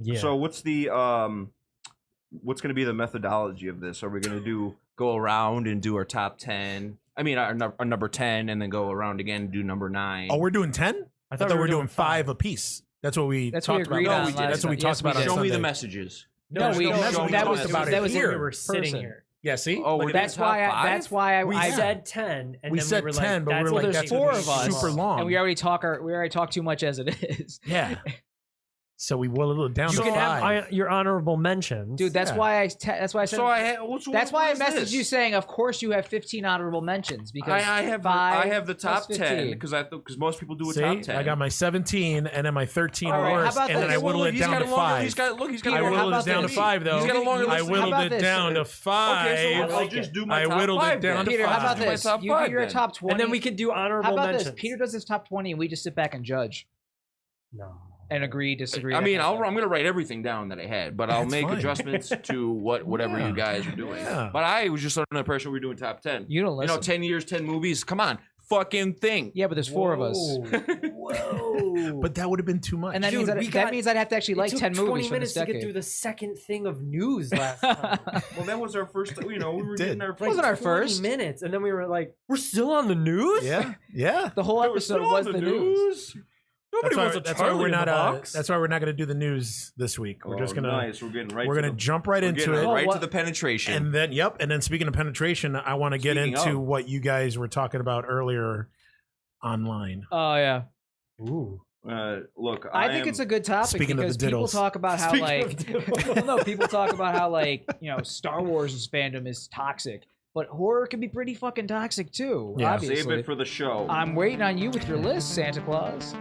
Yeah. So what's the what's going to be the methodology of this? Are we going to go around and do our top 10? I mean, our number 10, and then go around again and do number 9. Oh, we're doing 10? I thought we were doing 5 apiece. That's what we talked about. No, That's what we talked about. Show me the messages. No, that was about that was here. when we were sitting here. Yeah, see? Oh, that's why I said 10, and we then said we were 10, like, but we were like, there's that's 4 of us, super long, and we already talk too much as it is. Yeah. So we will a little down you to can 5. have your honorable mentions, dude. That's why I said. That's why I messaged you saying, of course you have 15 honorable mentions because I have the top 10 because most people do a top 10. I got my 17 and then my 13 All right, worst, and then I whittled it down to 5. He's got I whittled it down to 5 though. He's got a longer I list. whittled it down to 5. Okay, so I'll just do my top 5. I whittled it down to 5. Peter, how about this? You do your top 20, and then we could do honorable How about mentions. this? Peter does his top 20, and we just sit back and judge. No. And agree, disagree. I mean, I'm going to write everything down that I had, but I'll That's make fine. adjustments to whatever you guys are doing. Yeah. But I was just under the impression we were doing top 10. You don't listen. 10 years, 10 movies. Come on. Fucking thing. Yeah, but there's 4 of us. Whoa. But that would have been too much. And that Dude, means I'd have to actually like 10 movies 20 for minutes this to get decade. through the second thing of news last time. Well, that was our first, we were getting our It wasn't our first. 20 minutes, and then we were like, we're still on the news? Yeah. The whole episode was the news. Nobody wants a Charlie in the box. That's why we're not going to do the news this week. We're just going to Nice. We're getting right we're going to jump right into it. Right to the penetration. And then, and then speaking of penetration, I want to get into what you guys were talking about earlier online. Oh, yeah. Ooh. Look, I think it's a good topic Speaking of because the people diddles. talk about how people talk about how Star Wars fandom is toxic, but horror can be pretty fucking toxic too. Yeah. Obviously. Save it for the show. I'm waiting on you with your list, Santa Claus.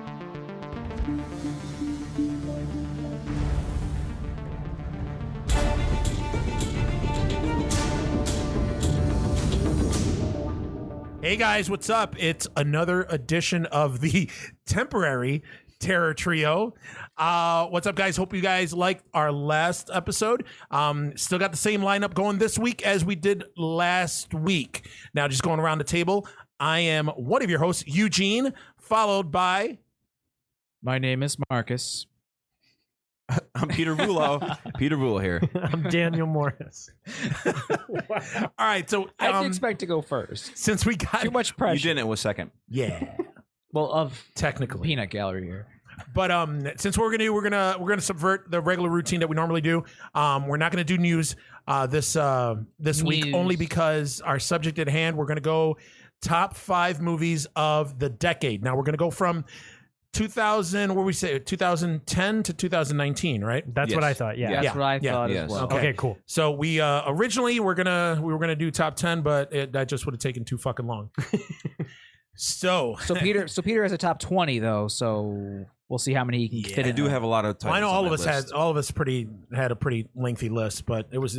Hey guys, what's up? It's another edition of the temporary Terror Trio. What's up, guys? Hope you guys liked our last episode. Still got the same lineup going this week as we did last week. Now, just going around the table, I am one of your hosts, Eugene, followed by... My name is Marcus. I'm Peter Vullo. Peter Vullo here. I'm Daniel Morris. All right, so... I didn't expect to go first. Since we got... Too much pressure. You didn't. It was second. Yeah. Well, of Technically. peanut gallery here. But since we're gonna subvert the regular routine that we normally do. We're not gonna do news this week, only because our subject at hand, we're gonna go top 5 movies of the decade. Now we're gonna go from 2010 to 2019, right? That's what I thought. Yeah. That's what I thought as well. Okay, cool. So we originally we were gonna do top 10, but that just would have taken too fucking long. So Peter has a top 20 though, so we'll see how many he can fit I in. do have a lot of titles. I know on all of my us list. had a pretty lengthy list, but it was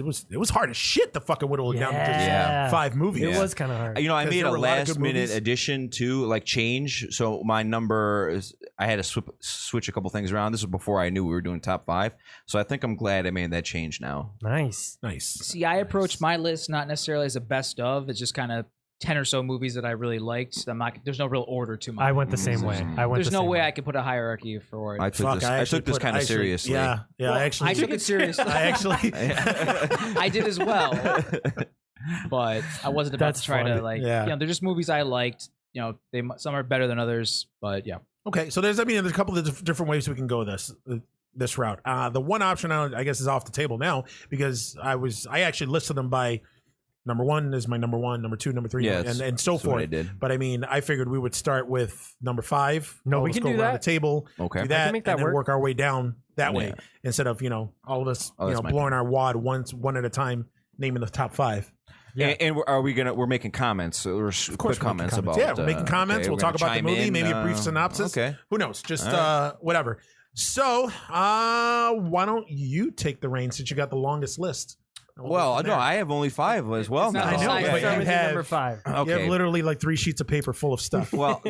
hard as shit to fucking whittle it down to just Yeah. 5 movies. It was kind of hard. I Because made there a were a lot of good last minute movies. addition to change. So my number is I had to switch a couple things around. This was before I knew we were doing top 5. So I think I'm glad I made that change now. Nice. See, I approached my list not necessarily as a best of. It's just kind of 10 or so movies that I really liked. There's no real order to my. I went the same way. There's no way I could put a hierarchy for it. I took this kind of seriously. Yeah, I took it seriously. I actually I did as well, but I wasn't about That's to try funny. to they're just movies I liked. Some are better than others, but yeah. Okay, so there's a couple of different ways we can go this route. The one option I guess is off the table now because I actually listed them by number 1 is my number 1, number 2, number 3, and so forth. I did. But I figured we would start with number 5. No, we Let's can go do around that. the table. Okay. Do that, make that and then work. work our way down that way Yeah. instead of all of us that's my blowing our wad one at a time, naming the top 5. Yeah. And we're making comments or Of course, quick we're making comments about we're making comments. okay, We'll we're talk gonna about the chime movie, in, maybe a brief synopsis. Okay. Who knows? Just All whatever. So why don't you take the reins since you got the longest list? Well, no, I have only 5 as well. It's not now. I know, Start but Start you with your have number 5. You have Okay. literally like 3 sheets of paper full of stuff. Well,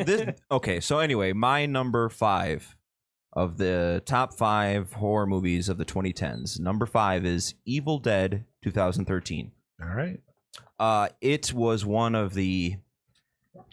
so anyway, my number 5 of the top 5 horror movies of the 2010s. Number 5 is Evil Dead 2013. All right. It was one of the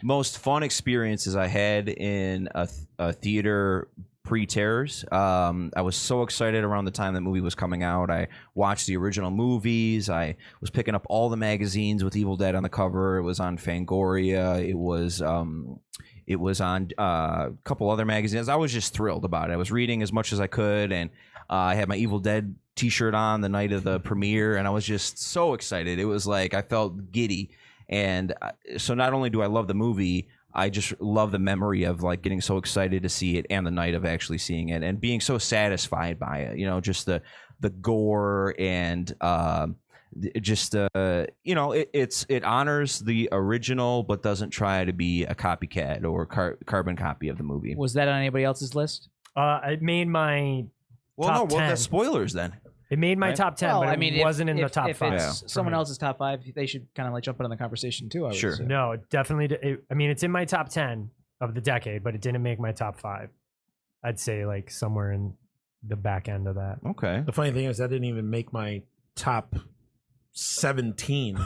most fun experiences I had in a theater pre-tears. I was so excited around the time that movie was coming out. I watched the original movies. I was picking up all the magazines with Evil Dead on the cover. It was on Fangoria. It was on a couple other magazines. I was just thrilled about it. I was reading as much as I could, and I had my Evil Dead t-shirt on the night of the premiere, and I was just so excited. It was like I felt giddy. And so not only do I love the movie, I just love the memory of like getting so excited to see it and the night of actually seeing it and being so satisfied by it. You know, just the gore and it honors the original but doesn't try to be a copycat or carbon copy of the movie. Was that on anybody else's list? It made my top 10. That's spoilers then. It made my Right? top 10, Well, but I mean, it wasn't in the top if 5. it's someone me. else's top 5, they should kind of like jump in on the conversation too. I would Sure. assume. No, it definitely. I mean, it's in my top 10 of the decade, but it didn't make my top 5. I'd say like somewhere in the back end of that. Okay. The funny thing is, that didn't even make my top 17.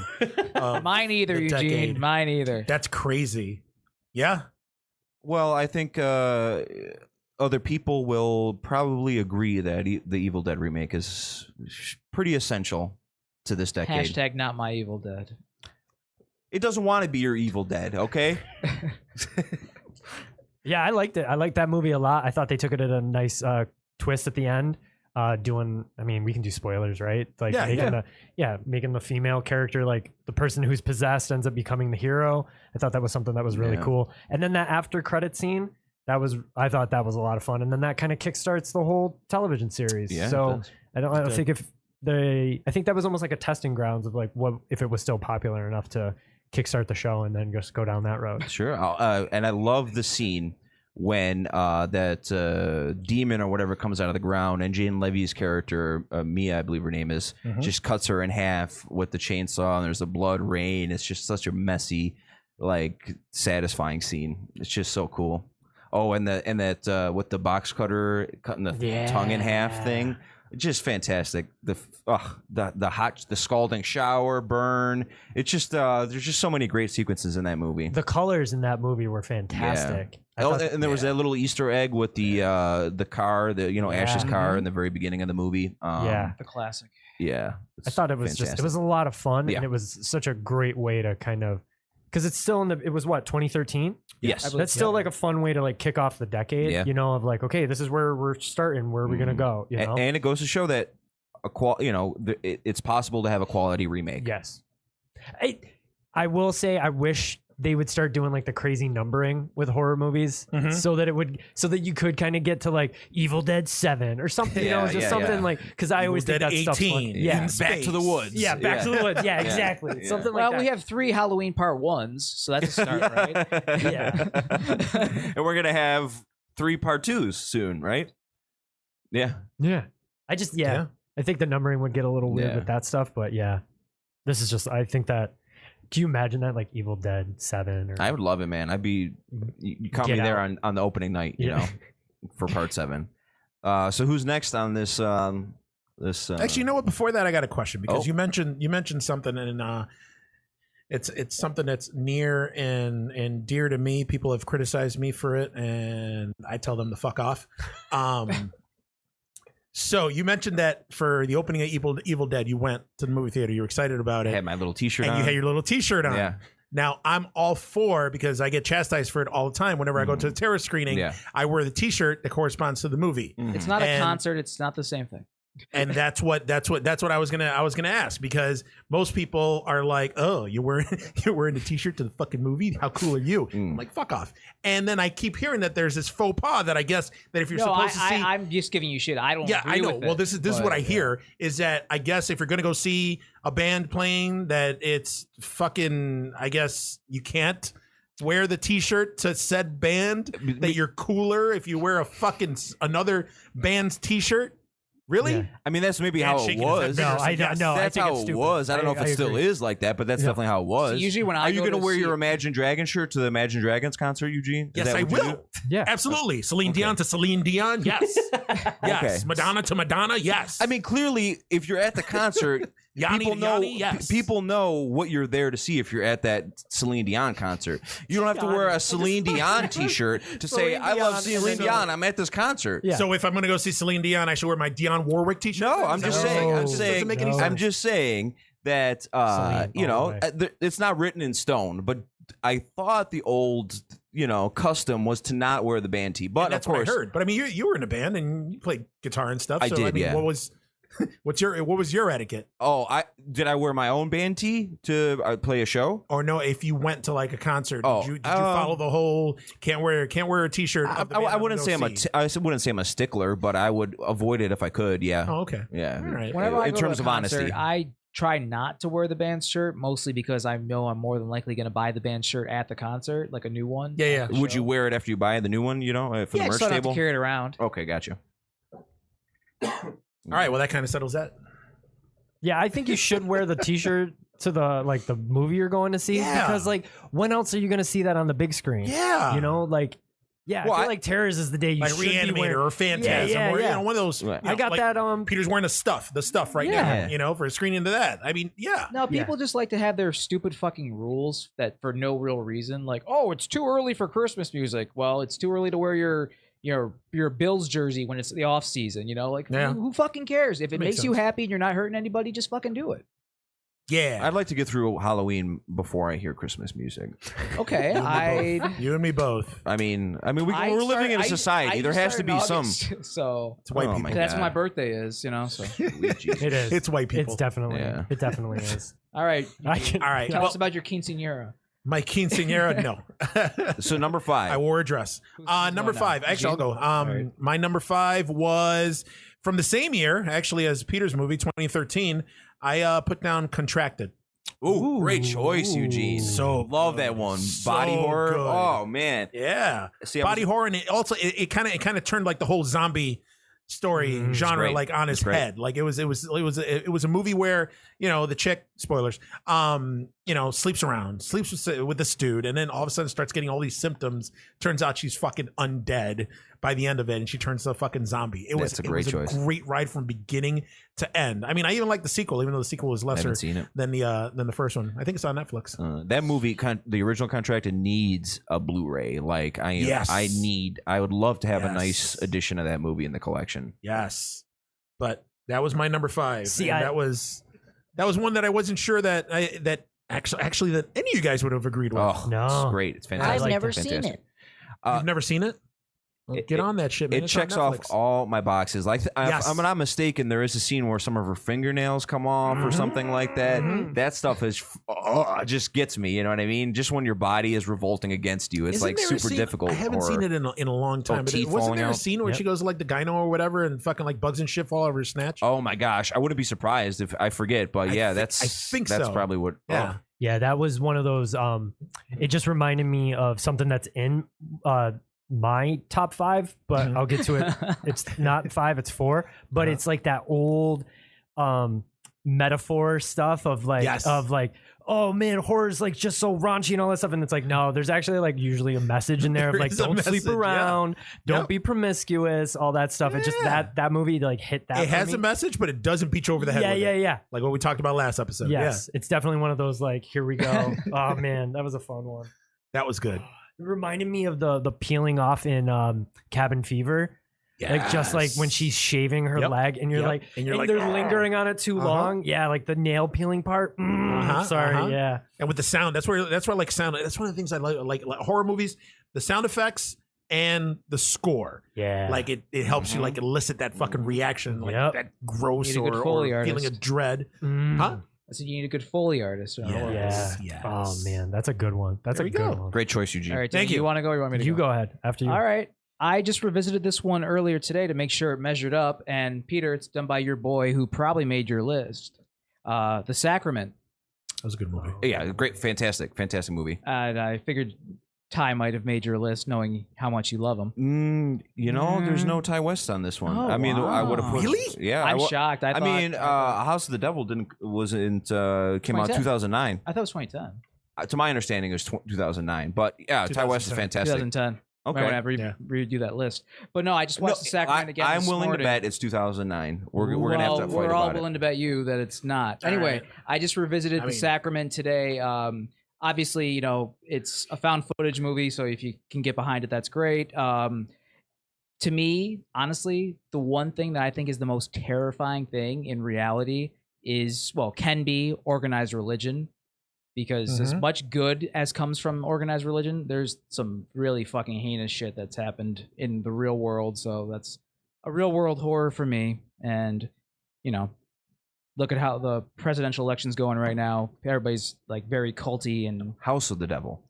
Mine either, the Eugene. decade. Mine either. That's crazy. Yeah. Well, I think other people will probably agree that the Evil Dead remake is pretty essential to this decade. Hashtag not my Evil Dead. It doesn't want to be your Evil Dead, okay? Yeah, I liked it. I liked that movie a lot. I thought they took it at a nice twist at the end. I mean, we can do spoilers, right? Like making the female character, like the person who's possessed, ends up becoming the hero. I thought that was something that was really cool. And then that after credit scene, I thought that was a lot of fun. And then that kind of kickstarts the whole television series. Yeah, so I don't think I think that was almost like a testing grounds of like what if it was still popular enough to kickstart the show and then just go down that road. Sure. And I love the scene when that demon or whatever comes out of the ground and Jane Levy's character, Mia, I believe her name is, just cuts her in half with the chainsaw and there's a blood rain. It's just such a messy, like satisfying scene. It's just so cool. Oh, and that with the box cutter cutting the tongue in half thing, just fantastic. The scalding shower burn. It's just there's just so many great sequences in that movie. The colors in that movie were fantastic. And there was that little Easter egg with the car, Ash's car in the very beginning of the movie. The classic. Yeah, I thought it was fantastic. it was a lot of fun, Yeah. and it was such a great way to kind of, because it's still it was what, 2013? Yes. That's still like a fun way to like kick off the decade, of like, okay, this is where we're starting, where are we going to go, And it goes to show that it's possible to have a quality remake. Yes. I will say I wish they would start doing like the crazy numbering with horror movies so that you could kind of get to like Evil Dead 7 or something, something like, because I always think Dead that stuff's fun. 18. Yeah. Back to the woods. Yeah, Back to the Woods. Yeah, exactly. Yeah. Something like Well, that. we have 3 Halloween part 1s, so that's a start, right? Yeah. And we're gonna have 3 part 2s soon, right? Yeah. Yeah. I think the numbering would get a little weird with that stuff, but yeah. This is just, I think that, can you imagine that, like Evil Dead 7? Or I would love it, man. You caught me Get there out. on the opening night, you know, for part 7. So who's next on this? Actually, you know what? Before that, I got a question because you mentioned something, and it's something that's near and dear to me. People have criticized me for it, and I tell them to fuck off. So you mentioned that for the opening of Evil Dead, you went to the movie theater. You were excited about I it. had my little T-shirt on. And you had your little T-shirt on. Yeah. Now, I'm all for, because I get chastised for it all the time. Whenever I go to the terror screening, I wear the T-shirt that corresponds to the movie. It's not a concert. It's not the same thing. And that's what I was gonna ask, because most people are like, oh, you're wearing the T-shirt to the fucking movie? How cool are you? I'm like, fuck off. And then I keep hearing that there's this faux pas that I guess that if you're supposed to see, I'm just giving you shit. I don't. Yeah, I know. With well, it, this is what I hear is that I guess if you're gonna go see a band playing, that it's fucking. I guess you can't wear the T-shirt to said band. That you're cooler if you wear a fucking another band's T-shirt. Really? Yeah. I mean, that's maybe how it was. No, I don't know. That's how it was. I don't know if it still is like that, but that's definitely how it was. So usually when Are you going to wear your Imagine Dragons shirt to the Imagine Dragons concert, Eugene? Yes, I will. Yeah, absolutely. Celine Dion to Celine Dion. Yes. Yes. Okay. Madonna to Madonna. Yes. I mean, clearly, if you're at the concert, People know what you're there to see if you're at that Celine Dion concert. You don't have to wear a Celine Dion T-shirt to say I love Celine Dion. I'm at this concert. Yeah. So if I'm going to go see Celine Dion, I should wear my Dionne Warwick T-shirt. No, I'm just saying. Doesn't make any sense. I'm just saying that it's not written in stone. But I thought the old custom was to not wear the band tee. But and that's of course, what I heard. But I mean, you were in a band and you played guitar and stuff. I did. mean, yeah. What was your etiquette? Oh, did I wear my own band tee to play a show? Or no, if you went to like a concert, did you follow the whole can't wear a T-shirt? I wouldn't say I wouldn't say I'm a stickler, but I would avoid it if I could. Yeah. Oh, okay. Yeah. All right. Whenever I in go terms to a of concert, honesty, I try not to wear the band's shirt, mostly because I know I'm more than likely going to buy the band's shirt at the concert, like a new one. Yeah. Would you wear it after you buy the new one? For the merch so I don't have table. to carry it around. Okay, gotcha. All right. Well, that kind of settles that. Yeah, I think you should wear the T-shirt to the movie you're going to see because when else are you going to see that on the big screen? Yeah. I feel like Terrors is the day you like should be Reanimator wearing. or Phantasm or one of those. Right. I got that. Peter's wearing the stuff right now. For a screening to that. I mean, yeah. No, people just like to have their stupid fucking rules that for no real reason. Like, oh, it's too early for Christmas music. Well, it's too early to wear your Bills jersey when it's the off season. Who fucking cares? If it makes you happy and you're not hurting anybody, just fucking do it. Yeah. I'd like to get through Halloween before I hear Christmas music. Okay, you and me both. I mean, we're living in a society. There has to be some. So it's white people. That's when my birthday is. So it is. It's white people. It's definitely. Yeah. It definitely is. All right. All right. Tell us about your quinceañera. My quinceañera, no. So number 5. I wore a dress. Number 5. Actually, I'll go. Right. My number 5 was from the same year, actually, as Peter's movie, 2013. I put down Contracted. Ooh, great choice, Eugene. So love that one. Body horror. Good. Oh man. Yeah. Body horror, and it also it kind of turned like the whole zombie story genre like on his head. Like it was a movie where the chick, spoilers, sleeps with this dude, and then all of a sudden starts getting all these symptoms. Turns out she's fucking undead by the end of it, and she turns to a fucking zombie. That's a great choice. A great ride from beginning to end. I mean, I even like the sequel, even though the sequel was lesser than the first one. I think it's on Netflix. That movie, the original Contracted, needs a Blu-ray. Like I would love to have a nice edition of that movie in the collection. Yes, but that was my number 5. See, that was one that I wasn't sure that actually that any of you guys would have agreed with. Oh, no, it's great. It's fantastic. I've never seen it. You've never seen it? Well, get on that shit, man. It checks off all my boxes. Like, if I'm not mistaken, there is a scene where some of her fingernails come off or something like that. That stuff just gets me. You know what I mean? Just when your body is revolting against you, it's like super difficult. I haven't seen it in a long time. But wasn't there a scene where she goes to like the gyno or whatever and fucking like bugs and shit fall over her snatch? Oh my gosh, I wouldn't be surprised if I forget. But yeah, I think that's probably what. Yeah. Yeah, that was one of those. It just reminded me of something that's in my top 5, but I'll get to it. It's not 5, it's 4, but it's like that old metaphor stuff of like oh man, horror's like just so raunchy and all that stuff, and it's like no, there's actually like usually a message in there of like don't sleep around, don't be promiscuous, all that stuff. It's just that movie like hit that. It has a message, but it doesn't beat you over the head. Yeah. Like what we talked about last episode. Yes, it's definitely one of those like here we go. Oh man, that was a fun one. That was good. It reminded me of the peeling off in Cabin Fever. Yes. Like just like when she's shaving her leg and you're like they're lingering on it too long. Yeah, like the nail peeling part. Sorry, yeah. And with the sound, that's where like sound. That's one of the things I like horror movies. The sound effects and the score. Yeah, like it helps you like elicit that fucking reaction, like that gross or feeling of dread. Huh? I said you need a good Foley artist. Yes. Oh man, that's a good one. That's a good one. Great choice, Eugene. All right, thank you. You want to go or you want me to go? You go ahead after you. All right. I just revisited this one earlier today to make sure it measured up. And Peter, it's done by your boy who probably made your list. The Sacrament. That was a good movie. Yeah, great, fantastic movie. And I figured Ty might have made your list knowing how much you love him. There's no Ty West on this one. Oh, I mean, wow. I would have put. Really? Yeah, I'm shocked. I mean, House of the Devil came out 2009. I thought it was 2010. To my understanding, it was 2009. But yeah, Ty West is fantastic. 2010. Okay. Might redo that list. But no, I just watched the Sacrament again. I'm this willing morning. to bet it's 2009. We're gonna have to fight We're all about willing to bet you that it's not. All Anyway, right. I just revisited the mean- Sacrament today. Obviously, you know, it's a found footage movie, so if you can get behind it, that's great. To me, honestly, the one thing that I think is the most terrifying thing in reality is, well, can be organized religion. Because as much good as comes from organized religion, there's some really fucking heinous shit that's happened in the real world. So that's a real world horror for me. And, you know, look at how the presidential election's going right now. Everybody's like very culty and House of the Devil.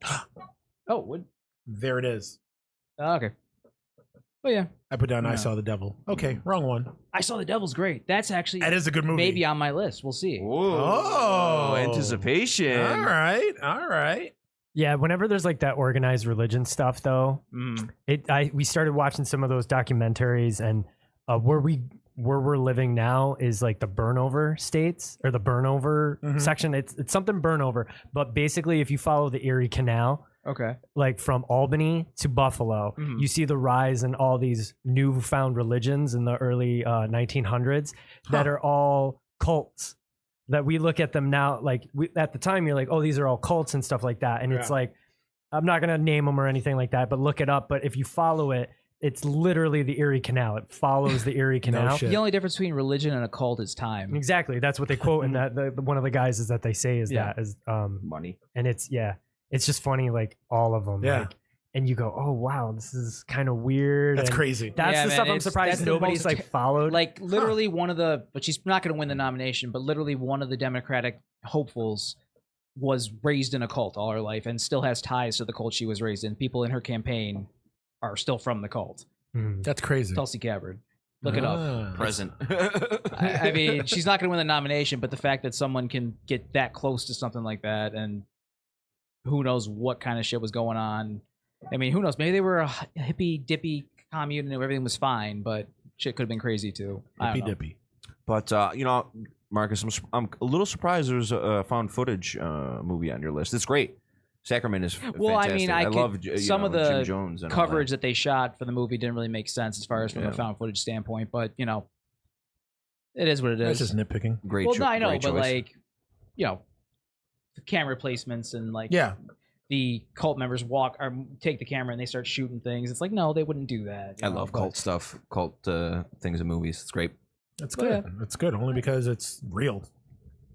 oh, what? There it is. Okay. Oh yeah, I put down I Yeah. Saw the Devil. Okay, wrong one. I Saw the Devil's great. That's actually That is a good movie. maybe on my list. We'll see. Oh. Anticipation. All right. Yeah, whenever there's like that organized religion stuff, though, we started watching some of those documentaries, and where we're living now is like the burnover states or the burnover section. It's something burnover, but basically, if you follow the Erie Canal, Okay. like from Albany to Buffalo, you see the rise in all these newfound religions in the early 1900s that are all cults. That we look at them now, like at the time, you're like, oh, these are all cults and stuff like that. And it's like, I'm not going to name them or anything like that, but look it up. But if you follow it, it's literally the Erie Canal. It follows the Erie Canal. shit. The only difference between religion and a cult is time. Exactly. That's what they quote in that. One of the guys is that they say is Yeah. that is Money. and it's just funny, like all of them. Yeah. Like, and you go, oh wow, this is kind of weird. That's and crazy. That's Yeah, the man, stuff I'm that's surprised the nobody's most like followed. Like literally one of the, but she's not going to win the nomination, but literally one of the Democratic hopefuls was raised in a cult all her life and still has ties to the cult she was raised in. People in her campaign are still from the cult. Mhm. That's crazy. Tulsi Gabbard. Look it up. Ah. Present. I mean, she's not going to win the nomination, but the fact that someone can get that close to something like that, and who knows what kind of shit was going on. I mean, who knows? Maybe they were a hippy dippy commune and everything was fine, but shit could have been crazy too. I don't Hippy know. dippy. But you know, Marcus, I'm a little surprised there's a found footage movie on your list. It's great. Sacrament is Well, I fantastic. mean, I could- love some of the Jim Jones and all Coverage that they shot for the movie didn't really make sense as far as from Yeah. a found footage standpoint, but you know, it is what it That's is. just nitpicking. that. Great. Well, no, I know, great but choice. like, you know, the camera placements and like Yeah. the cult members walk or take the camera and they start shooting things. It's like, no, they wouldn't do that. I you know, love but- cult stuff, cult things in movies. It's great. That's Oh, good. It's good only because it's real.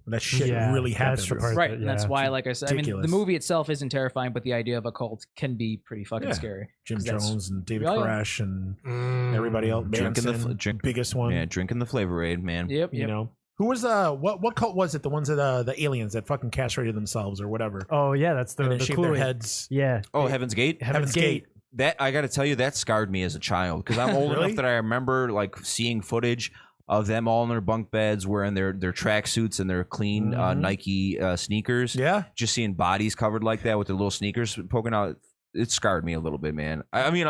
That shit really that's happens. the part. Right, and that's Yeah. why, like I said, I mean, ridiculous. the movie itself isn't terrifying, but the idea of a cult can be pretty fucking Yeah. scary. Jim 'Cause that's- Jones and David Oh, yeah. Koresh and everybody else. Drinking the Manson, drink- biggest one. Yeah, drinking the Flavor Aid, man. Yep, You yep. know who was what cult was it? The ones that the aliens that fucking castrated themselves or whatever. Oh yeah, that's the and then the shaved cool their heads. Yeah. Oh, Heaven's Gate. Heaven's Gate. That I got to tell you, that scarred me as a child because I'm old Really? enough that I remember like seeing footage of them all in their bunk beds wearing their track suits and their clean Mhm. Nike sneakers. Yeah, Just seeing bodies covered like that with their little sneakers poking out, it scarred me a little bit, man. I mean,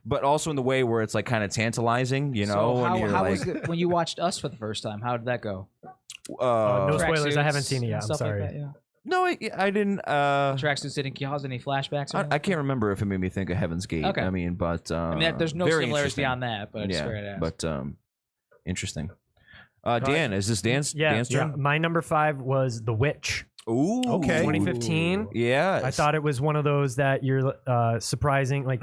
but also in the way where it's like kind of tantalizing, you know. So and how, you're how like, was it when you watched Us for the first time? How did that go? No Track spoilers. I haven't suits seen it and yet. I'm stuff like sorry. that, yeah. no, I didn't. Tracksuits didn't cause any flashbacks. Or I anything? can't remember if it made me think of Heaven's Gate. Okay. I mean, but I mean, there's no very similarities interesting. beyond that, but I just yeah, figured I'd ask. but interesting. Dan, is this Dan's? Yeah, Dan's yeah. turn? My number 5 was The Witch. Ooh, Okay. 2015. Yeah, I thought it was one of those that you're surprising. Like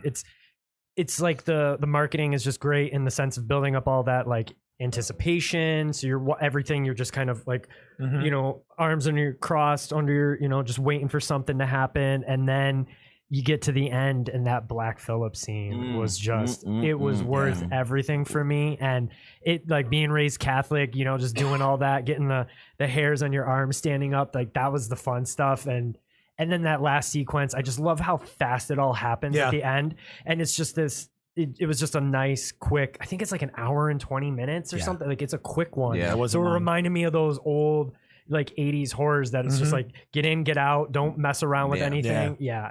it's like the marketing is just great in the sense of building up all that like anticipation. So everything you're just kind of like Mhm. you know, arms under your crossed under your, you know, just waiting for something to happen, and then you get to the end and that Black Phillip scene was just it was worth everything for me. And it like being raised Catholic, you know, just doing all that, getting the hairs on your arms standing up, like that was the fun stuff. And then that last sequence, I just love how fast it all happens Yeah. at the end. And it's just this it was just a nice quick, I think it's like an hour and 20 minutes or Yeah. something. Like it's a quick one. Yeah, it wasn't so it long. reminded me of those old like 80s horrors that it's just Mhm. like get in, get out, don't mess around with Yeah. anything. Yeah,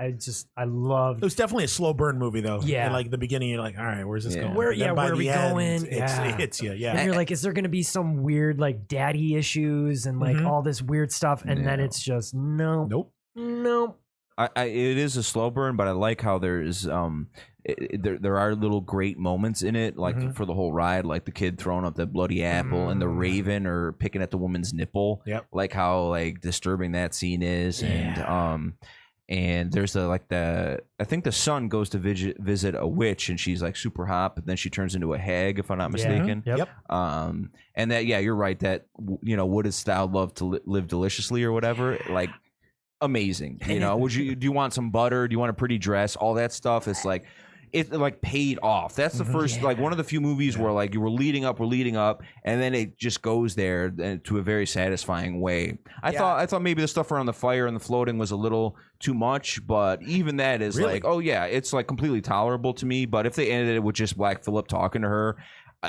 I loved It was definitely a slow burn movie though. Yeah. And like the beginning, you're like, all right, where's this Yeah. going? Where- And then yeah, by where are the we end, going? It Yeah. hits you. and Yeah. you're like, is there gonna be some weird like daddy issues and like Mhm. all this weird stuff? And then No. it's just no. Nope. Nope. It is a slow burn, but I like how there's there are little great moments in it, like for the whole ride, like the kid throwing up that bloody apple and the raven or picking at the woman's nipple. Yep. Like how like disturbing that scene is, and there's I think the son goes to visit a witch and she's like super hot, but then she turns into a hag if I'm not mistaken. Yep. And that you're right that wouldst thou love to live deliciously or whatever, like. Amazing. Do you want some butter? Do you want a pretty dress? All that stuff is like it like paid off. That's the first like one of the few movies where like you were leading up, and then it just goes there to a very satisfying way. I thought maybe the stuff around the fire and the floating was a little too much, but even that is like, oh yeah, it's like completely tolerable to me. But if they ended it with just Black Phillip talking to her,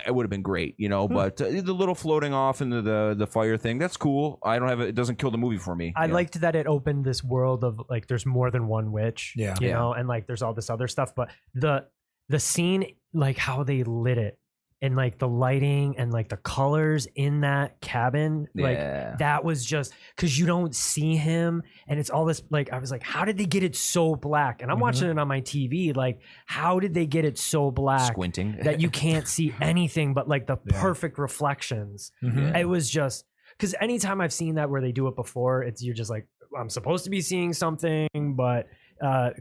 it would have been great, but the little floating off into the fire thing, that's cool. I don't have it doesn't kill the movie for me. I liked that it opened this world of like there's more than one witch, you know, and like there's all this other stuff, but the scene, like how they lit it and like the lighting and like the colors in that cabin, like that was just because you don't see him and it's all this, like I was like, how did they get it so black? And I'm watching it on my TV, like how did they get it so black squinting that you can't see anything but like the perfect reflections? It was just because anytime I've seen that where they do it before, you're just like, I'm supposed to be seeing something, but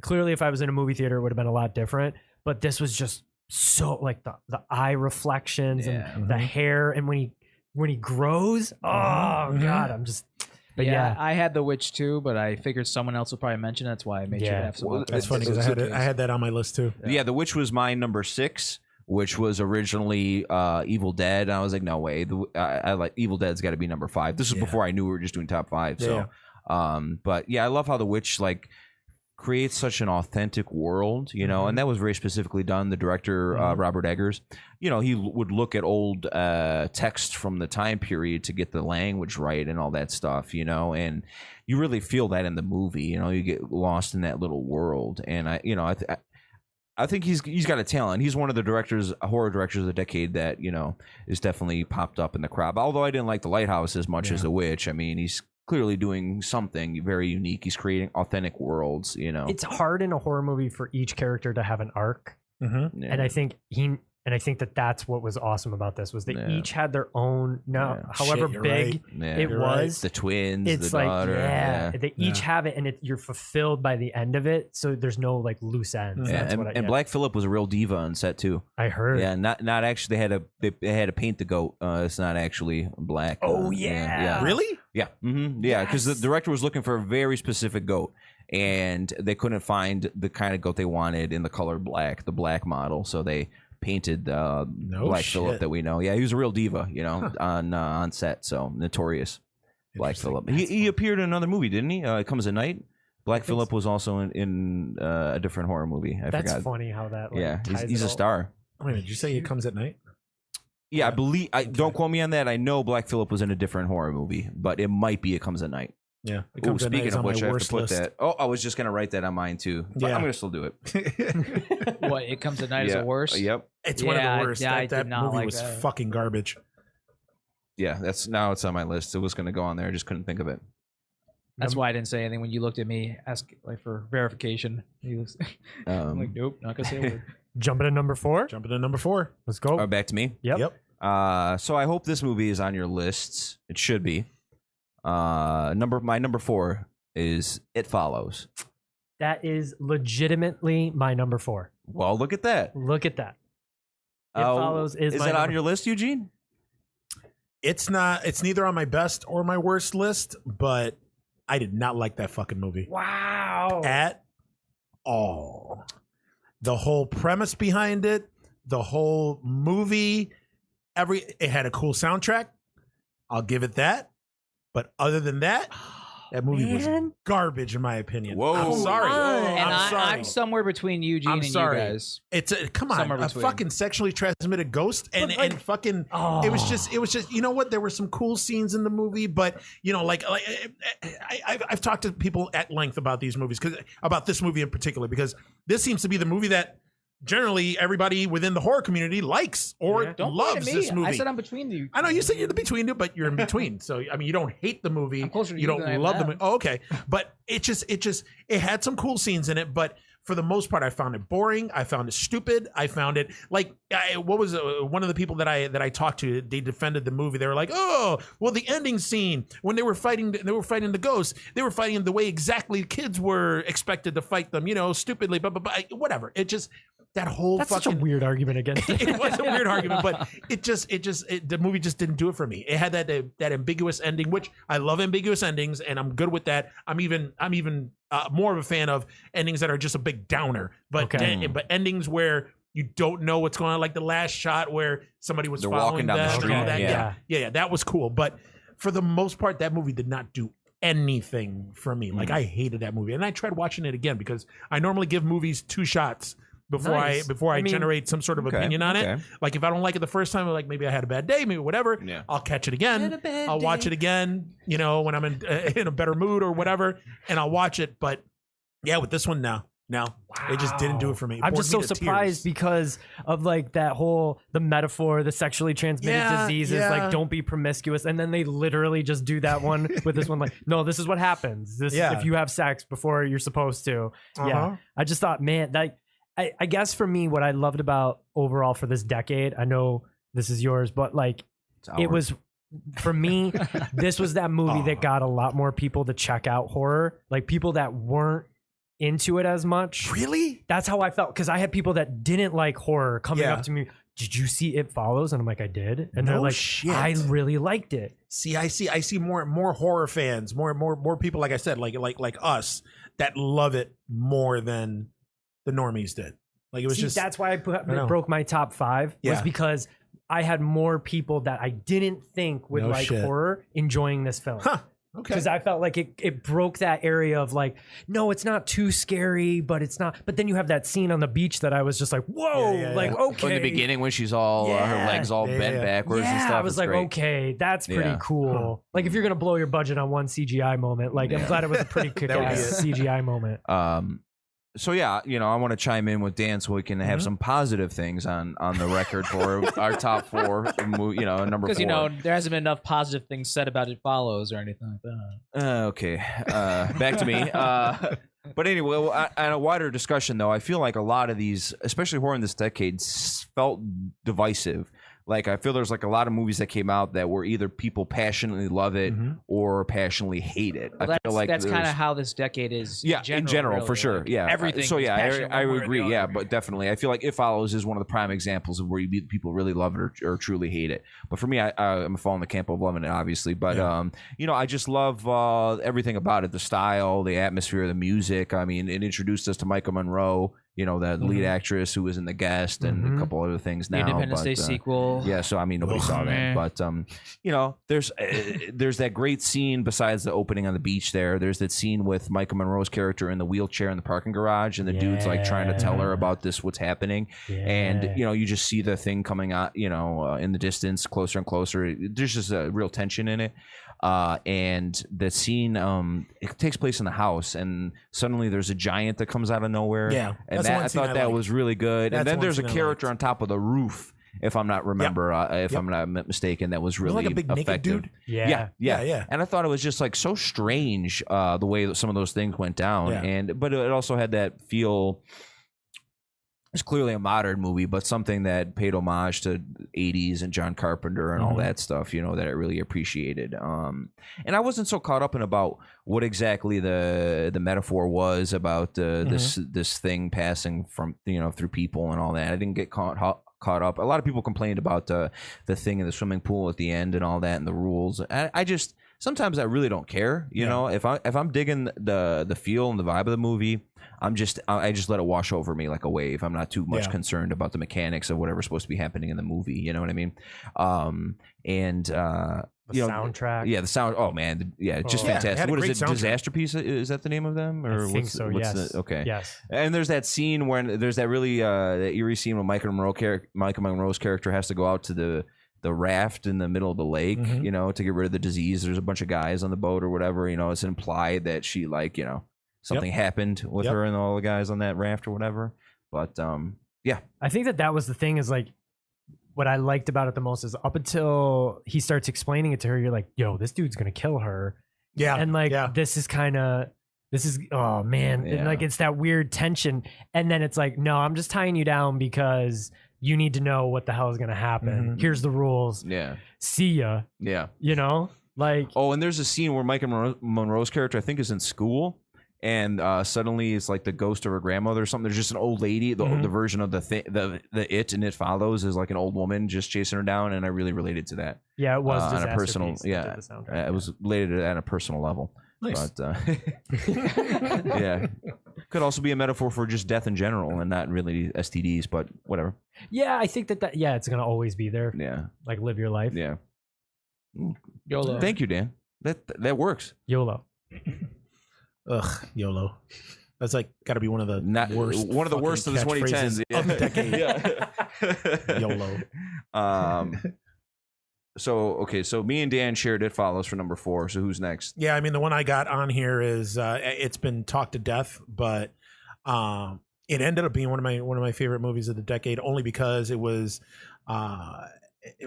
clearly if I was in a movie theater it would have been a lot different, but this was just so like the eye reflections and the hair, and when he grows, god, I'm just. But yeah, I had The Witch too, but I figured someone else would probably mention it. That's why I made sure to have someone. That's funny because I had that on my list too. Yeah, The Witch was my number 6, which was originally Evil Dead. And I was like, no way, I like Evil Dead's got to be number 5. This was before I knew we were just doing top 5. So, but yeah, I love how The Witch like creates such an authentic world, and that was very specifically done. The director, Robert Eggers, he would look at old text from the time period to get the language right and all that stuff, and you really feel that in the movie. You get lost in that little world, and I think he's got a talent. He's one of the horror directors of the decade that is definitely popped up in the crowd. Although I didn't like The Lighthouse as much as The Witch. I mean, he's clearly doing something very unique. He's creating authentic worlds, It's hard in a horror movie for each character to have an arc. And I think that's what was awesome about this was they each had their own. However big it was, the twins, it's the like daughter, they each have it, and you're fulfilled by the end of it. So there's no like loose ends. And Black Phillip was a real diva on set too. I heard. Yeah, not actually. They had to paint the goat. It's not actually black. Really? Yeah, yeah, because the director was looking for a very specific goat, and they couldn't find the kind of goat they wanted in the color black, the black model. So they painted Black Phillip that we know. Yeah, he was a real diva, on set. So notorious Black Phillip. He appeared in another movie, didn't he? It Comes at Night. Black Phillip was also in a different horror movie. I forgot. That's funny how that. He's a star. Wait, did you say It Comes at Night? Yeah, I believe. Don't quote me on that. I know Black Phillip was in a different horror movie, but it might be It Comes at Night. Yeah. It Comes at Night is on my worst list. That. Oh, I was just gonna write that on mine too. But I'm gonna still do it. What? It Comes at Night is the worst. Yep. It's one of the worst. Yeah, that movie was fucking garbage. Yeah, it's on my list. It was gonna go on there. I just couldn't think of it. That's why I didn't say anything when you looked at me, ask like for verification. I'm like, nope, not gonna say a word. Jumping to number 4. Let's go. Back to me. Yep. So I hope this movie is on your lists. It should be. My number 4 is It Follows. That is legitimately my number 4. Well, look at that. It Follows is it on your list, Eugene? It's not. It's neither on my best or my worst list, but I did not like that fucking movie. Wow. At all. The whole premise behind it, the whole movie, it had a cool soundtrack. I'll give it that. But other than that, that movie was garbage, in my opinion. Whoa. I'm sorry. I'm sorry. I'm somewhere between Eugene and you guys. It's come on, a fucking sexually transmitted ghost, and fucking. It was just. You know what? There were some cool scenes in the movie, but I've talked to people at length about these movies about this movie in particular, because this seems to be the movie that generally everybody within the horror community likes or Don't loves point at me. this movie. I said I'm between you. I know you said you're the between, but you're in between. So I mean, you don't hate the movie. I'm closer to you you than I don't am love the them. movie. Oh, okay. But it had some cool scenes in it, but for the most part, I found it boring. I found it stupid. I found it like what was one of the people that I talked to? They defended the movie. They were like, "Oh, well, the ending scene when they were fighting the ghosts. They were fighting the way exactly kids were expected to fight them. Stupidly, but whatever. It just that whole That's fucking such a weird argument against it. it was a weird argument, but the movie just didn't do it for me. It had that ambiguous ending, which I love ambiguous endings, and I'm good with that. I'm even more of a fan of endings that are just a big downer, but but endings where you don't know what's going on, like the last shot where somebody was following walking down the them and street. all that. Yeah. Yeah, that was cool. But for the most part, that movie did not do anything for me. Like I hated that movie, and I tried watching it again because I normally give movies 2 shots before Nice. I I mean, generate some sort of opinion on it. Like if I don't like it the first time, like maybe I had a bad day, maybe whatever. Yeah. I'll catch it again. I'll watch it again. When I'm in a better mood or whatever, and I'll watch it. But yeah, with this one, no, it just didn't do it for me. It I'm bored just me so to surprised tears. because of like that whole the metaphor, the sexually transmitted diseases, yeah. like don't be promiscuous, and then they literally just do that one with this one, like no, this is what happens. This Yeah. if you have sex before you're supposed to. Yeah, I just thought, man, that I guess for me, what I loved about overall for this decade, I know this is yours, but like it was. For me, this was that movie that got a lot more people to check out horror, like people that weren't into it as much. Really? That's how I felt, because I had people that didn't like horror coming up to me. Did you see It Follows? And I'm like, I did. And they're like, shit. I really liked it. See, I see more horror fans, more people, like I said, like us that love it more than the normies did. Like it was just that's why it broke my top 5 was because I had more people that I didn't think would like horror enjoying this film. Huh. Okay. Because I felt like it broke that area of like, no, it's not too scary, but it's not. But then you have that scene on the beach that I was just like, whoa, okay. In the beginning when she's all her legs all bent backwards and stuff. I was like, great. Okay, that's pretty cool. Like if you're gonna blow your budget on one CGI moment, like I'm glad it was a pretty kick-ass CGI moment. So yeah, I want to chime in with Dan so we can have some positive things on the record for our top 4, number 4. Because there hasn't been enough positive things said about It Follows or anything like that. Okay, back to me. But anyway, on a wider discussion though, I feel like a lot of these, especially horror in this decade, felt divisive. Like I feel there's like a lot of movies that came out that were either people passionately love it or passionately hate it. Well, I feel like that's kind of how this decade is. In general, really. for sure. Like, Yeah. everything. So is yeah, passionate I one would way or agree. the Yeah, other. but definitely, I feel like It Follows is one of the prime examples of where people really love it or truly hate it. But for me, I'm falling the camp of loving it, obviously. But I just love everything about it: the style, the atmosphere, the music. I mean, it introduced us to Micah Monroe. That lead actress who was in The Guest and a couple other things now. Independence Day sequel. Yeah, so I mean nobody saw that, but there's that great scene besides the opening on the beach. There's that scene with Micah Monroe's character in the wheelchair in the parking garage, and the dude's like trying to tell her about what's happening, and you just see the thing coming out, in the distance, closer and closer. There's just a real tension in it. And the scene, it takes place in the house, and suddenly there's a giant that comes out of nowhere. Yeah, and I thought that was really good. And then there's a character on top of the roof, if I'm not I'm not mistaken, that was really like a big effective. naked dude. Yeah. And I thought it was just like so strange the way that some of those things went down, but it also had that feel. It's clearly a modern movie, but something that paid homage to 80s and John Carpenter and all that stuff, that I really appreciated. And I wasn't so caught up in about what exactly the metaphor was about this thing passing from through people and all that. I didn't get caught up. A lot of people complained about the thing in the swimming pool at the end and all that and the rules. I just sometimes I really don't care. If I'm digging the feel and the vibe of the movie, I just let it wash over me like a wave. I'm not too much concerned about the mechanics of whatever's supposed to be happening in the movie. You know what I mean? The soundtrack. Yeah, the sound. Oh man, it's just fantastic. What is it? Disaster Piece? Is that the name of them? Or I think so. Yes. Okay. Yes. And there's that scene when there's that really that eerie scene when Micah Monroe's character has to go out to the raft in the middle of the lake, to get rid of the disease. There's a bunch of guys on the boat or whatever. It's implied that she something happened with her and all the guys on that raft or whatever. But Yeah. I think that was the thing is like what I liked about it the most is up until he starts explaining it to her, you're like, yo, this dude's gonna kill her. Yeah. And like yeah. this is oh man. And like it's that weird tension. And then it's like, no, I'm just tying you down because you need to know what the hell is gonna happen. Here's the rules. Yeah. See ya. Yeah. You know? Like and there's a scene where Micah Monroe's character, I think, is in school. And suddenly it's like the ghost of her grandmother or something. There's just an old lady. The version of the It and It Follows is like an old woman just chasing her down, and I really related to that. Yeah, it was on a personal. Yeah, it was related to that on a personal level. Nice. But yeah, could also be a metaphor for just death in general, and not really STDs, but whatever. Yeah, I think that yeah, it's gonna always be there. Yeah, like live your life. Yeah. YOLO. Thank you, Dan. That works. YOLO. Ugh, YOLO. That's like got to be one of the worst. One of the worst of the 2010s of the decade. Yeah. YOLO. So me and Dan shared It Follows for number 4. So who's next? Yeah, I mean the one I got on here is it's been talked to death, but it ended up being one of my favorite movies of the decade only because it was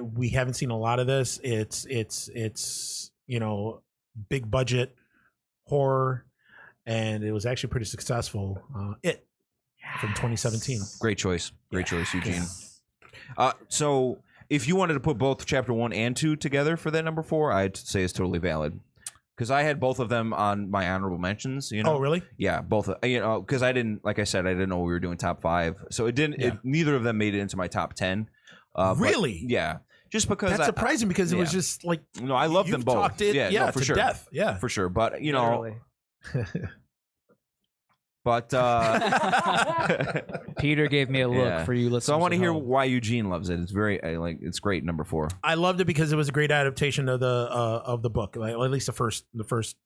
we haven't seen a lot of this. It's big budget horror, and it was actually pretty successful. It from 2017. Great choice, Eugene. So if you wanted to put both chapter 1 and 2 together for that number 4, I'd say it's totally valid. Because I had both of them on my honorable mentions. Oh, really? Yeah, both. Because I didn't, like I said, I didn't know we were doing top 5, so it didn't. Yeah. Neither of them made it into my top 10. Really? Yeah. Just because that's surprising because it was just like I love them both. Talked it, no, for sure, death. Yeah, for sure. But but Peter gave me a look for you listeners. So I want to hear why Eugene loves it. It's very it's great. Number 4. I loved it because it was a great adaptation of the book, like, at least the first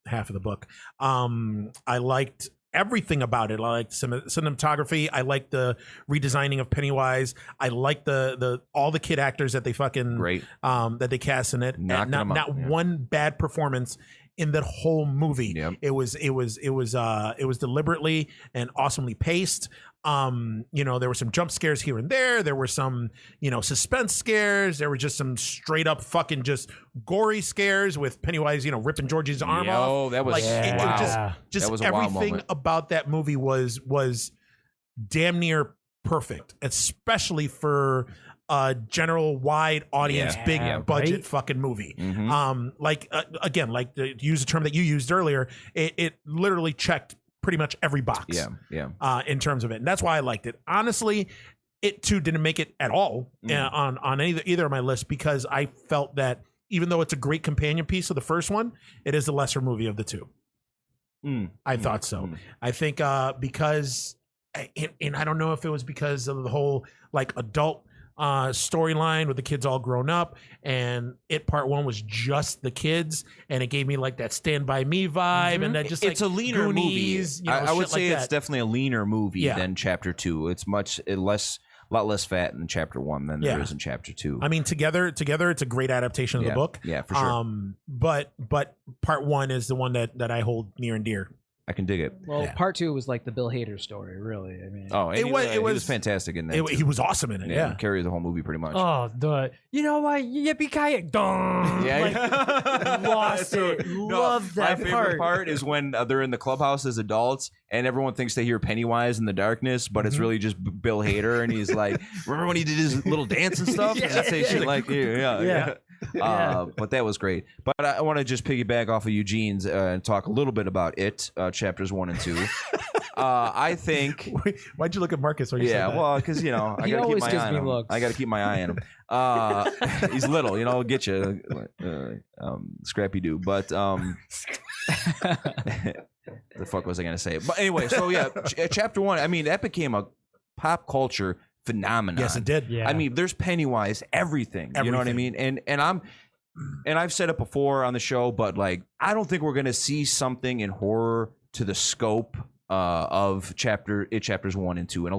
half of the book. I liked everything about it. I liked cinematography. I liked the redesigning of Pennywise. I liked the all the kid actors that they fucking great that they cast in it. Not one bad performance in that whole movie. Yep. It was deliberately and awesomely paced. There were some jump scares here and there. There were some, suspense scares. There were just some straight up fucking just gory scares with Pennywise, ripping Georgie's arm off. Oh, that was like it was just that was a wild everything moment. about that movie was damn near perfect, especially for a general wide audience, big budget fucking movie. Again, like to use a term that you used earlier, it literally checked pretty much every box. In terms of it, and that's why I liked it. Honestly, it too didn't make it at all on either of my lists because I felt that even though it's a great companion piece of the first one, it is the lesser movie of the two. I thought so. I think because, and I don't know if it was because of the whole like adult storyline with the kids all grown up, and It Part 1 was just the kids, and it gave me like that Stand By Me vibe, and that just it's like a leaner Goonies, movie. I would say like it's definitely a leaner movie Yeah. than Chapter 2. It's a lot less fat in Chapter 1 than there is in Chapter 2. I mean, together, it's a great adaptation of the book. Yeah, for sure. But Part 1 is the one that I hold near and dear. I can dig it. Well, Part 2 was like the Bill Hader story, really. I mean, he was fantastic in that. He was awesome in it. Yeah, carried the whole movie pretty much. Oh, you know what? Yippee-ki-yay. Lost it. Love that My favorite part is when they're in the clubhouse as adults and everyone thinks they hear Pennywise in the darkness, but it's really just Bill Hader, and he's like, remember when he did his little dance and stuff? And say shit like, but that was great. But I want to just piggyback off of Eugene's and talk a little bit about It, chapters 1 and 2. I think. Why'd you look at Marcus when you said that? Well, because I gotta keep my eye on him. I gotta keep my eye on him. He's little, get you, Scrappy Doo. But the fuck was I gonna say? But anyway, so chapter 1. I mean, that became a pop culture phenomenon. Yes, it did. Yeah. I mean, there's Pennywise, everything. You know what I mean? And I've said it before on the show, but like, I don't think we're gonna see something in horror to the scope of chapters 1 and 2 we're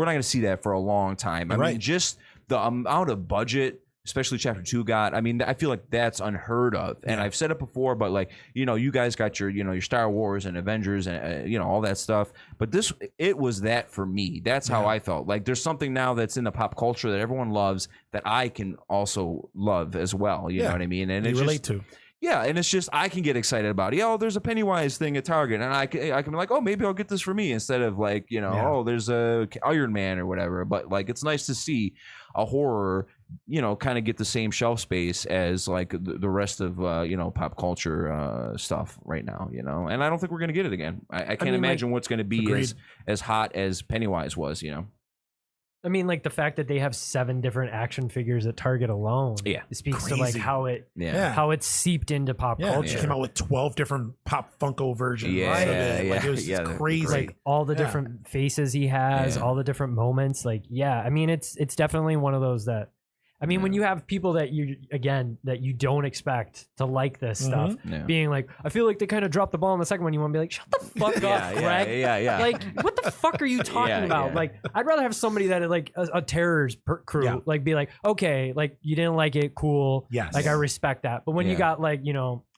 not going to see that for a long time. I mean, just the amount of budget especially chapter 2 got. I mean, I feel like that's unheard of. And I've said it before, but like, you guys got your Star Wars and Avengers and all that stuff. But it was that for me. That's how I felt. Like there's something now that's in the pop culture that everyone loves that I can also love as well. You know what I mean? And you relate to. Yeah, and it's just I can get excited about it. Oh, there's a Pennywise thing at Target, and I can be like, oh, maybe I'll get this for me instead of like, oh, there's a Iron Man or whatever. But like, it's nice to see a horror, kind of get the same shelf space as like the rest of pop culture stuff right now. And I don't think we're gonna get it again. I can't imagine what's gonna be as hot as Pennywise was. I mean, like the fact that they have 7 different action figures at Target alone. Yeah, it speaks to like how it's seeped into pop culture. It came out with 12 different Pop Funko versions. It's crazy. Like all the different faces he has, all the different moments. Like, I mean, it's definitely one of those that. I mean, when you have people that you don't expect to like this stuff, being like, I feel like they kind of dropped the ball in the second one. You want to be like, shut the fuck up, Greg. Yeah. Like, what the fuck are you talking about? Yeah. Like, I'd rather have somebody that like a terror's crew, like be like, okay, like you didn't like it, cool. Yes. Like I respect that. But when you got like,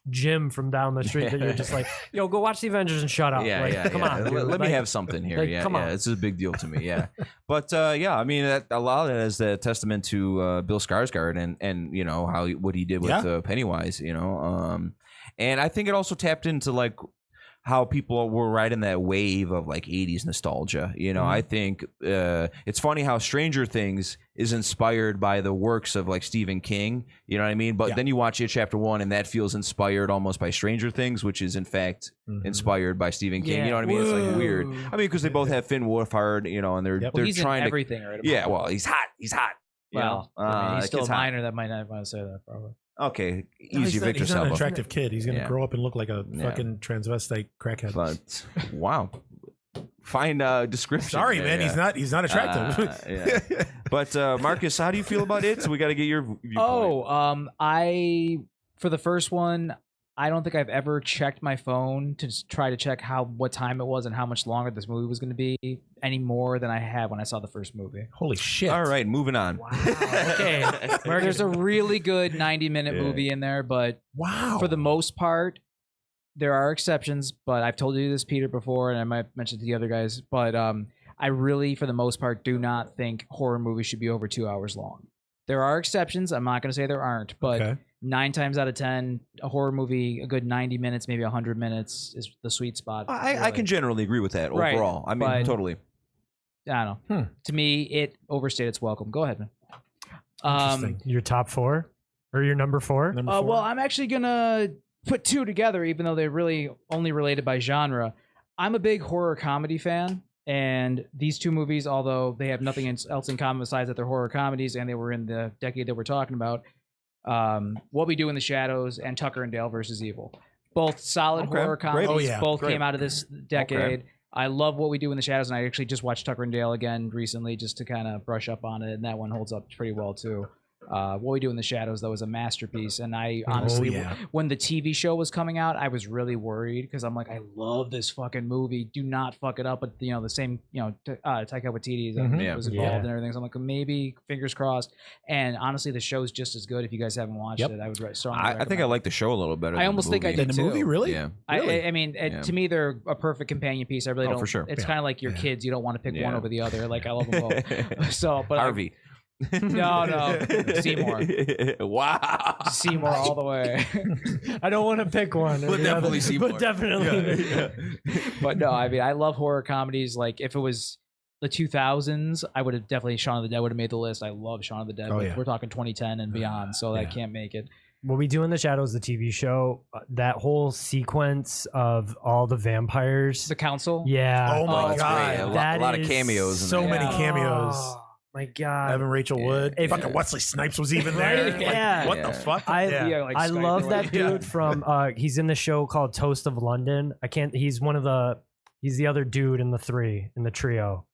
Jim from down the street that you're just like, yo, go watch the Avengers and shut up. Come on, dude. Let me have something here. Like, come on. This is a big deal to me. But I mean, a lot of that is a testament to Bill Skarsgård and what he did with Pennywise. And I think it also tapped into like how people were riding that wave of like 80s nostalgia. I think it's funny how Stranger Things is inspired by the works of like Stephen King, you know what I mean? But then you watch it chapter 1 and that feels inspired almost by Stranger Things, which is in fact inspired by Stephen King. You know what I mean? It's like weird. I mean, because they both have Finn Wolfhard, and they're he's trying in everything, right? Well, he's hot. He's hot. Well, he's still a minor that might not want to say that probably. Okay, he's Victor not Salva. an attractive kid. He's going to grow up and look like a fucking transvestite crackhead. But wow, fine description. Sorry, man, he's not attractive. But Marcus, how do you feel about it? So we got to get your viewpoint. For the first one, I don't think I've ever checked my phone to try to check what time it was and how much longer this movie was going to be any more than I had when I saw the first movie. Holy shit. All right, moving on. Wow. Okay. There's a really good 90-minute movie in there, but for the most part, there are exceptions, but I've told you this, Peter, before, and I might mention it to the other guys, but I really, for the most part, do not think horror movies should be over 2 hours long. There are exceptions. I'm not going to say there aren't, but 9 times out of 10, a horror movie, a good 90 minutes, maybe 100 minutes is the sweet spot. I can generally agree with that overall. I mean, totally. I don't know. To me, it overstayed its welcome. Go ahead, man. Interesting. Your top 4 or your number 4? Well, I'm actually going to put 2 together, even though they're really only related by genre. I'm a big horror comedy fan. And these 2 movies, although they have nothing else in common besides that they're horror comedies and they were in the decade that we're talking about, What We Do in the Shadows and Tucker and Dale versus Evil. Both solid horror comedies. Both came out of this decade. I love What We Do in the Shadows, and I actually just watched Tucker and Dale again recently just to kind of brush up on it, and that one holds up pretty well too. What We Do in the Shadows, though, is a masterpiece, and I honestly, when the TV show was coming out, I was really worried because I'm like, I love this fucking movie. Do not fuck it up. But the same, Taika Waititi was involved and everything. So I'm like, maybe fingers crossed. And honestly, the show's just as good. If you guys haven't watched it, I would strongly recommend. I think I like the show a little better. I almost think I did than the movie. Really? Yeah. Really? I mean, to me, they're a perfect companion piece. I really don't. For sure. It's kind of like your kids. You don't want to pick one over the other. Like I love them both. So, but Harvey. No, Seymour. Wow, Seymour all the way. I don't want to pick one, but definitely Seymour. But definitely. But no, I mean, I love horror comedies. Like if it was the 2000s, I would have definitely Shaun of the Dead would have made the list. I love Shaun of the Dead. We're talking 2010 and beyond, so I can't make it. What We Do in the Shadows, the TV show, that whole sequence of all the vampires. The council? Yeah. Oh my God. A lot of cameos. So many cameos. Oh my God. Evan Rachel Wood. Fucking Wesley Snipes was even there. Like, what the fuck? I love that dude from, he's in the show called Toast of London. He's the other dude in the trio.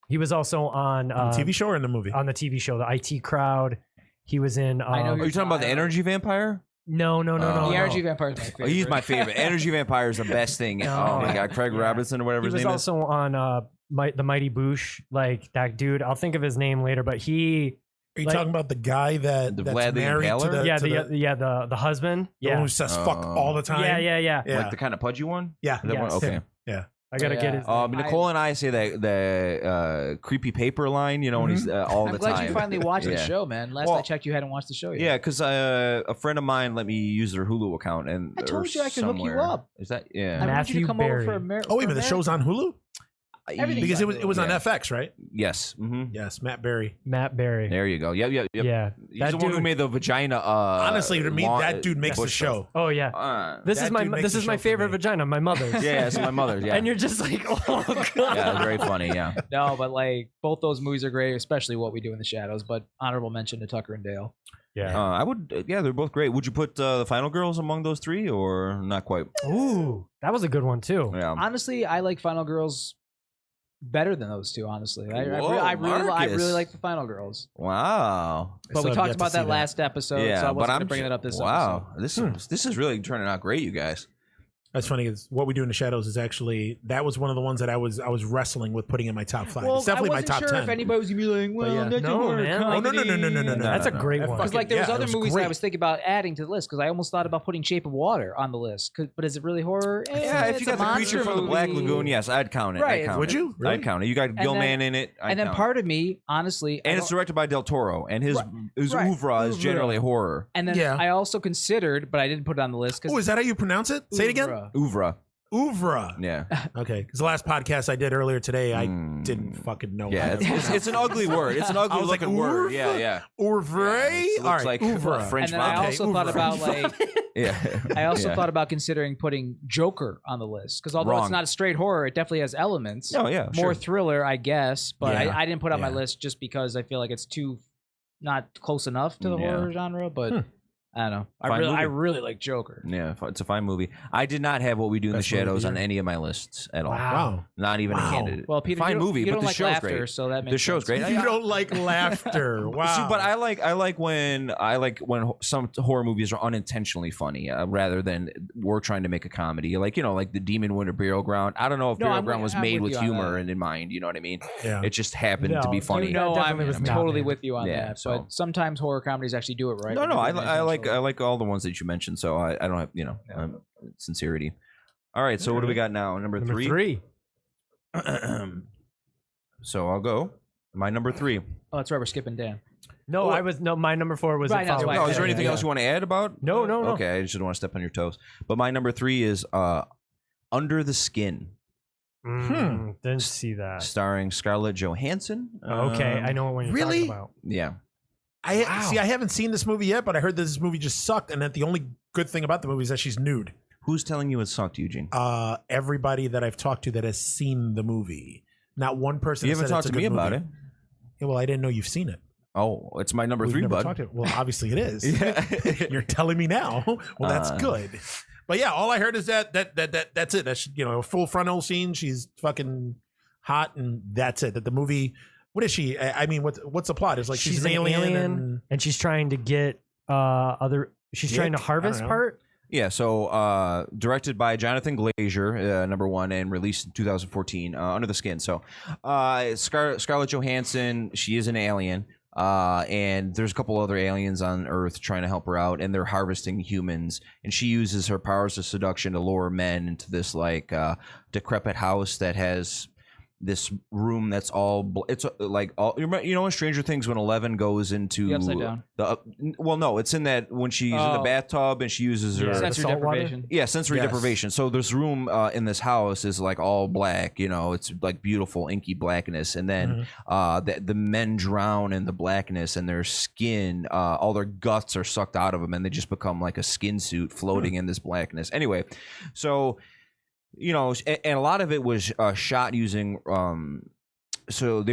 He was also on the TV show or in the movie? On the TV show, the IT Crowd. He was in. I know are you talking about the Energy Vampire? No. The Energy Vampire is my favorite. He's my favorite. Energy Vampire is the best thing. Oh my God, Craig Robinson or whatever his name is. He was also on the Mighty Boosh, like that dude. I'll think of his name later, but he Are you Like- talking about the guy that's Vlad the married to Impaler? the the husband. the one Yeah. who says fuck all the time? Yeah. Yeah. Like the kind of pudgy one? Yeah. That one? Yes. Okay. Yeah. I gotta Yeah. get his. Nicole and I say the creepy paper line, you know, when he's all I'm the glad time. you finally watched the Yeah. show, man. Last Well, I checked, you hadn't watched the show yet. Yeah, because a friend of mine let me use their Hulu account, and I told or you I could hook you somewhere. up. Is that I yeah? want you Matthew to come over Berry. for America. Oh wait a minute, the show's on Hulu Everything's because on it was on Yeah. FX, right? Yes. Mm-hmm. Yes, Matt Berry. Matt Berry. There you go. Yep. Yeah. He's That the one who dude- made the vagina. Honestly, to me, that dude makes the bush show. Oh yeah. stuff. This That is my dude makes this the is my show for favorite me. vagina, my mother's. Yeah, it's my mother's. Yeah, And you're just like, oh god. yeah, very funny. Yeah. No, but like both those movies are great, especially What We Do in the Shadows. But honorable mention to Tucker and Dale. Yeah. I would. Yeah, they're both great. Would you put the Final Girls among those three, or not quite? Ooh, that was a good one too. Yeah. Honestly, I like Final Girls better than those two. Honestly, I really Marcus. like the Final Girls. Wow. But we I've talked yet to about see that last episode, so I wasn't going to bring it up this wow. episode. This is really turning out great, you guys. That's funny. Is What We Do in the Shadows is actually that was one of the ones that I was wrestling with putting in my top 5. it's definitely I my wasn't top sure 10. if anybody was gonna be like, well, yeah. that's No, a horror man. Oh, no. comedy. That's a great That one. Because fucking- like there was yeah, other it was movies that I great. was thinking about adding to the list because I almost thought about putting Shape of Water on the list. But is it really horror? Yeah, if It's you a got the creature monster from the Black movie. Lagoon, yes, I'd count it. Right. I'd count Would it. you? Really? I'd count it. You got Gilman in it. I'd And then count part of me, honestly, it. And it's directed by Del Toro, and his Right. oeuvre is Oeuvre. generally horror. and then Yeah. I also considered, but I didn't put it on the list Oh, is that how you pronounce it? Say it again. Oeuvre. Oeuvre. Yeah. Okay, because the last podcast I did earlier today, I Mm. didn't fucking know. Yeah, it's an ugly word. It's an I ugly was like, looking word. oeuvre? Yeah, yeah. Oeuvre. It All looks right, like oeuvre. French And then I vomit. also thought about like Yeah. I also Yeah. thought about considering putting Joker on the list because although Wrong. it's not a straight horror, it definitely has elements. Oh yeah, More sure. thriller, I guess, but Yeah. I didn't put it on my Yeah. list just because I feel like it's too not close enough to the Yeah. horror genre. But I don't know. Fine I movie. really like Joker. Yeah, it's a fine movie. I did not have What We Do in the Best movie of the Shadows on year. any of my lists at all. Wow. Not even a Wow. candidate. Well, Peter, fine you don't, movie, you but don't the like show's laughter, great. so that makes The show's sense. great. You don't like laughter. Wow. See, but I like when some horror movies are unintentionally funny rather than we're trying to make a comedy. Like like the Demon Winter Burial Ground. I don't know if No, Burial I'm Ground with- was I'm made with with you on humor that. and in mind. You know what I mean? yeah. It just happened to No, be funny. No, That I'm definitely was not totally bad. with you on Yeah, that. so- But sometimes horror comedies actually do it right. No, when no, they I do it like intentionally. all the ones that you mentioned. So I don't have sincerity. All right, so what do we got now? Number Number three. 3. So I'll go. My number 3. Oh, that's right. We're skipping Dan. No, my number 4 was Right, a that's follow. why I Oh, is there Yeah, anything yeah. else you want to add about? No, no, no. Okay, I just don't want to step on your toes. But my number 3 is Under the Skin, Didn't see that. starring Scarlett Johansson. Okay, I know what one you're really? talking about. Yeah. See, I haven't seen this movie yet, but I heard that this movie just sucked, and that the only good thing about the movie is that she's nude. Who's telling you it sucked, Eugene? Everybody that I've talked to that has seen the movie, not one person. You has haven't said talked it's to a me good about movie. it. Yeah, well, I didn't know you've seen it. Oh, it's my number We've 3, never bud. talked to it. Well, obviously it is. Yeah. You're telling me now. Well, that's good. But yeah, all I heard is that's it. That's a full frontal scene. She's fucking hot, and that's it. That the movie. What is she? I mean, what's the plot? It's like she's an alien, and she's trying to get other. She's trying to Dick? I harvest don't know. part. Yeah, so directed by Jonathan Glazer, number 1, and released in 2014, Under the Skin. So Scarlett Johansson, she is an alien, and there's a couple other aliens on Earth trying to help her out, and they're harvesting humans, and she uses her powers of seduction to lure men into this decrepit house that has this room that's all it's like all in Stranger Things when 11 goes into The Upside Down. well no it's in that when she's in the bathtub and she uses her Sensory salt water? deprivation. yeah, sensory Yes. deprivation. So this room in this house is like all black, it's like beautiful inky blackness, and then the men drown in the blackness, and their skin, all their guts are sucked out of them, and they just become like a skin suit floating in this blackness. Anyway, so and a lot of it was shot using. So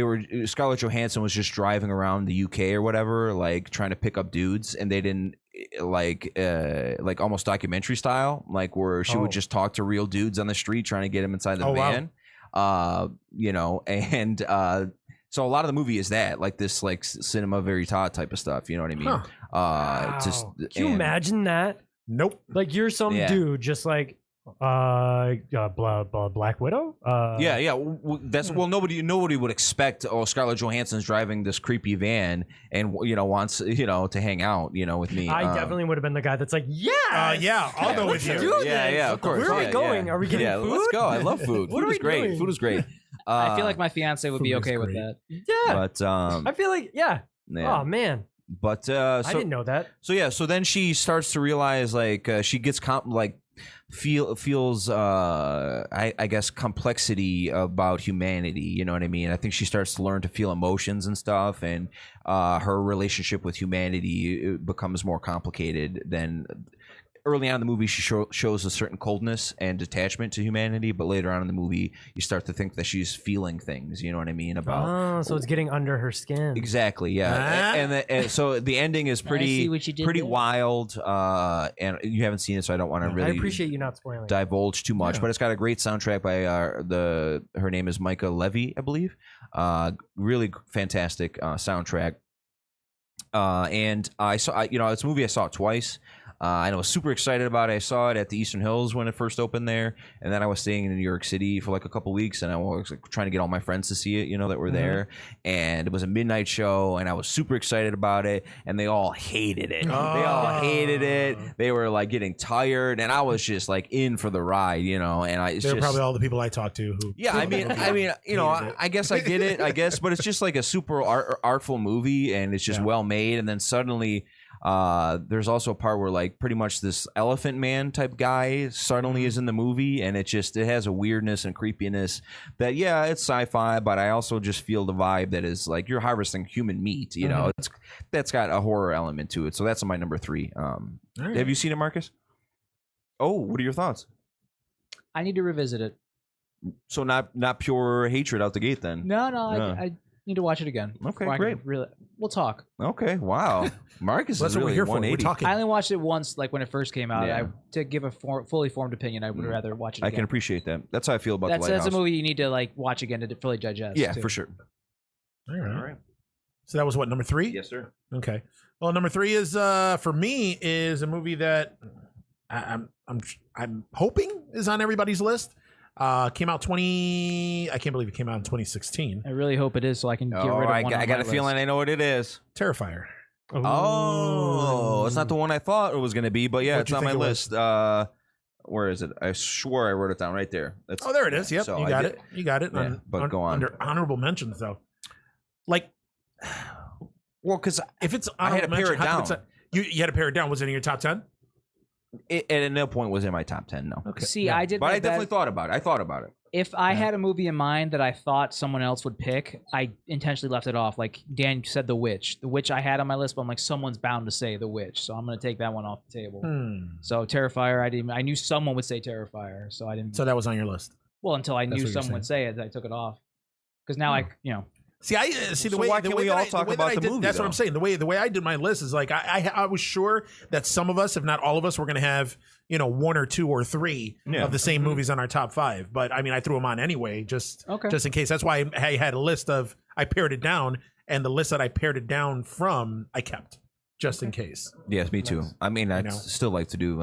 Scarlett Johansson was just driving around the UK or whatever, like trying to pick up dudes, and they didn't like almost documentary style, like where she would just talk to real dudes on the street trying to get them inside the van. And so a lot of the movie is that like this like cinema verite type of stuff. You know what I mean? Huh. Just Can you imagine that? Nope. Like you're some Yeah. dude just like Black Widow. That's nobody would expect. Oh, Scarlett Johansson's driving this creepy van and wants to hang out with me. I definitely would have been the guy that's like, yeah, I'll go with you. Yeah, of course. Where are we going? Are we getting food? Let's go. I love food. What Food are is we great. doing? Food is great. I feel like my fiance would be food is okay with great. that. Yeah, but I feel like yeah. yeah. Oh man, But I didn't know that. So then she starts to realize she gets feels I guess complexity about humanity. You know what I mean? I think she starts to learn to feel emotions and stuff, and her relationship with humanity becomes more complicated than. Early on in the movie, she shows a certain coldness and detachment to humanity, but later on in the movie, you start to think that she's feeling things. You know what I mean? About So it's getting under her skin. exactly, yeah. And so the ending is see pretty what you did pretty there. wild. And you haven't seen it, so I don't want to I really appreciate you not spoiling. divulge too much. Yeah. But it's got a great soundtrack by her name is Micah Levy, I believe. Really fantastic soundtrack. And it's a movie I saw twice. I was super excited about it. I saw it at the Eastern Hills when it first opened there, and then I was staying in New York City for like a couple weeks, and I was trying to get all my friends to see it, that were there. And it was a midnight show, and I was super excited about it, and they all hated it. They all hated it. They were like getting tired, and I was just like in for the ride, And They're probably all the people I talked to who. yeah, I mean, I guess I get it. I guess, but it's just like a super artful movie, and it's just well made. And then suddenly, there's also a part where like pretty much this elephant man type guy suddenly is in the movie, and it has a weirdness and creepiness that it's sci-fi, but I also just feel the vibe that is like you're harvesting human meat. That's got a horror element to it. So that's my number 3. right. Have you seen it, Marcus? Oh, what are your thoughts? I need to revisit it. So not pure hatred out the gate then. No, Yeah. I need to watch it again. Okay, before I can great. We'll talk. Okay, wow. Marcus That's is what we're really here for. We're 180. talking. I only watched it once, like when it first came out. Yeah. To give a fully formed opinion, I would rather watch it I again. can appreciate that. That's how I feel about That's the Lighthouse. a movie you need to like watch again to fully digest. Yeah, too. for sure. All right. So that was what, number 3? Yes, sir. Okay. Well, number 3 is for me is a movie that I'm hoping is on everybody's list. Came out I can't believe it came out in 2016. I really hope it is, so I can get rid of one. I on got my a list. feeling I know what it is. Terrifier. Oh, it's not the one I thought it was going to be, but yeah, What'd it's you on my think it was? list. Where is it? I swore I wrote it down right there. Oh, there it is. Yep, So you I got did- it. You got it. Yeah, but go on. Under honorable mentions, though. Like, Well, because if it's I had to honorable pare mention, it how come down. you had to pare it down. Was it in your top 10? it at no point was in my top 10, no. Okay. See, Yeah. I did. But my I definitely best. thought about it. I thought about it. If I had a movie in mind that I thought someone else would pick, I intentionally left it off. Like Dan said, The Witch. The Witch I had on my list, but I'm like, someone's bound to say The Witch, so I'm going to take that one off the table. So Terrifier, I knew someone would say Terrifier, so I didn't. So that was on your list. Well, until I That's knew what you're someone would say it, I took it off. Because now See, the So way why the can't way we that all I- talk the way that about I the did- movie, That's what though? I'm saying. The way I did my list is like I was sure that some of us, if not all of us, were going to have 1 or 2 or 3 Yeah. of the same movies on our top 5. But I mean, I threw them on anyway, just Okay. in case. That's why I had a list of I pared it down, and the list that I pared it down from I kept just in case. Yes, me too. I mean, I'd know. still like to do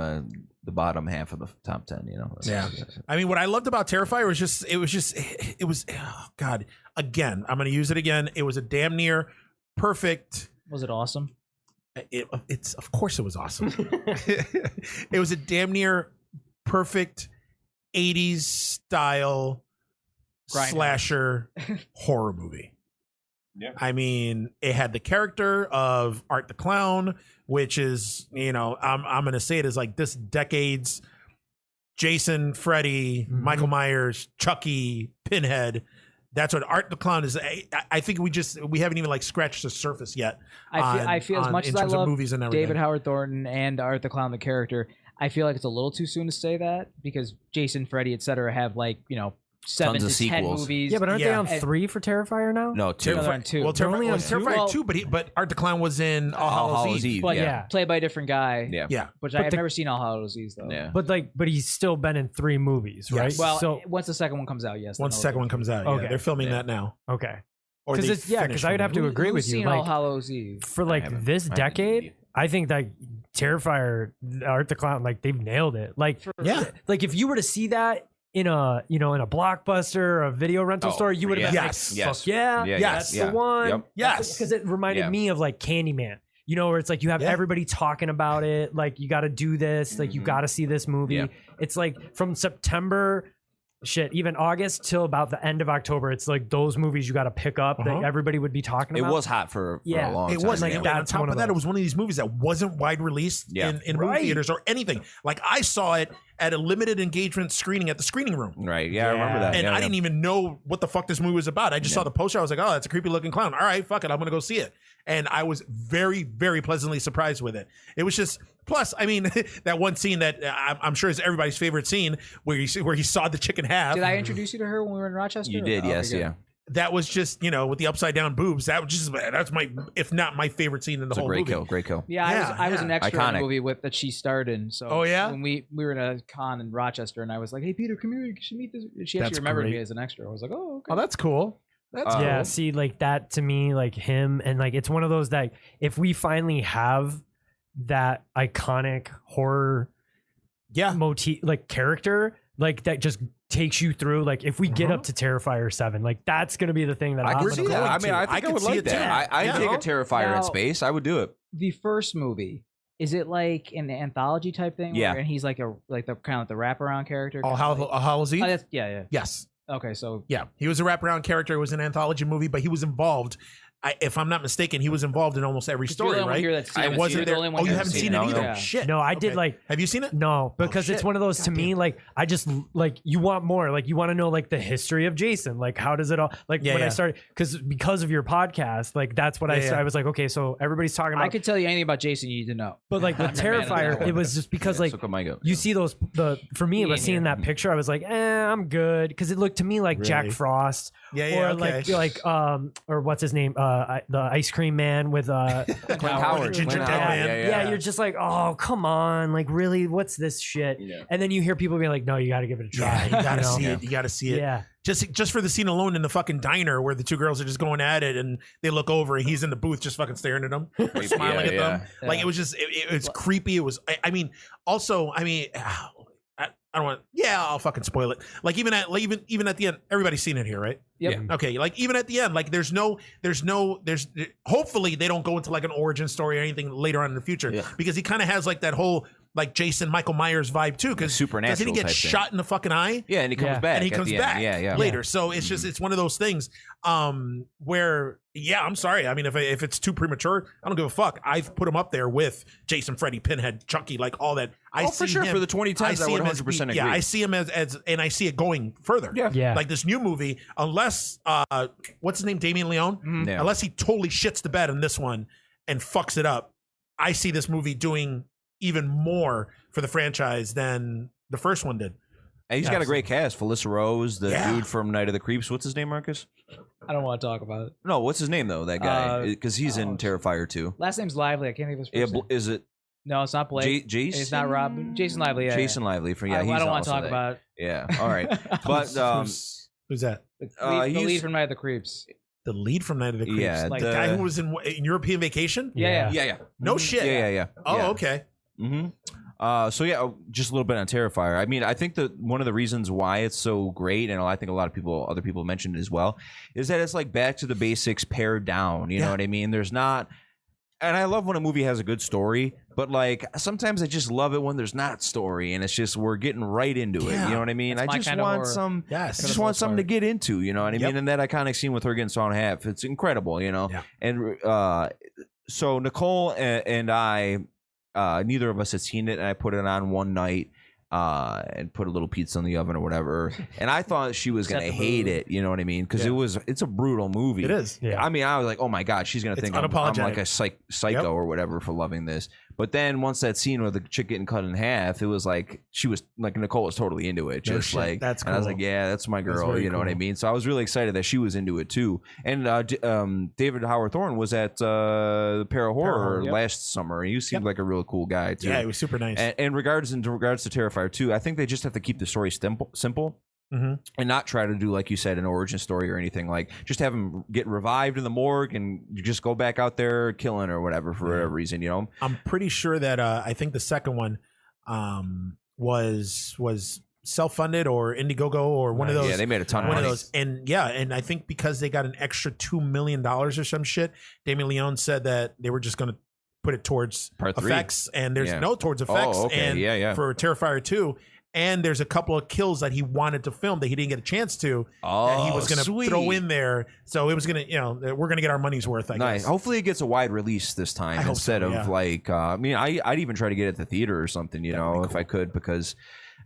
the bottom half of the top 10, Yeah. I mean, what I loved about Terrifier was oh God. Again, I'm going to use it again. It was a damn near perfect. was it awesome? It's of course it was awesome. It was a damn near perfect 80s style Grindhouse. slasher horror movie. Yeah. I mean, it had the character of Art the Clown, which is, I'm gonna say it is like this decade's Jason, Freddy, Michael Myers, Chucky, Pinhead. That's what Art the Clown is. I think we haven't even like scratched the surface yet. I feel as much in as I terms of love movies and everything. David Howard Thornton and Art the Clown, the character, I feel like it's a little too soon to say that because Jason, Freddy, etc. have 7 Tons to of 10 sequels. movies. Yeah, but aren't they Yeah. on 3 for Terrifier now? No, 2. They're on 2. Well, They're only Terrifier on was 2? Terrifier Well- 2, but Art the Clown was in All Hallows Eve. But yeah. played by a different guy. Yeah. Yeah. Which But I've the- never seen All Hallows Eve though. Yeah. But he's still been in 3 movies, right? Yes. Well, so once the second one comes out, yes. Once the second one comes out, Okay. yeah, they're filming Yeah. that now. okay. Or Because they it's because finished I would have to filming. agree with you. Seen All Like Hallows Eve. for I like haven't. this I haven't decade, either. I think that Terrifier, Art the Clown, like they've nailed it. Like, like if you were to see that in a in a Blockbuster or a video rental store, you would have been like, fuck yeah, that's the one. Yep. Yes, because it reminded me of like Candyman. You know, where it's like you have everybody talking about it, like you got to do this, like you got to see this movie. Yeah. It's like from September, even August till about the end of October. It's like those movies you got to pick up that everybody would be talking about. It was hot for a long time. It was. Like, And on top of that, it was one of these movies that wasn't wide released in movie theaters or anything. Like I saw it at a limited engagement screening at the screening room. Right. Yeah, I remember that. And I didn't even know what the fuck this movie was about. I just saw the poster. I was like, oh, that's a creepy looking clown. All right, fuck it. I'm going to go see it. And I was very, very pleasantly surprised with it. It was just, plus, I mean, that one scene that I'm sure is everybody's favorite scene where he saw the chicken half. Did I introduce you to her when we were in Rochester? You did, yes, okay, yeah. That was just, with the upside down boobs. That's my, if not my favorite scene in the whole movie. Great kill. Yeah, I was an extra in Iconic. the movie that she starred in. So when we were in a con in Rochester, and I was like, "Hey, Peter, come here. You should meet this." She actually remembered me as an extra. I was like, "Oh, okay." Oh, that's cool. That's cool. Yeah, see, like that to me, like him, and like it's one of those that if we finally have that iconic horror motif, like character, like that just takes you through. Like if we get up to Terrifier 7, like that's gonna be the thing that I I'm could gonna see go that. I into. mean, I think I would see like it too. that. I'd take a Terrifier in space. I would do it. The first movie, is it like an anthology type thing? Yeah. And he's like the kind of the wraparound character. All Hallows Eve? Oh, yeah. Yes. Okay, so yeah, he was a wraparound character. It was an anthology movie, but he was involved. If I'm not mistaken, he was involved in almost every story, right? I wasn't there. Oh, you haven't seen it either? Yeah. Shit. No, I did like. Have you seen it? No, because it's one of those to me. Like I just like you want more. Like you want to know like the history of Jason. Like how does it all? Like when I started because of your podcast. Like that's what I was like. Okay, so everybody's talking about. I could tell you anything about Jason you need to know. But like with Terrifier, it was just because like you see those for me it was seeing that picture. I was like, I'm good because it looked to me like Jack Frost. Or or what's his name? The ice cream man with Clint Howard. Yeah, you're just like, oh, come on, like really, what's this shit? And then you hear people being like, no, you got to give it a try. You got to see it. You got to see it. Yeah. Just for the scene alone in the fucking diner where the two girls are just going at it and they look over and he's in the booth just fucking staring at them, smiling at them. Like it was just, it was creepy. It was, I mean, I don't want. Yeah, I'll fucking spoil it. Like even at the end, everybody's seen it here, right? Yep. Yeah. Okay. Like even at the end, like there's hopefully they don't go into like an origin story or anything later on in the future because he kind of has like that whole like Jason Michael Myers vibe too because supernatural. Doesn't he get shot in the fucking eye? Yeah, and he comes back. And he comes back later. So it's just it's one of those things where I'm sorry. I mean, if it's too premature, I don't give a fuck. I've put him up there with Jason, Freddy, Pinhead, Chucky, like all that. For sure. For the 2010s, I would 100% agree. Yeah, I see him as and I see it going further. Yeah. Like this new movie, unless what's his name, Damien Leone, unless he totally shits the bed in this one and fucks it up, I see this movie doing even more for the franchise than the first one did. And he's got a great cast. Felissa Rose, the dude from Night of the Creeps. What's his name, Marcus? I don't want to talk about it. No, what's his name though? That guy, because he's in Terrifier too. Last name's Lively. I can't think of his first name. Is it? No, it's not Blake. Jason? It's not Rob. Jason Lively. Yeah, Jason Lively. I don't want to talk about it. Yeah. All right. But who's that? The lead from Night of the Creeps. The lead from Night of the Creeps. Yeah, like the guy who was in European Vacation. Yeah. No shit. Yeah. Oh, okay. Mm-hmm. So yeah, just a little bit on Terrifier. I mean, I think that one of the reasons why it's so great, and I think a lot of other people mentioned it as well, is that it's like back to the basics, pared down. You know what I mean? There's not, and I love when a movie has a good story, but like sometimes I just love it when there's not story, and it's just we're getting right into it. You know what I mean? I just want some. Yes. I just want something to get into. You know what I mean? And that iconic scene with her getting sawn in half, it's incredible. You know, and so Nicole and I. Neither of us had seen it, and I put it on one night and put a little pizza in the oven or whatever. And I thought she was gonna hate it, you know what I mean? Because it's a brutal movie. It is. Yeah. I mean, I was like, oh my god, she's gonna think I'm like a psycho or whatever for loving this. But then once that scene with the chick getting cut in half, it was like she was like Nicole was totally into it. Just like that's cool. And I was like, yeah, that's my girl. You know what I mean? So I was really excited that she was into it too. And David Howard Thorne was at the Para Horror last summer, and you seemed like a real cool guy too. Yeah, he was super nice. And in regards to Terrifier 2, I think they just have to keep the story simple. and not try to do, like you said, an origin story or anything. Like, just have him get revived in the morgue and you just go back out there killing or whatever for whatever reason, you know? I'm pretty sure that I think the second one was self-funded or Indiegogo or one of those. Yeah, they made a ton of one money. of those. And yeah, and I think because they got an extra $2 million or some shit, Damien Leone said that they were just going to put it towards Part 3. effects, and there's towards effects. Oh, okay. And for Terrifier 2. And there's a couple of kills that he wanted to film that he didn't get a chance to. That he was going to throw in there. So it was going to, we're going to get our money's worth, I guess. Hopefully it gets a wide release this time instead of like, I mean, I'd even try to get it at the theater or something, you know, if I could, because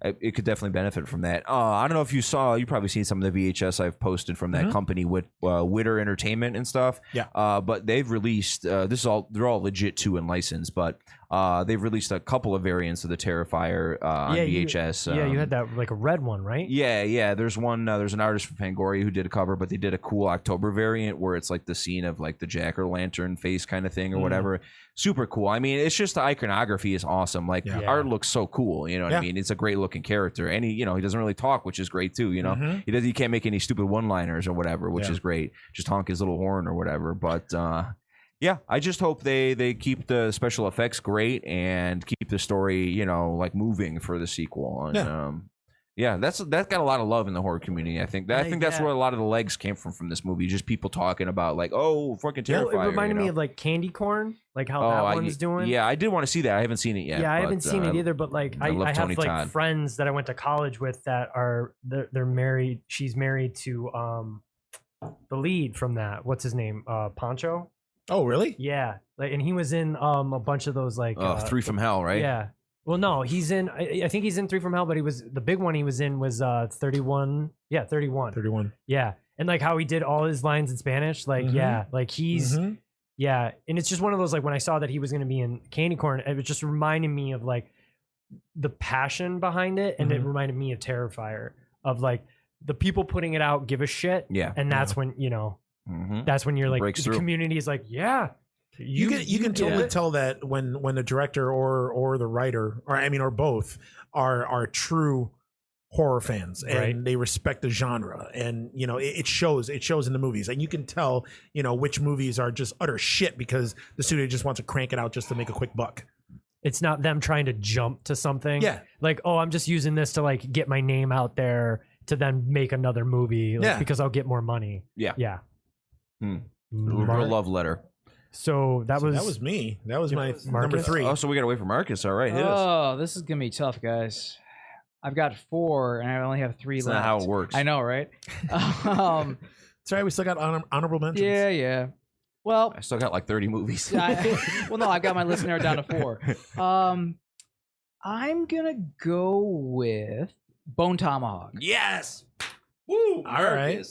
it could definitely benefit from that. I don't know if you saw, you've probably seen some of the VHS I've posted from that company with Witter Entertainment and stuff. Yeah. But they've released, they're all legit too and licensed, but they've released a couple of variants of the Terrifier on VHS. You had that like a red one, right? Yeah. There's one, there's an artist from Fangoria who did a cover, but they did a cool October variant where it's like the scene of like the jack-o'-lantern face kind of thing or whatever. Super cool. I mean, it's just the iconography is awesome. Like art looks so cool. You know what I mean? It's a great looking character, and he doesn't really talk, which is great too. You know, he can't make any stupid one-liners or whatever, which is great. Just honk his little horn or whatever. But yeah, I just hope they keep the special effects great and keep the story, like moving for the sequel. And, that got a lot of love in the horror community. I think that's where a lot of the legs came from this movie. Just people talking about like, oh, fucking Terrifier. It reminded me of like Candy Corn, like how that one's doing. Yeah, I did want to see that. I haven't seen it yet. Yeah, I haven't seen it either. But like, I have like Todd. Friends that I went to college with that are they're married. She's married to the lead from that. What's his name? Pancho. Oh, really? Yeah, like, and he was in a bunch of those like Three from Hell, right? Yeah. Well, no, he's in. I think he's in Three from Hell, but he was the big one. He was in was 31. Yeah, 31. 31. Yeah, and like how he did all his lines in Spanish. Like like he's yeah, and it's just one of those like when I saw that he was going to be in Candy Corn, it was just reminding me of like the passion behind it, and it reminded me of Terrifier of like the people putting it out give a shit. Yeah, and that's when that's when you're like the community is like You can totally tell that when the director or the writer or both are true horror fans and they respect the genre, and it shows in the movies, and you can tell which movies are just utter shit because the studio just wants to crank it out just to make a quick buck. It's not them trying to jump to something. Yeah, like, oh, I'm just using this to like get my name out there to then make another movie because I'll get more money. Yeah. Real love letter. So that was me. That was my number 3. Oh, so we got to wait for Marcus. All right, hit us. This is gonna be tough, guys. I've got 4, and I only have 3 That's left. not how it works. I know, right? Sorry, we still got honorable mentions. Yeah. Well, I still got like 30 movies. no, I've got my list narrowed down to 4. I'm gonna go with Bone Tomahawk. Yes. Woo! All right.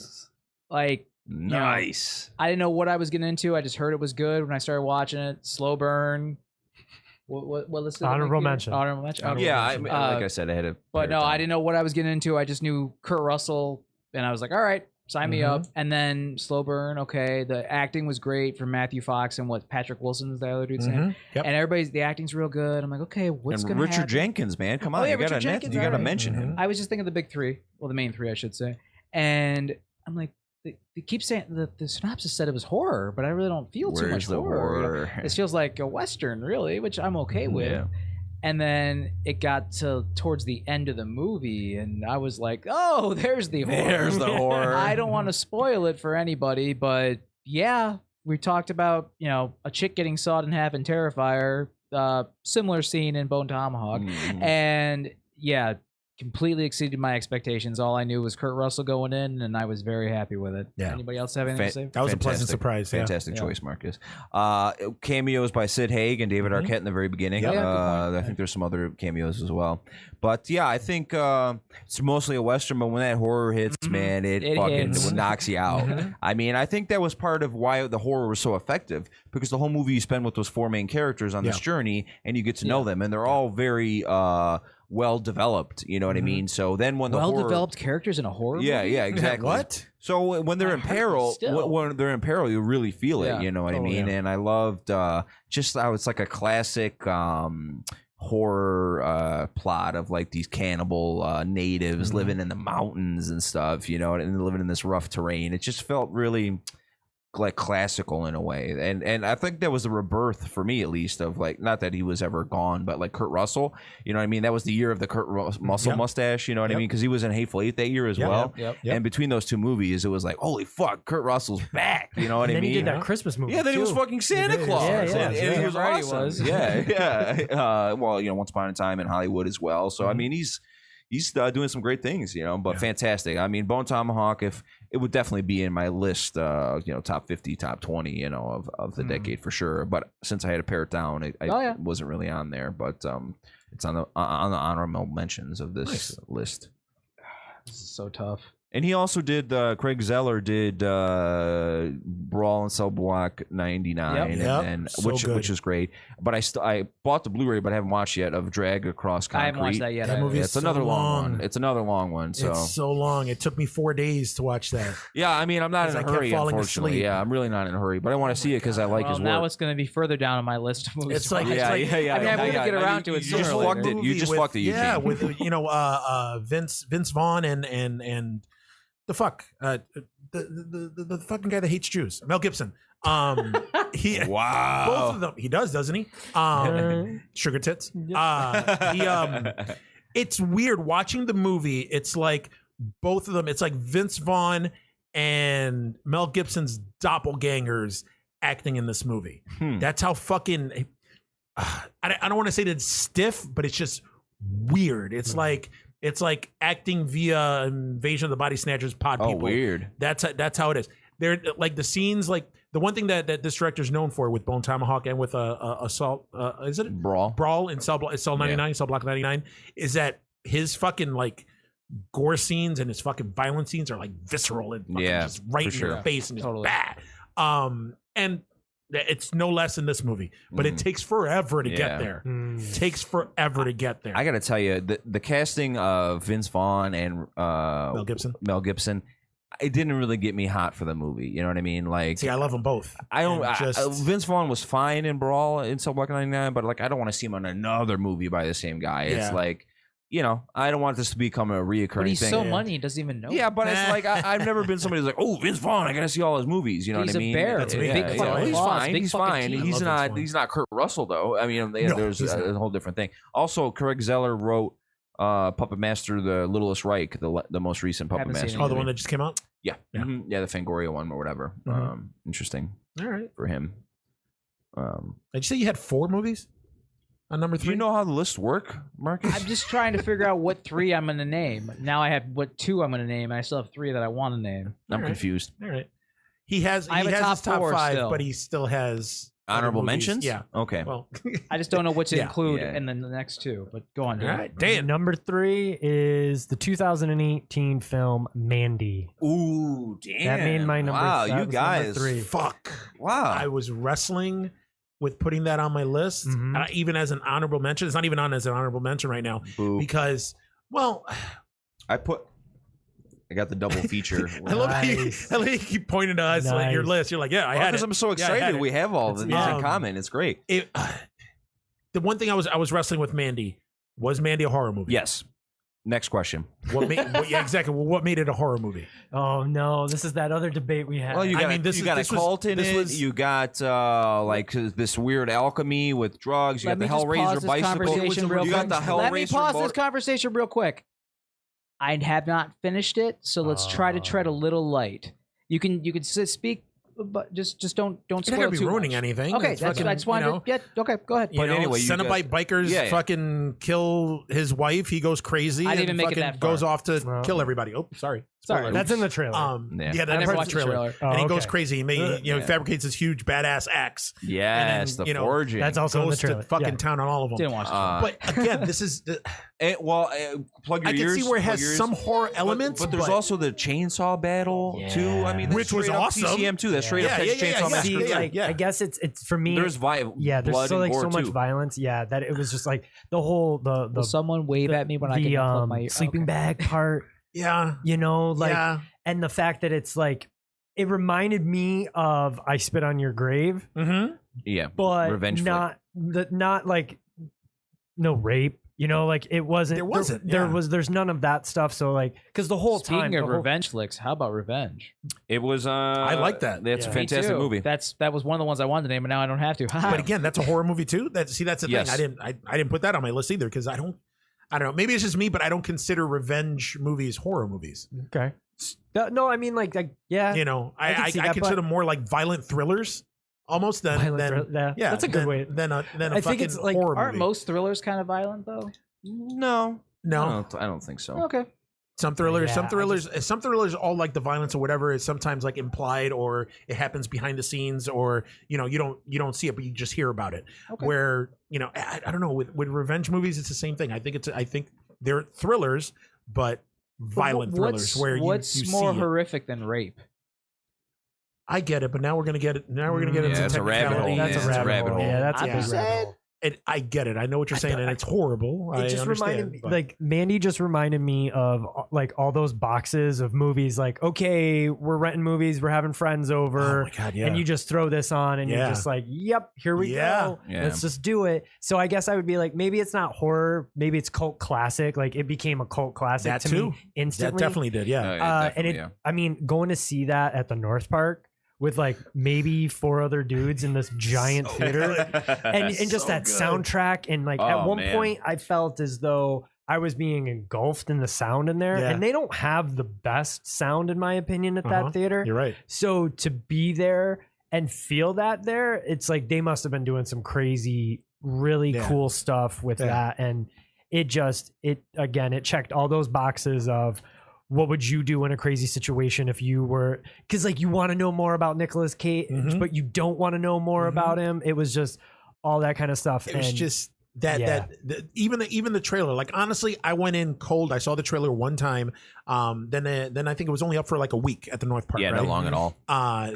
Like. Nice. I didn't know what I was getting into. I just heard it was good when I started watching it. Slow burn. What listed? Honorable mention. Honorable mention. Like I said, I had a. But no, I didn't know what I was getting into. I just knew Kurt Russell, and I was like, all right, sign me up. And then Slow burn. Okay, the acting was great for Matthew Fox and Patrick Wilson's the other dude's name. Yep. And the acting's real good. I'm like, okay, what's going to happen? Richard Jenkins, man, come on, you got to mention him. I was just thinking of the big 3, well, the main 3, I should say, and I'm like. They keep saying the synopsis said it was horror, but I really don't feel too much horror. It feels like a Western, really, which I'm okay with. Yeah. And then it got towards the end of the movie, and I was like, "Oh, there's the horror." There's the horror. I don't want to spoil it for anybody, but yeah, we talked about a chick getting sawed in half in Terrifier, similar scene in Bone Tomahawk, and yeah. Completely exceeded my expectations. All I knew was Kurt Russell going in, and I was very happy with it. Yeah. Anybody else have anything to say? That was a pleasant surprise. Fantastic choice, Marcus. Cameos by Sid Haig and David Arquette in the very beginning. I think there's some other cameos as well. But yeah, I think it's mostly a Western, but when that horror hits, man, it fucking knocks you out. I mean, I think that was part of why the horror was so effective, because the whole movie you spend with those 4 main characters on this journey, and you get to know them, and they're all very well developed, you know what I mean? So then when the well-developed characters in a horror movie? Yeah, exactly. What? So when they're in peril, you really feel it, you know what I mean? Yeah. And I loved just how it's like a classic horror plot of like these cannibal natives living in the mountains and stuff, you know, and living in this rough terrain. It just felt really like classical in a way, and I think that was the rebirth for me, at least, of like, not that he was ever gone, but like Kurt Russell, you know what I mean? That was the year of the Kurt Russell mustache, you know what I mean? Because he was in Hateful Eight that year as well. And between those two movies, it was like, holy fuck, Kurt Russell's back, you know what I mean? Then he did that Christmas movie. Yeah, then he was fucking Santa Claus. Yeah, and he was right, awesome. he was. Yeah. Well, you know, Once Upon a Time in Hollywood as well. So I mean, he's doing some great things, you know, but fantastic. I mean, Bone Tomahawk, if it would definitely be in my list, you know, top 50, top 20, you know, of the decade for sure. But since I had to pare it down, it wasn't really on there. But it's on the honorable mentions of this list. This is so tough. And he also did, Craig Zeller did Brawl in Cell Block 99, and So which is great. But I bought the Blu-ray, but I haven't watched yet, of Drag Across Concrete. I haven't watched that yet. That movie It's is another so long one. It's another long one. So it's so long. It took me 4 days to watch that. yeah, I mean, I'm not in a I kept hurry, falling unfortunately. asleep. Yeah, I'm really not in a hurry, but I want to see it because I like his work. Now it's going to be further down on my list of movies. It's like, yeah. I mean, I will get around to it You just sooner or fucked later. it. You just fucked it. Yeah, Eugene. with you know Vince Vaughn and the fuck the fucking guy that hates Jews, Mel Gibson. He Wow. both of them. He does, doesn't he? Sugar tits. It's weird watching the movie. It's like both of them. It's like Vince Vaughn and Mel Gibson's doppelgangers acting in this movie. That's how fucking. I don't want to say that it's stiff, but it's just weird. It's like acting via Invasion of the Body Snatchers pod people. Weird. That's how it is. They're like the scenes, like the one thing that this director's known for with Bone Tomahawk and with Assault, is it Brawl in Cell 99, Cell Block 99, is that his fucking like gore scenes and his fucking violent scenes are like visceral and fucking just right in your face and it's bad. And it's no less in this movie, but it takes forever to get there. Takes forever to get there. I got to tell you, the casting of Vince Vaughn and Mel Gibson, it didn't really get me hot for the movie. You know what I mean? Like, see, I love them both. I don't. Vince Vaughn was fine in Brawl in Cell Block 99, but like, I don't want to see him on another movie by the same guy. It's like, you know, I don't want this to become a reoccurring But he's thing. so money, he doesn't even know. Yeah, but it's like I've never been somebody who's like, oh, Vince Vaughn, I gotta see all his movies. You know He's what I a mean? bear. That's me. Big Yeah, fucking he's claws, fine. big He's fucking fine. teeth. He's not. He's not Kurt Russell though. I mean, there's a whole different thing. Also, Craig Zeller wrote Puppet Master, the Littlest Reich, the most recent Puppet Haven't seen Master. it. Oh, the one that just came out? Yeah, yeah, the Fangoria one or whatever. Interesting. All right. For him. Did you say you had 4 movies on number 3? Do you know how the lists work, Marcus? I'm just trying to figure out what 3 I'm going to name. Now I have what 2 I'm going to name. I still have 3 that I want to name. I'm confused. All right. He has I have a his top top 4 5, still. but he still has Honorable other movies. mentions? Yeah. Okay. Well, I just don't know what to Yeah. include Yeah. in the next 2. But go on, all Dan. right. Damn. Number 3 is the 2018 film Mandy. Ooh, damn. That made my number. Wow, that you was guys. number 3. Fuck. Wow. I was wrestling with putting that on my list, even as an honorable mention. It's not even on as an honorable mention right now Boo. because, well, I got the double feature. I love how Nice. you keep pointing to us like your Nice. list. You're like, yeah, I had it. Because I'm so Yeah, I had excited. it. We have all of these in common. It's great. The one thing I was wrestling with Mandy was Mandy a horror movie? Yes. Next question. Yeah, exactly. Well, what made it a horror movie? Oh no, this is that other debate we had. Well, you got, this you got was- a cult in this it. was- You got like this weird alchemy with drugs. You Let got the me just pause Hellraiser this bicycle. conversation real You got quick. the Hellraiser. Let me pause this motor- conversation real quick. I have not finished it, so let's try to tread a little light. You can speak, but just don't You're not spoil gonna be too ruining much. anything. Okay, It's that's fucking, I just wanted you know, to. Yeah, okay, go ahead. You But know, anyway, you Cenobite bikers Yeah, yeah. fucking kill his wife. He goes crazy. I didn't and even make it fucking that far. goes off to Well. kill everybody. Oh, sorry. Sorry. Spoiler. That's in the trailer. Yeah. Yeah, I that's never the watched the trailer. Oh, and he goes okay. crazy. He fabricates this huge badass axe. Yes, then, the you know, forging. That's also in the Goes to trailer. fucking Yeah. town on all of them. Didn't watch it. But again, this is. Plug your I can ears. see where it plug has your ears. some horror elements, But there's also the chainsaw battle too. I mean, that's Which was straight up awesome. TCM too. That's straight up Yeah, Texas yeah, Chainsaw yeah. Massacre. See, like, yeah. I guess it's for me. There's there's blood so and like gore so much too. violence. Yeah, that it was just like the whole the Will someone wave at me when I the can plug my sleeping okay. bag part. Yeah. You know, like, Yeah. and the fact that it's like, it reminded me of I Spit on Your Grave, Mm-hmm. Yeah, but revenge flick. not like no rape. You know, like it wasn't. There wasn't. There's none of that stuff. So like, because the whole Speaking time, of revenge flicks, how about Revenge? It was. I like that. That's a Yeah. fantastic Me too. movie. That was one of the ones I wanted to name, and now I don't have to. But again, that's a horror movie too. That's the Yes. thing. I didn't put that on my list either because I don't know. Maybe it's just me, but I don't consider revenge movies horror movies. okay. No, I mean like yeah. You know, I can I see that, consider but- them more like violent thrillers almost than yeah, that's a good way. Than a I think fucking it's like, horror Aren't movie. most thrillers kind of violent though? No, No, I don't think so. Okay. some thrillers, Yeah, some thrillers, all like the violence or whatever is sometimes like implied or it happens behind the scenes or you don't see it but you just hear about it. Okay. Where I don't know with revenge movies it's the same thing. I think they're thrillers but violent thrillers where you more see it. horrific than rape? I get it, but now we're gonna get it. Now we're gonna get Yeah, into that's a rabbit hole. technicality. That's Yeah, a it's rabbit hole. Yeah, that's a I'm big just rabbit saying. hole. I get it. I know what you're saying, and it's horrible. It just I reminded understand, me, but- like Mandy just reminded me of like all those boxes of movies. Like, okay, we're renting movies, we're having friends oh over, my god, yeah. and you just throw this on, and you're Yeah. just like, "Yep, here we Yeah. go. Yeah. Let's just do it." So I guess I would be like, maybe it's not horror, maybe it's cult classic. Like it became a cult classic That to too. me instantly. that definitely did. Yeah. And it, I mean, going to see that at the North Park with like maybe 4 other dudes in this giant theater, and just So that good. soundtrack, and like at Oh, one man. point I felt as though I was being engulfed in the sound in there, Yeah. and they don't have the best sound in my opinion at Uh-huh. that theater. You're right. So to be there and feel that there, it's like they must have been doing some crazy, really Yeah. cool stuff with Yeah. that, and it checked all those boxes of what would you do in a crazy situation if you were, because like you want to know more about Nicolas Cage, Mhm. but you don't want to know more Mhm. about him. It was just all that kind of stuff. It was and just that yeah. even the trailer. Like honestly, I went in cold. I saw the trailer one time. Then I think it was only up for like a week at the North Park. Yeah, right? not long at all.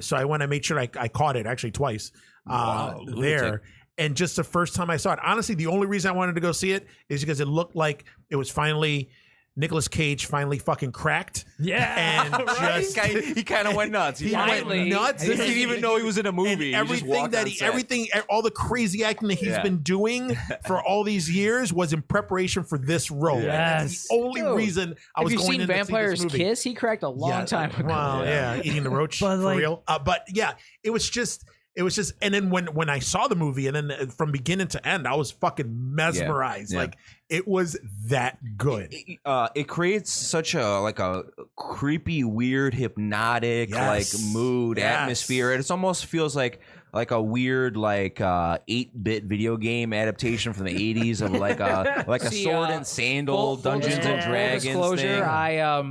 So I went. I made sure I caught it actually twice. Wow, There. lunatic. And just the first time I saw it, honestly, the only reason I wanted to go see it is because it looked like it was finally Nicolas Cage finally fucking cracked. yeah, And just he kind of went nuts. he Finally. went nuts. He didn't even know he was in a movie. And He just everything walked that on he, set. everything, all the crazy acting that he's Yeah. been doing for all these years was in preparation for this role. And that's Yes. the only Dude, reason I Have was you going seen in to see this Vampires movie. Kiss? He cracked a long Yeah, time ago. Well, yeah, eating the roach But, for like- real. But yeah, it was just, and then when I saw the movie, and then from beginning to end, I was fucking mesmerized. Yeah. Like it was that good. It creates such a creepy, weird, hypnotic Yes. mood, Yes. atmosphere. It almost feels like a weird 8-bit video game adaptation from the 80s of like a See, sword and sandal Full Dungeons and full Dragons disclosure, thing. I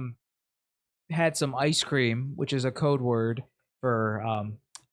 had some ice cream, which is a code word for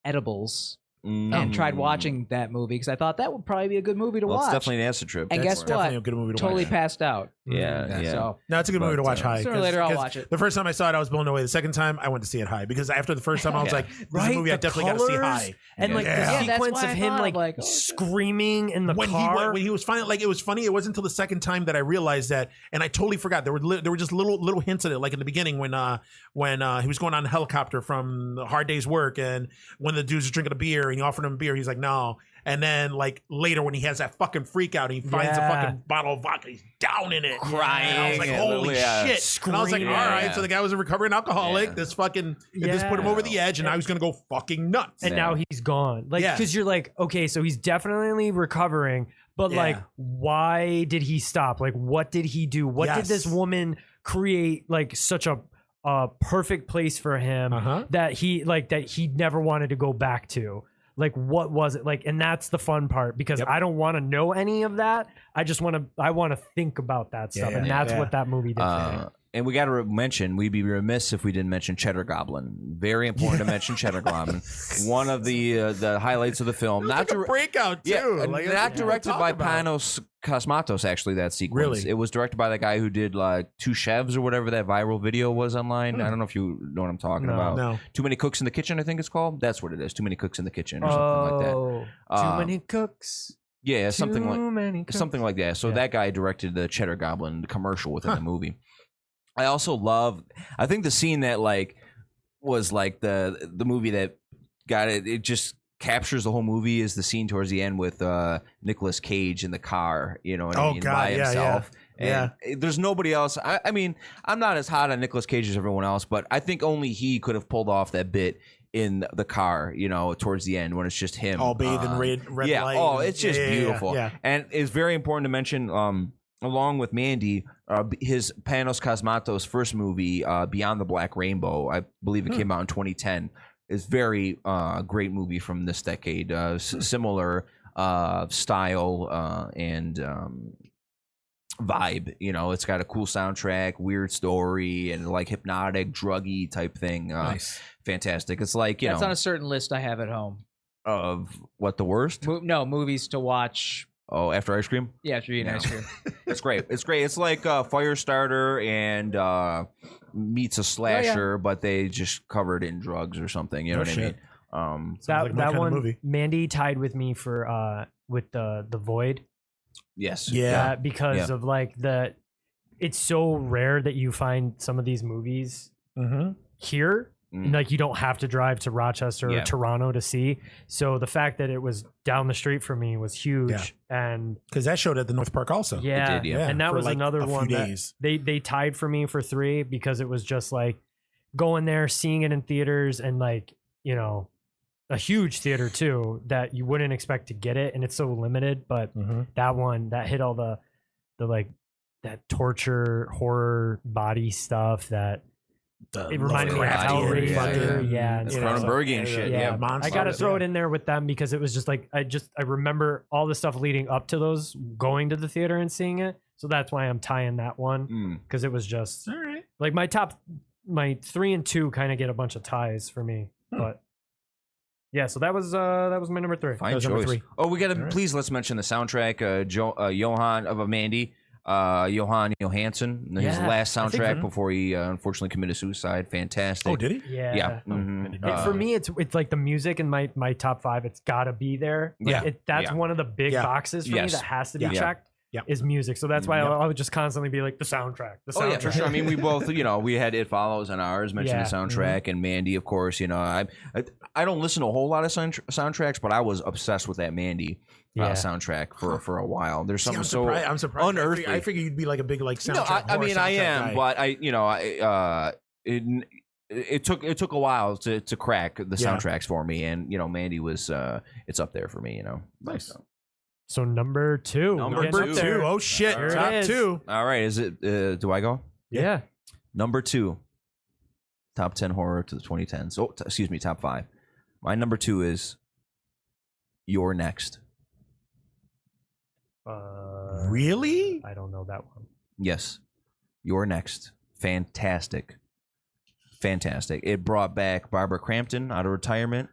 edibles, and tried watching that movie because I thought that would probably be a good movie to Well, watch. it's definitely an acid trip. And That's guess for it. Definitely what? a good movie to Totally watch. passed out. Yeah. So No, it's a good movie to But, watch high. sooner or later I'll watch it. The first time I saw it, I was blown away. The second time, I went to see it high because after the first time, I was Yeah. like, "This is Right? a movie I The definitely got to see colors high." and like Yeah. the Yeah, that's sequence why of I him thought, like, like, oh, screaming in the car. When he was finally like, it was funny. It wasn't until the second time that I realized that, and I totally forgot. There were just little hints of it, like in the beginning when he was going on the helicopter from the hard day's work, and when the dude's drinking a beer and he offered him a beer, he's like, "No." And then like later when he has that fucking freak out, and he finds a Yeah. fucking bottle of vodka, he's down in it, Crying And I was like, and "Holy yeah. shit!" And I was like, "All Screaming. right." Yeah. So the guy was a recovering alcoholic. Yeah. This put him over the edge, and now he's gonna go fucking nuts. And now he's gone. Like, Yeah. because you're like, okay, so he's definitely recovering, but Yeah. like, why did he stop? Like, what did he do? What did this Yes. woman create? Like, such a perfect place for him Uh-huh. that he never wanted to go back to. Like, what was it like? And that's the fun part because Yep. I don't want to know any of that. I want to think about that stuff, and that's what that movie did for me. And we got to mention, we'd be remiss if we didn't mention Cheddar Goblin. Very important to mention Cheddar Goblin. One of the highlights of the film. Not a breakout too. Yeah, Like, not that's what directed we're by talking about. Panos Cosmatos, actually, that sequence. Really? It was directed by the guy who did like Two Chefs or whatever that viral video was online. I don't know if you know what I'm talking No. about. No. Too Many Cooks in the Kitchen, I think it's called. That's what it is. Too Many Cooks in the Kitchen or something like that. Oh, Uh, too many cooks. Yeah, something Something like that. So Yeah. that guy directed the Cheddar Goblin commercial within the movie. I also love. I think the scene that like was like the movie that got it. It just captures the whole movie is the scene towards the end with Nicolas Cage in the car, you know what I mean, God, by yeah, himself. yeah. And there's nobody else. I mean, I'm not as hot on Nicolas Cage as everyone else, but I think only he could have pulled off that bit in the car, you know, towards the end when it's just him. All bathed in red yeah, light. oh, it's just beautiful. Yeah. And it's very important to mention, along with Mandy, his Panos Cosmatos' first movie, Beyond the Black Rainbow, I believe it came out in 2010. It's very great movie from this decade. Similar style and vibe. You know, it's got a cool soundtrack, weird story, and like hypnotic, druggy type thing. Nice. Fantastic. It's like, That's on a certain list I have at home. Of what, the worst? No, movies to watch. Oh, After Ice Cream? Yeah, after eating ice cream. It's great. It's great. It's like Firestarter and meets a slasher, but they just covered in drugs or something. You know what I mean? Like my that kind of one, movie. Mandy tied with me for with the Void. Yes. Yeah. Because of like it's so rare that you find some of these movies here. Mm. Like you don't have to drive to Rochester or Toronto to see. So the fact that it was down the street from me was huge. And because that showed at the North Park also. yeah, It did, yeah. and that for was like another a few one days. that they tied for me for 3 because it was just like going there, seeing it in theaters, and like, you know, a huge theater too that you wouldn't expect to get it, and it's so limited. But that one that hit all the like that torture horror body stuff that. It reminded me of Hellraiser, and Cronenbergian shit. Yeah, I got to throw it in there with them because it was just like I remember all the stuff leading up to those, going to the theater and seeing it. So that's why I'm tying that one because it was just all right. Like my 3 and 2 kind of get a bunch of ties for me, but yeah. So that was my number 3. Fine choice. Number 3. Oh, we got to please let's mention the soundtrack. Johan of Mandy. Johan Johansson, his last soundtrack before he unfortunately committed suicide. Fantastic. Oh, did he? Yeah. Yeah. And for me, it's like the music in my top 5. It's got to be there. Like, that's one of the big boxes for me that has to be checked. Yeah. Is music. So that's why I would just constantly be like the soundtrack. The soundtrack. Oh, yeah, for sure. I mean, we both, you know, we had It Follows on ours, mentioned the soundtrack, and Mandy, of course. You know, I don't listen to a whole lot of soundtracks, but I was obsessed with that Mandy soundtrack for a while. There's something I'm surprised. unearthly. I figured you'd be like a big like soundtrack. No, I mean, I am, guy. but it took a while to crack the soundtracks for me, and you know, Mandy was it's up there for me. You know, nice. So number 2. Number 2. Oh shit! There Top it is. 2. All right, is it? Do I go? Yeah. Number 2. Top 10 horror to the 2010s. Oh, excuse me, top 5. My number 2 is You're Next. Really? I don't know that one. Yes, You're Next. Fantastic. It brought back Barbara Crampton out of retirement.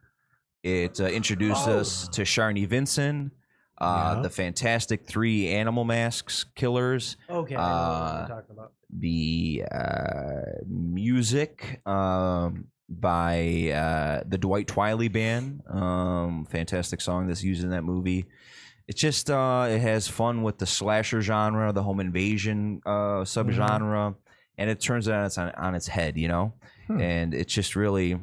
It introduced us to Sharni Vinson, the Fantastic 3 Animal Masks killers. Okay, I know what you're talking about. The music by the Dwight Twiley Band. Fantastic song that's used in that movie. It's just it has fun with the slasher genre, the home invasion subgenre, and it turns it on its head, you know. And it's just really,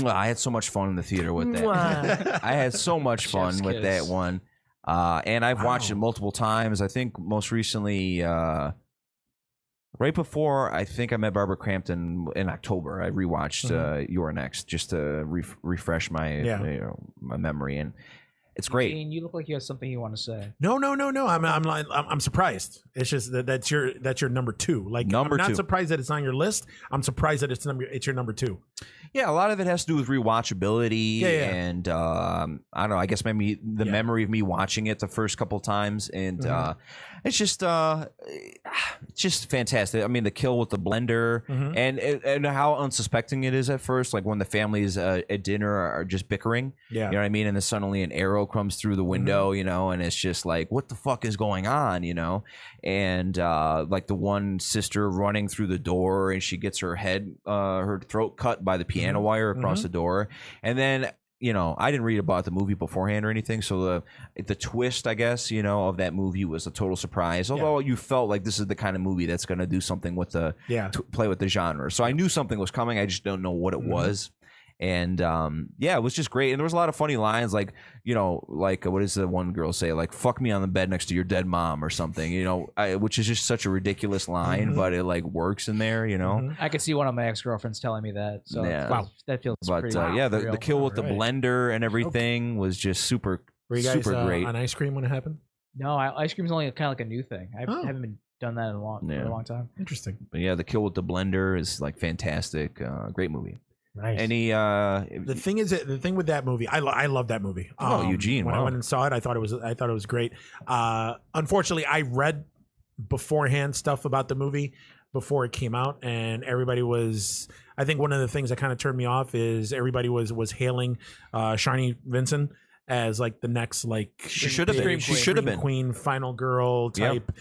I had so much fun in the theater with that. I had so much fun with that one, and I've watched it multiple times. I think most recently, right before I think I met Barbara Crampton in October, I rewatched You're Next just to refresh my my memory, and it's great. Dean, you look like you have something you want to say. No. I'm surprised. It's just that's your number 2. Like Number I'm not 2. surprised that it's on your list. I'm surprised that it's your number 2. Yeah, a lot of it has to do with rewatchability, and I don't know. I guess maybe the memory of me watching it the first couple times, and it's just fantastic. I mean, the kill with the blender, and how unsuspecting it is at first. Like when the families at dinner are just bickering, you know what I mean, and then suddenly an arrow comes through the window, you know, and it's just like, what the fuck is going on, you know? And like the one sister running through the door, and she gets her throat cut by the piano wire across the door, and then, you know, I didn't read about the movie beforehand or anything, so the twist, I guess, you know, of that movie was a total surprise. Although you felt like this is the kind of movie that's going to do something with play with the genre. So I knew something was coming. I just don't know what it was. And yeah, it was just great. And there was a lot of funny lines, like, you know, like what does the one girl say, like "fuck me on the bed next to your dead mom" or something, you know, which is just such a ridiculous line, but it like works in there, you know. I could see one of my ex-girlfriends telling me that. So Yeah. that feels But pretty yeah, the real. kill with the Alright. blender and everything was just super Were you guys great. on ice cream when it happened? No, ice cream is only kind of like a new thing. I haven't been done that in for a long time. Interesting. But yeah, the kill with the blender is like fantastic. Great movie. Nice. Any The thing is, the thing with that movie, I love that movie. Eugene, When I wow. went and saw it, I thought it was great. Unfortunately, I read beforehand stuff about the movie before it came out, and everybody was. I think one of the things that kind of turned me off is everybody was hailing Sharni Vincent as like the next like She should have been. She should have been queen, final girl type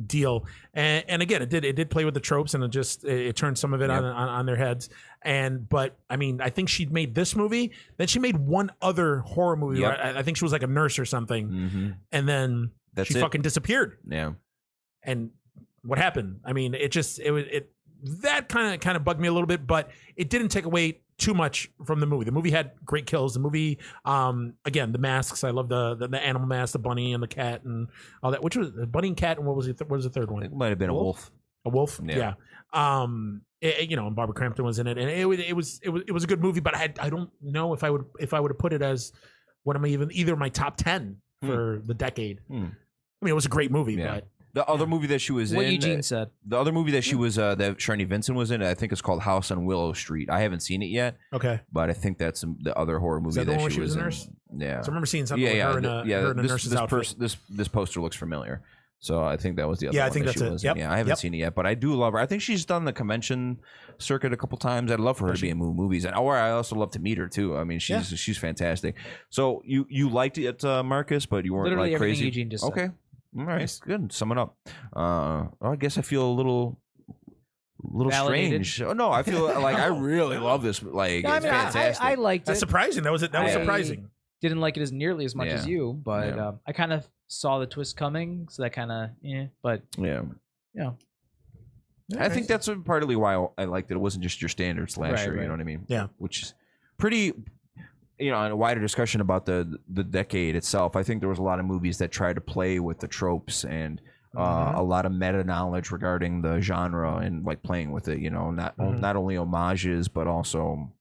deal. And again, it did play with the tropes, and it turned some of it on their heads. But I mean, I think she made this movie. Then she made one other horror movie. Yep. Right? I think she was like a nurse or something, and then she fucking disappeared. Yeah. And what happened? I mean, it that kind of bugged me a little bit, but it didn't take away too much from the movie. The movie had great kills. The movie, again, the masks. I love the animal mask, the bunny and the cat and all that. Which was the bunny and cat, and what was the third one? It might have been a wolf. A wolf. Yeah. You know, and Barbara Crampton was in it, and it was a good movie. But I don't know if I would have put it as one of my either my top 10 for the decade. I mean, it was a great movie, but. The other movie that she was What in, Eugene said. the other movie that she was that Sharni Vincent was in, I think it's called House on Willow Street. I haven't seen it yet, Okay. but I think that's the other horror movie that the that one where she she was was a in. nurse? Yeah, So I remember seeing something with her in a nurse's outfit. This poster looks familiar. So I think that was the other Yeah, I one think that she that's it. was Yep. in. Yeah, I haven't Yep. seen it yet, but I do love her. I think she's done the convention circuit a couple times. I'd love for her to be in movies, and I also love to meet her too. I mean, she's fantastic. So you liked it, Marcus, but you weren't Literally like everything crazy. Eugene just said. Okay. All right, good. Sum it up. I guess I feel a little Validated. strange. Oh no, I feel like I really love this. Like I it's mean, fantastic. I liked That's it. surprising. That was surprising. Didn't like it as nearly as much as Yeah. you, but Yeah. I kind of saw the twist coming, so that kind of But Yeah. Yeah. I think that's partly why I liked it. It wasn't just your standard slasher. Right. You know what I mean? Yeah. Which is pretty. You know, in a wider discussion about the decade itself, I think there was a lot of movies that tried to play with the tropes and a lot of meta knowledge regarding the genre and like playing with it. You know, not only homages but also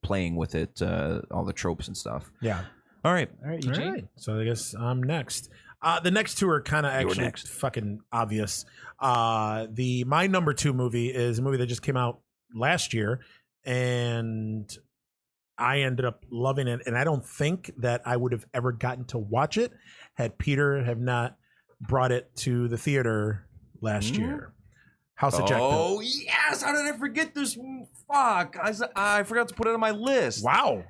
playing with it, all the tropes and stuff. Yeah. All right. all right, Eugene. All right. So I guess I'm next. The next two are kind of actually next. fucking obvious. My number 2 movie is a movie that just came out last year, and I ended up loving it. And I don't think that I would have ever gotten to watch it had Peter have not brought it to the theater last year. House of Jack Bill. Oh yes! How did I forget this? Fuck! I forgot to put it on my list. Wow.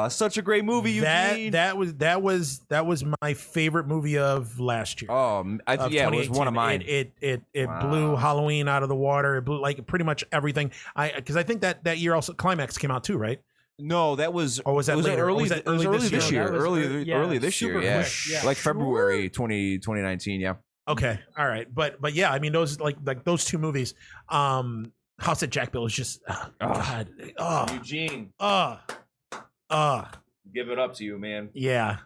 Such a great movie, Eugene. That was my favorite movie of last year. Oh, Of yeah, it was one of 2018. mine. It blew Halloween out of the water. It blew like pretty much everything. Because I think that year also Climax came out too, right? No, that was. Or was that it later? Or early? was that It was early early this this year? year. That was Early this year. super Yeah. quick. Yeah. Like February 2019. Yeah. Okay, all right, but yeah, I mean those like those two movies. House at Jack Bill is just God. Eugene, give it up to you, man. Yeah.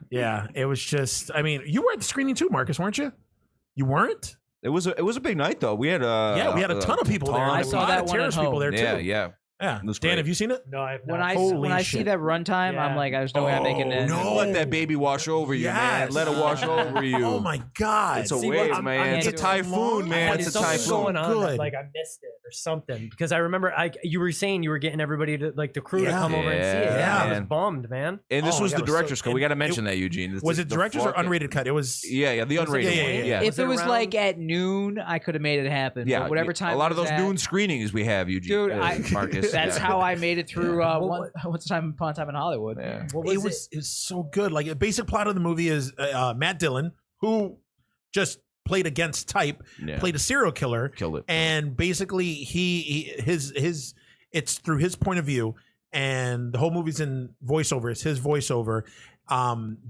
It was just. I mean, you were at the screening too, Marcus, weren't you? You weren't? It was a big night though. We had we had a ton of people there. I A saw lot that of one at Terrace people home. there too. Yeah. Yeah. It was Dan, great. have you seen it? No, I have When not. I see shit. that runtime, Yeah. I'm like, there's no way I'm making it. no. Let that baby wash over you, man. Yes. Let it wash over you. Oh my God! It's a See, wave, I'm- man. I'm It's a into typhoon, man. Had It's a something typhoon. going on that, Good. like I missed it or something because I remember you were saying you were getting everybody to like the crew to Yeah. come over and see it. Yeah, I was man. bummed, man. And this Oh, was yeah, the it was so- director's cut. We got to mention that, Eugene. Was it director's or unrated cut? It was. Yeah, the unrated yeah, one. yeah. If Was it it was around- like at noon, I could have made it happen. Yeah, but whatever time. a lot it of was those at, noon screenings we have, Eugene. Dude, Marcus. That's yeah. how I made it through. What- What's the time upon time in Hollywood? Yeah. What It was was so good. Like the basic plot of the movie is Matt Dillon, who just played against type, Yeah. played a serial killer, Killed it. and basically his it's through his point of view, and the whole movie's in voiceover. It's his voiceover.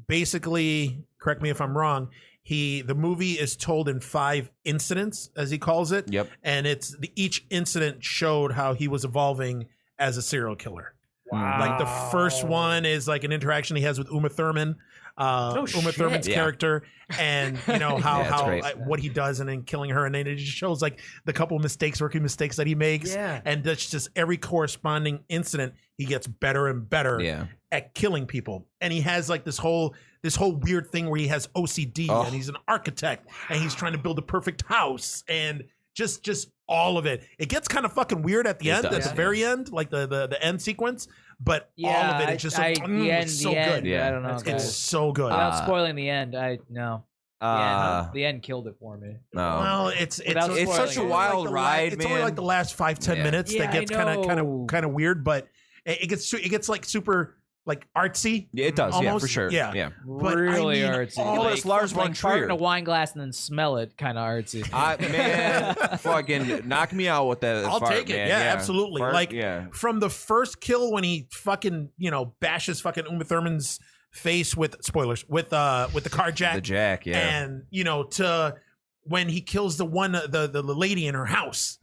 Basically, correct me if I'm wrong. The movie is told in 5 incidents, as he calls it. Yep. And each incident showed how he was evolving as a serial killer. Wow. Like the first one is like an interaction he has with Uma Thurman, Uma Thurman's character, and you know how what he does and then killing her, and then it just shows like the couple of rookie mistakes that he makes, and that's just every corresponding incident he gets better and better at killing people, and he has like this whole weird thing where he has OCD and he's an architect and he's trying to build a perfect house and just all of it. It gets kind of fucking weird at the end, at the very end, like the end sequence. But all of it, it's just it's so good. I don't know. It's so good. Without spoiling the end, the end killed it for me. No. Well, it's such a wild ride, it's man. only like the last 5-10 minutes that gets kind of weird, but it gets like super like artsy. Yeah, it does. Almost. Yeah, for sure. Yeah. But really artsy. It's Lars von fart in Trier. a wine glass and then smell it, kind of artsy. Man, fucking knock me out with that. I'll fart, take it. man. Yeah, absolutely. Fart, like from the first kill when he fucking bashes fucking Uma Thurman's face with spoilers with the car jack. The jack, and to when he kills the lady in her house.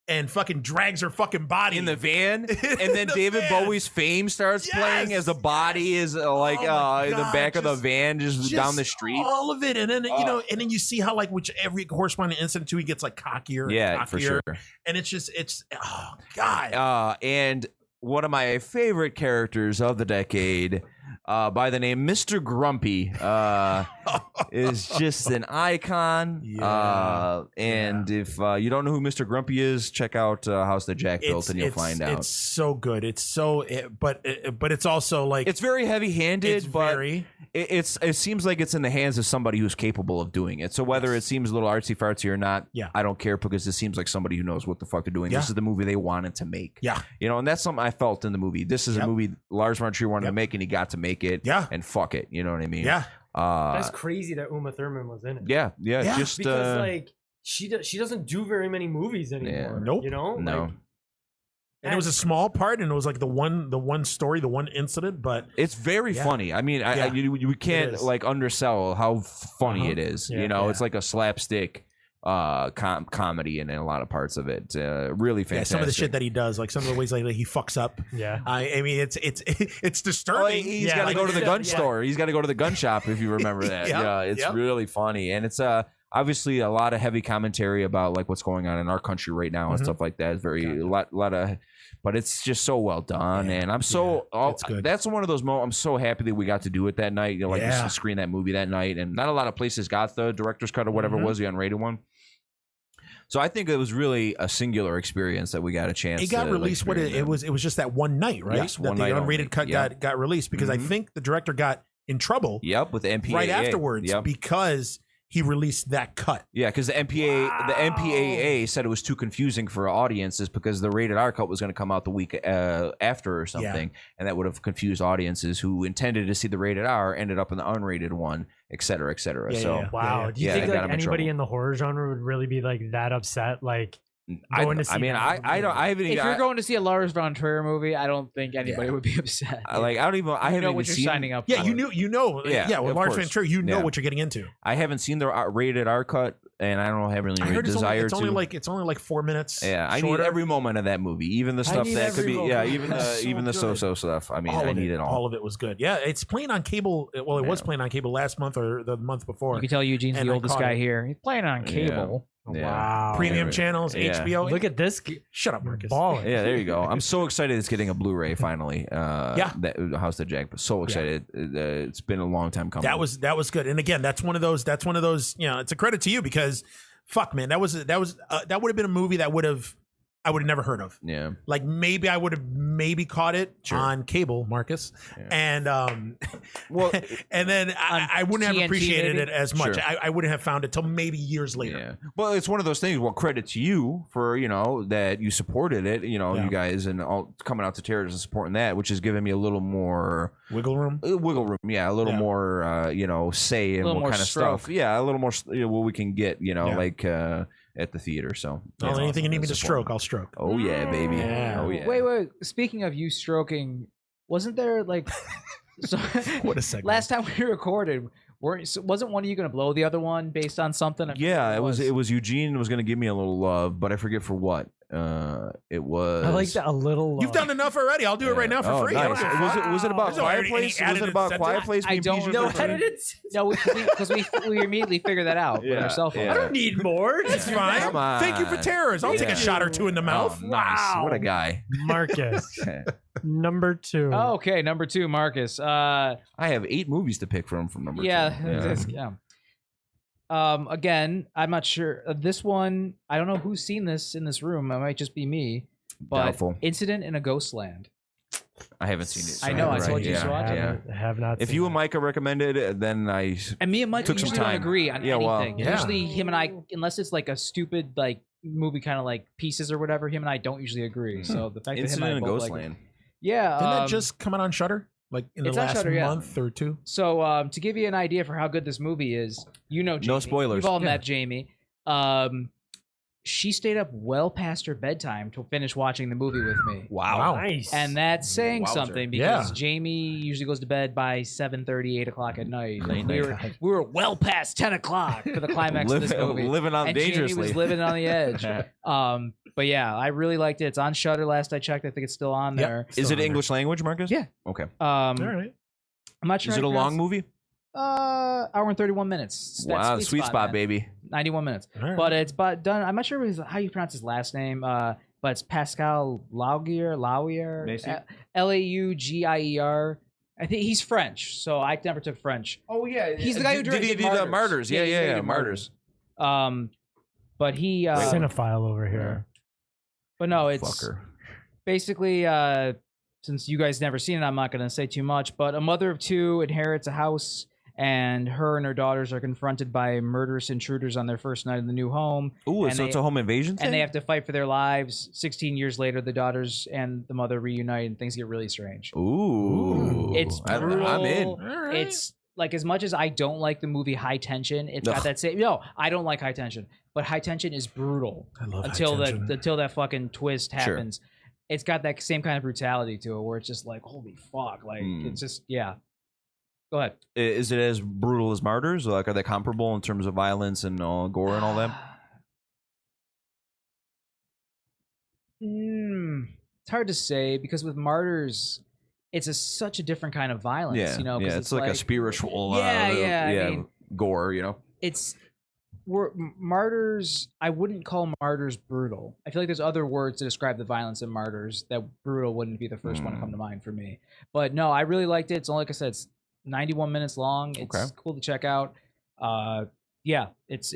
And fucking drags her fucking body in the van, and then David Bowie's Fame starts playing as the body is in the back of the van, just down the street. All of it, and then and then you see how like every corresponding incident too, he gets like cockier, and cockier, for sure. And it's oh god. And one of my favorite characters of the decade, by the name Mr. Grumpy, is just an icon. And if you don't know who Mr. Grumpy is, check out House That Jack Built, and you'll find out. It's so good. It's so, but it's also like it's very heavy-handed. It seems like it's in the hands of somebody who's capable of doing it. So whether it seems a little artsy fartsy or not, I don't care, because it seems like somebody who knows what the fuck they're doing. This is the movie they wanted to make. And that's something I felt in the movie. This is a movie Lars von Trier wanted to make, and he got to make it. And fuck it, you know what I mean? That's crazy that Uma Thurman was in it. Just because like she doesn't do very many movies anymore. Nope. No. And it was a small part, and it was like the one story, the one incident, but it's very funny. I mean, you can't like undersell how funny it is. It's like a slapstick comedy in a lot of parts of it. Really fantastic. Some of the shit that he does, like some of the ways like he fucks up. I mean, it's disturbing. He's got to go to the gun store. He's got to go to the gun shop, if you remember that. It's really funny, and it's obviously a lot of heavy commentary about like what's going on in our country right now and stuff like that. It's very a lot of. But it's just so well done, and I'm so that's one of those moments. I'm so happy that we got to do it that night. Just to screen that movie that night, and not a lot of places got the director's cut or whatever it was, the unrated one. So I think it was really a singular experience that we got a chance. It got released. It was just that one night, right? Yes, that one the night unrated cut got released because I think the director got in trouble. With the MPAA right afterwards because he released that cut. Because the MPAA said it was too confusing for audiences because the rated R cut was going to come out the week after or something, and that would have confused audiences who intended to see the rated R, ended up in the unrated one, et cetera, et cetera. Wow. Do you think like anybody in the horror genre would really be like that upset? Like, I haven't. If you're going to see a Lars von Trier movie, I don't think anybody would be upset. I haven't even what you're signing up for. Yeah, with Lars von Trier, what you're getting into. I haven't seen the rated R cut, and I don't have really desire to. It's only like 4 minutes. I need every moment of that movie, even the stuff that could be. Even the so stuff. I mean, I need it all. All of it was good. Yeah, it's playing on cable. Well, it was playing on cable last month or the month before. You can tell Eugene's the oldest guy here. He's playing on cable. Wow. Premium channels, HBO. Look at this. Shut up, Marcus. Balling. Yeah, there you go. I'm so excited it's getting a Blu-ray finally. That House That Jack. So excited. It's been a long time coming. That was good. And again, that's one of those. It's a credit to you because, fuck, man, that would have been a movie that I would have never heard of. Yeah. Like maybe I would have caught it on cable, Marcus. Yeah. And and then I wouldn't have appreciated it as much. Sure. I wouldn't have found it till maybe years later. Yeah. Well, it's one of those things. Well, credit to you for, that you supported it, you guys, and all coming out to tears and supporting that, which has given me a little more wiggle room. A little more say and what kind of stuff. Yeah, a little more what we can get, at the theater. So anything you need me to stroke, I'll stroke. Oh yeah, baby. Yeah. Oh yeah. Wait. Speaking of you stroking, wasn't there like so what a segment. Last time we recorded, wasn't one of you going to blow the other one based on something? Yeah, it was Eugene was going to give me a little love, but I forget for what. It was. I like that a little. You've done enough already. I'll do it right now for free. Nice. Was it about There's already Quiet Place? any Was it added about incentive? Quiet Place? I being don't PG-13? remember. No, because we immediately figured that out with our cell phone. yeah. I don't need more. That's fine. Come on. Thank you for terrors. I'll take a shot or two in the mouth. Oh, nice. Wow. What a guy. Marcus, number 2. Oh, okay, number 2, Marcus. I have 8 movies to pick from number 2. Yeah. Again, I'm not sure. This one, I don't know who's seen this in this room. It might just be me. But Doubtful. Incident in a Ghostland. I haven't seen it. I know, I told you to watch it. Yeah. Have not. If seen you it. and Micah recommended it, then I. And me and Mike Took some usually don't time. agree on Yeah, well, anything. yeah. Usually him and I, unless it's like a stupid like movie kind of like Pieces or whatever, him and I don't usually agree. So the fact that him Incident and in I both like Ghostland. it. Yeah. Didn't that just come out on Shudder? Like in the It's on last Shudder, yeah. month or two? So to give you an idea for how good this movie is, you know Jamie. No spoilers. You've all Yeah. met Jamie. She stayed up well past her bedtime to finish watching the movie with me. Wow. Nice. And that's saying Wowzer. something because Yeah. Jamie usually goes to bed by 7:30, 8 o'clock at night. Late we, night. were well past 10 o'clock for the climax of this movie. Living on And dangerously. Jamie was living on the edge. But yeah, I really liked it. It's on Shudder. Last I checked, I think it's still on Yep. there. Is Still it on there. English language, Marcus? Yeah. Okay. All right. I'm not sure. Is how it a to long pronounce- movie? Hour and 31 minutes. That's Wow, sweet spot, man. baby. 91 minutes. All right. But it's done. I'm not sure how you pronounce his last name. But it's Pascal Laugier, Macy? Laugier. I think he's French, so I never took French. Oh yeah, He's the guy who did he directed do the Martyrs. Martyrs? Yeah, Yeah, he's yeah, directed Martyrs. But he. cinephile over here. But no, it's Fucker. basically. Since you guys never seen it, I'm not going to say too much. But a mother of 2 inherits a house, and her and her daughters are confronted by murderous intruders on their first night in the new home. Ooh, And so they- it's a home invasion thing? And they have to fight for their lives. 16 years later, the daughters and the mother reunite, and things get really strange. Ooh. It's brutal. I'm in. All right. It's like, as much as I don't like the movie High Tension, it's got Ugh. that same. No, I don't like High Tension, but High Tension is brutal I love until High Tension. that fucking twist Sure. happens. It's got that same kind of brutality to it, where it's just like, holy fuck, like it's just yeah. Go ahead. Is it as brutal as Martyrs? Like, are they comparable in terms of violence and gore and all that? It's hard to say because with Martyrs, it's such a different kind of violence. Yeah, You know, 'cause yeah. It's like a spiritual. Yeah, I mean, gore. You know. Martyrs. I wouldn't call Martyrs brutal. I feel like there's other words to describe the violence in Martyrs that brutal wouldn't be the first one to come to mind for me. But no, I really liked it. It's only, like I said, it's 91 minutes long. It's Okay. cool to check out. Yeah, it's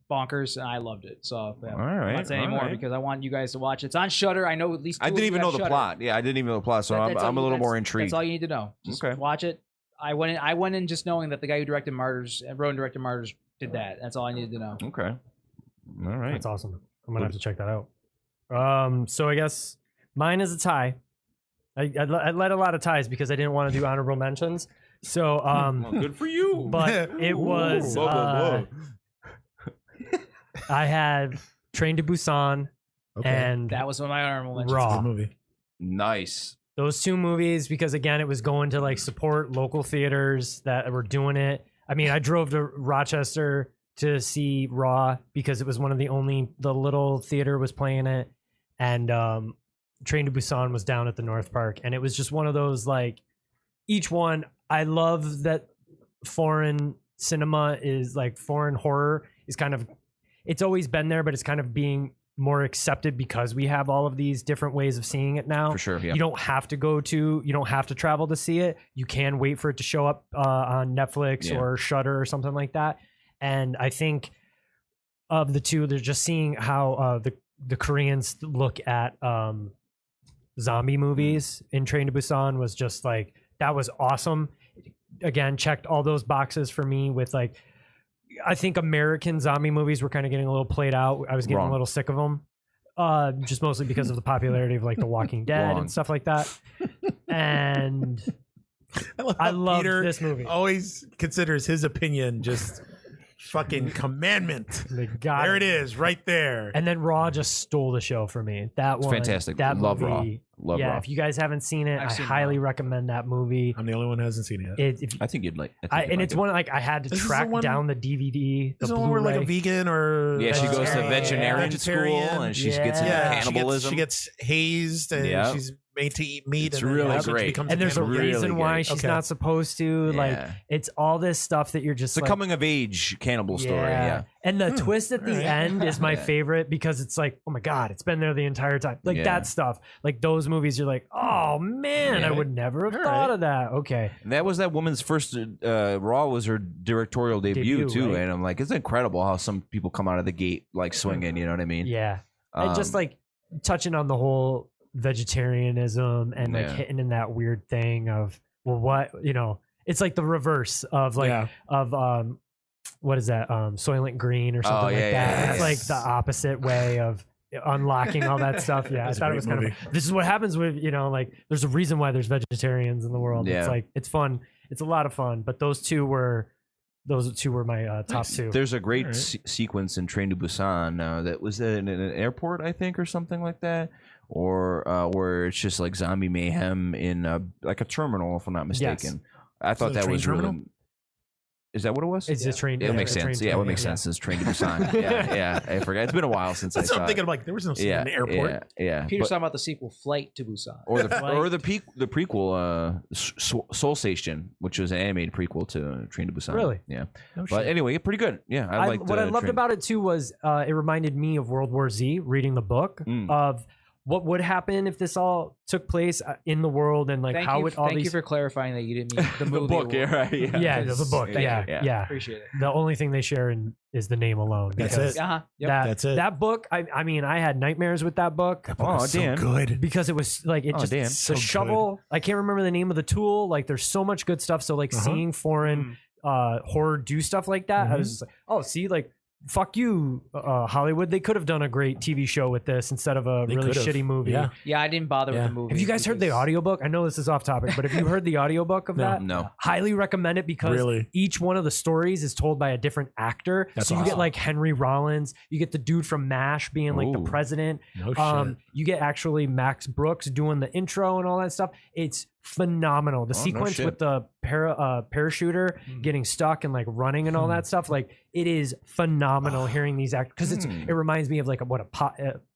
bonkers, and I loved it. So yeah, All I'm right, not saying all anymore right. because I want you guys to watch it. It's on Shudder. I know at least. I two didn't of even you know have the Shudder. plot. Yeah, I didn't even know the plot, so That's I'm a all- little more that's intrigued. all you need to know. Just Okay. watch it. I went in just knowing that the guy who directed Martyrs and wrote and directed Martyrs did that. That's all I needed to know. Okay. All right. That's awesome. I'm gonna have to check that out. So I guess mine is a tie. I led a lot of ties because I didn't want to do honorable mentions. So Well, good for you. but it was Whoa, whoa, I had Train to Busan and That was one of my honorable mentions. Raw. Good movie. Nice. Those 2 movies, because again, it was going to like support local theaters that were doing it. I mean, I drove to Rochester to see Raw because it was one of the little theater was playing it, and Train to Busan was down at the North Park, and it was just one of those like each one. I love that foreign cinema is like foreign horror is kind of, it's always been there, but it's kind of being more accepted because we have all of these different ways of seeing it now. For sure. Yeah. You don't have to travel to see it. You can wait for it to show up on Netflix Yeah. or Shudder or something like that. And I think of the 2, they're just seeing how the Koreans look at zombie movies in Train to Busan was just like, that was awesome. Again, checked all those boxes for me with like, I think American zombie movies were kind of getting a little played out. I was getting Wrong. a little sick of them. Just mostly because of the popularity of like The Walking Dead Wrong. and stuff like that. And I how love Peter this movie. always considers his opinion just fucking commandment. They got There it is, right there. And then Raw just stole the show for me. That It's one, fantastic. That Love Raw. movie Love Raw. If you guys haven't seen it, I've I seen highly Raw. recommend that movie. I'm the only one who hasn't seen it yet. If, I think you'd like. and it's one like I had to Is this the track one- down the DVD, the Is it one where Blu-ray. like a vegan or Yeah, she goes to Vegetarian. veterinarian school and she gets into Yeah. cannibalism. She gets hazed and Yeah. she's made to eat meat. It's and then really also she great. becomes And there's a cannibal. really reason why good. she's Okay. not supposed to. Like Yeah. it's all this stuff that you're just It's a like, coming of age cannibal story. Yeah. And the twist at the Alright. end is my Yeah. favorite because it's like, oh my God, it's been there the entire time. Like Yeah. that stuff. Like those movies, you're like, oh man, I Yeah. would never have Alright. thought of that. Okay. And that was that woman's first Raw was her directorial debut, Debut, too. right. And I'm like, it's incredible how some people come out of the gate like swinging. You know what I mean? Yeah. And just like touching on the whole vegetarianism and like Yeah. hitting in that weird thing of, well, what, it's like the reverse of like, Yeah. of, what is that? Soylent Green or something like yeah, that. yeah, It's yeah. like the opposite way of unlocking all that stuff. Yeah. I That's a thought it great was kind movie. of, this is what happens with, like there's a reason why there's vegetarians in the world. Yeah. It's like, it's fun. It's a lot of fun, but those two were my top two. There's a great Alright. sequence in Train to Busan that was in an airport, I think, or something like that, or where it's just like zombie mayhem in like a terminal, if I'm not mistaken. I thought it a that train was terminal? really. Is that what it was? It's a train. It makes a train sense. Yeah, it terminal, makes sense. It's Train to Busan. yeah. I forgot. It's been a while since That's I what saw I'm thinking. it. I'm like, there was no scene Yeah, in the airport. yeah. Peter's But- talking about the sequel, Flight to Busan. or Flight. the prequel, Soul Station, which was an animated prequel to Train to Busan. Really? Yeah. No But shit. anyway, pretty good. Yeah, I liked what I loved Train- about it too was it reminded me of World War Z, reading the book Mm. of what would happen if this all took place in the world and like Thank how you, would all thank you these for clarifying that you didn't mean the the movie. book. Yeah, right. Yeah. yeah because- the book Thank yeah, you. yeah Appreciate it. the only thing they share is the name alone. That's because it. Uh-huh. Yep. That, That's it. That book, I mean, I had nightmares with that book. That book Oh, was so Dan. good. Because it was like it Oh, just damn. the So good. shovel. I can't remember the name of the tool. Like there's so much good stuff. So like Uh-huh. seeing foreign horror do stuff like that, I was just like, oh, see, like fuck you, Hollywood. They could have done a great TV show with this instead of a They really could've. shitty movie. Yeah. Yeah, I didn't bother Yeah. with the movie. Have you guys heard the because- audiobook? I know this is off topic, but have you heard the audiobook of No. that? No. Highly recommend it because Really? each one of the stories is told by a different actor. That's so you get awesome. like Henry Rollins, you get the dude from MASH being like the Ooh. president. No shit. You get actually Max Brooks doing the intro and all that stuff. It's phenomenal. The Oh, no sequence shit. with the parachuter getting stuck and like running and all that stuff, like it is phenomenal hearing these actors because it reminds me of like what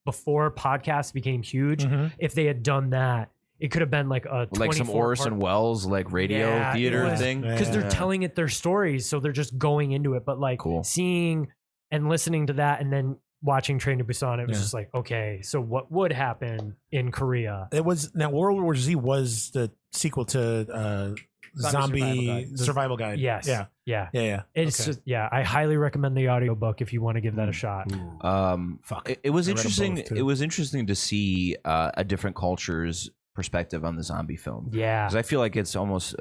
before podcasts became huge. Mhm. If they had done that, it could have been like a Like some 24 Orson Welles like radio Yeah, it theater was- thing. Yeah. because they're Yeah. telling it their stories, so they're just going into it. But like Cool. seeing and listening to that, and then watching Train to Busan, it was Yeah. just like, okay, so what would happen in Korea? It was now World War Z was the sequel to Zombie Survival Guide. Yes, Yeah. yeah. Yeah. It's Okay. just I highly recommend the audiobook if you want to give that a shot. Fuck. It was I read 'em interesting. both, too. It was interesting to see a different culture's perspective on the zombie film. Yeah, Because I feel like it's almost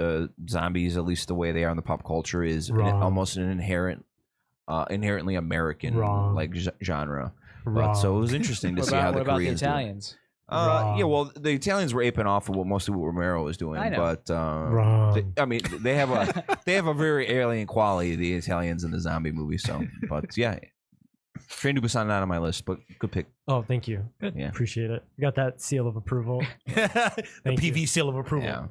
zombies, at least the way they are in the pop culture, is Wrong. almost an inherently American Wrong. like genre. Wrong. But so it was interesting to What see how about, the what about the Koreans do it. Italians? Wrong. Yeah, well, the Italians were aping off of mostly what Romero was doing, I know. but Wrong. I mean, they have a very alien quality, the Italians in the zombie movie. So, but yeah, Train to Busan not on my list, but good pick. Oh, thank you. Yeah. Appreciate it. You got that seal of approval. The Thank PV seal of approval. Yeah.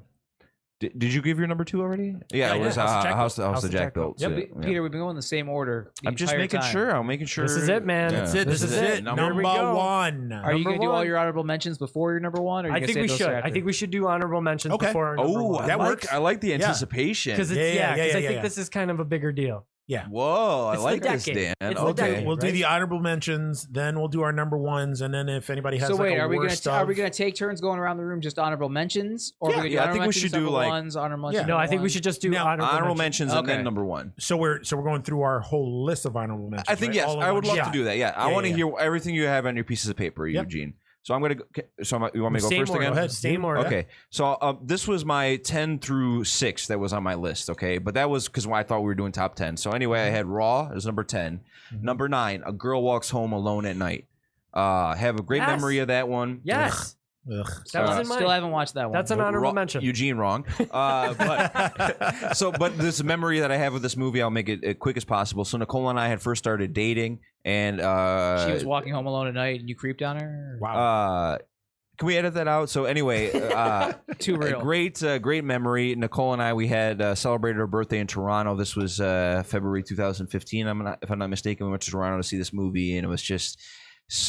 Did you give your number 2 already? Yeah, Yeah, it was yeah, House of Jack built. Yep. so, But yeah. Peter, we've been going the same order. the I'm just entire making time. sure. I'm making sure. This is it, man. Yeah. That's it. This is it. Number Number we go. one. Are you Number going to do all one. your honorable mentions before your number one? Or are you I gonna think save we those should. for I after? think we should do honorable mentions Okay. before our number Oh, one. That works. I like the anticipation. Because Yeah, yeah, yeah, I yeah, think yeah. this is kind of a bigger deal. Yeah. Whoa, I It's like the this, decade. Dan. It's the Okay. decade. We'll do right? the honorable mentions, then we'll do our number ones, and then if anybody has So like wait, a are we worst gonna of- take turns going around the room just honorable mentions, or Yeah, are we gonna do yeah, I honorable think we mentions, should do, number like- ones, honorable Yeah. mentions? No, I number think we ones? should just do Now, mentions. Honorable mentions and Okay. then number 1. So we're going through our whole list of honorable mentions. I think right? yes, All in I would one love shot. to do that. Yeah, I Yeah, want to yeah. hear everything you have on your pieces of paper, Yep. Eugene. So I'm gonna. You want me to go Same first order. again? Go ahead. Same order. Okay, so this was my 10 through 6 that was on my list. Okay, but that was because I thought we were doing top 10. So anyway, I had Raw as number 10. Mm-hmm. Number 9, A Girl Walks Home Alone at Night. Have a great Yes. memory of that one. Yes, Ugh. that was in Still mine. haven't watched that one. That's an honorable mention. Eugene wrong. But this memory that I have of this movie, I'll make it as quick as possible. So Nicole and I had first started dating, and She was walking home alone at night, and you creeped on her. Wow. Can we edit that out? So anyway, Too real. Great memory. Nicole and I, we had celebrated her birthday in Toronto. This was February 2015. If I'm not mistaken, we went to Toronto to see this movie, and it was just,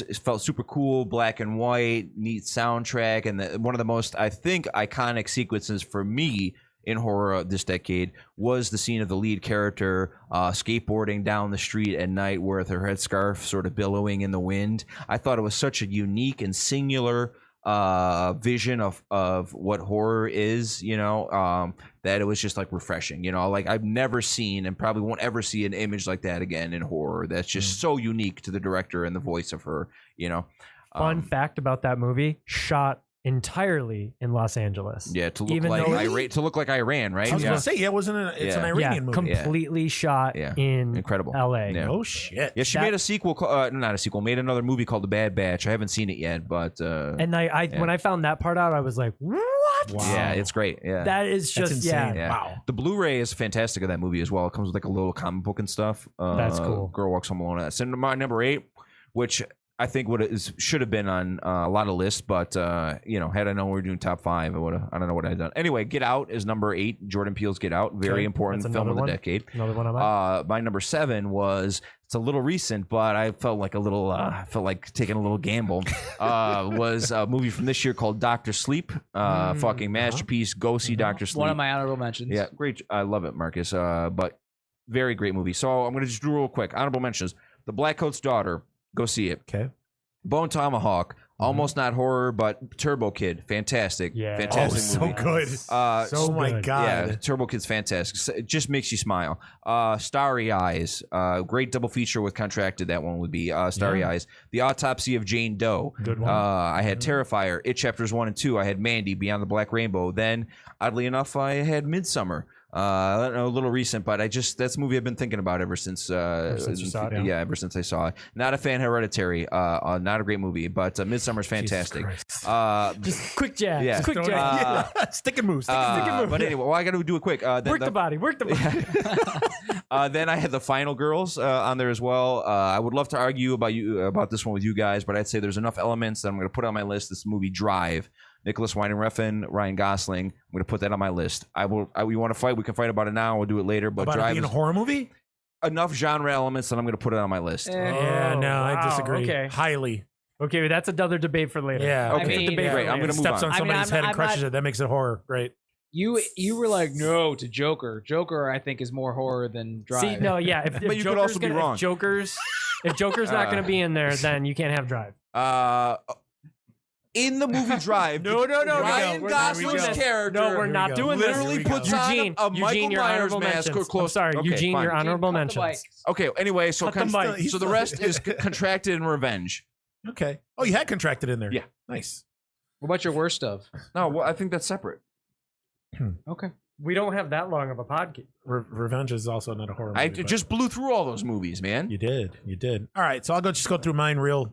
it felt super cool, black and white, neat soundtrack, and one of the most, I think, iconic sequences for me in horror this decade was the scene of the lead character skateboarding down the street at night with her headscarf sort of billowing in the wind. I thought it was such a unique and singular vision of what horror is, that it was just like refreshing, like I've never seen and probably won't ever see an image like that again in horror. That's just so unique to the director and the voice of her, Fun fact about that movie, shot entirely in Los Angeles. Yeah, to look like Iran, right? I was gonna say, it's an Iranian movie. Completely shot in incredible LA. Yeah. Oh shit. Yeah, she made a sequel, not a sequel, made another movie called The Bad Batch. I haven't seen it yet, but and when I found that part out, I was like, what? Wow. Yeah, it's great. Yeah. That is just insane. Yeah. Wow. The Blu-ray is fantastic of that movie as well. It comes with like a little comic book and stuff. That's cool. Girl Walks Home Alone. That's my number 8, which I think should have been on a lot of lists, but had I known we were doing top 5, I don't know what I'd done. Anyway, Get Out is number 8. Jordan Peele's Get Out, very important film of the decade. Another one on my number 7 was, it's a little recent, but I felt like taking a little gamble. Was a movie from this year called Dr. Sleep. Fucking masterpiece. Go see Dr. Sleep. One of my honorable mentions. Yeah, great. I love it, Marcus. But very great movie. So I'm going to just do real quick. Honorable mentions. The Black Coat's Daughter. Go see it. Okay. Bone Tomahawk. Almost not horror, but Turbo Kid. Fantastic. Yeah. Fantastic movie. So good. So my good. God. Yeah, Turbo Kid's fantastic. It just makes you smile. Starry Eyes. Great double feature with Contracted. That one would be Starry Eyes. The Autopsy of Jane Doe. Good one. I had Terrifier. It Chapters 1 and 2. I had Mandy, Beyond the Black Rainbow. Then, oddly enough, I had Midsummer. I don't know, a little recent, but that's a movie I've been thinking about ever since you saw it, yeah, ever since I saw it. Not a fan of Hereditary, not a great movie, but Midsummer's fantastic. Just quick jab. Yeah. Quick jab. Stick and move. Stick and move. But anyway, I got to do it quick. Work the body. Then I had The Final Girls on there as well. I would love to argue about this one with you guys, but I'd say there's enough elements that I'm going to put on my list. This movie Drive. Nicholas Winding Refn, Ryan Gosling. I'm going to put that on my list. We want to fight. We can fight about it now. We'll do it later. But about Drive it being is a horror movie? enough genre elements that I'm going to put it on my list. Yeah, no, I wow, disagree. okay. Highly. Okay, that's another debate for later. Yeah. Okay, I mean, debate great. I'm going to move Steps on. on somebody's head and I'm crushes not- it. That makes it horror. Great. You were like, no to Joker. Joker, I think, is more horror than Drive. See, no, yeah. If But you could Joker's also be wrong. If Joker's not going to be in there, then you can't have Drive. In the movie Drive, No. Ryan We're- Gosling's there we go. character No, we're not doing this. literally Here we go. puts on Eugene, a Michael your Myers honorable mask mentions. close. I'm sorry, Okay, Eugene, fine. your honorable Cut the mentions. mic. Okay, anyway, so Cut the mic. so the rest is Contracted and Revenge. Okay. Oh, you had Contracted in there. Yeah. Nice. What about your worst of? No, well, I think that's separate. Okay. We don't have that long of a podcast. Revenge is also not a horror movie. I but just blew through all those movies, man. You did. All right. So I'll just go through mine real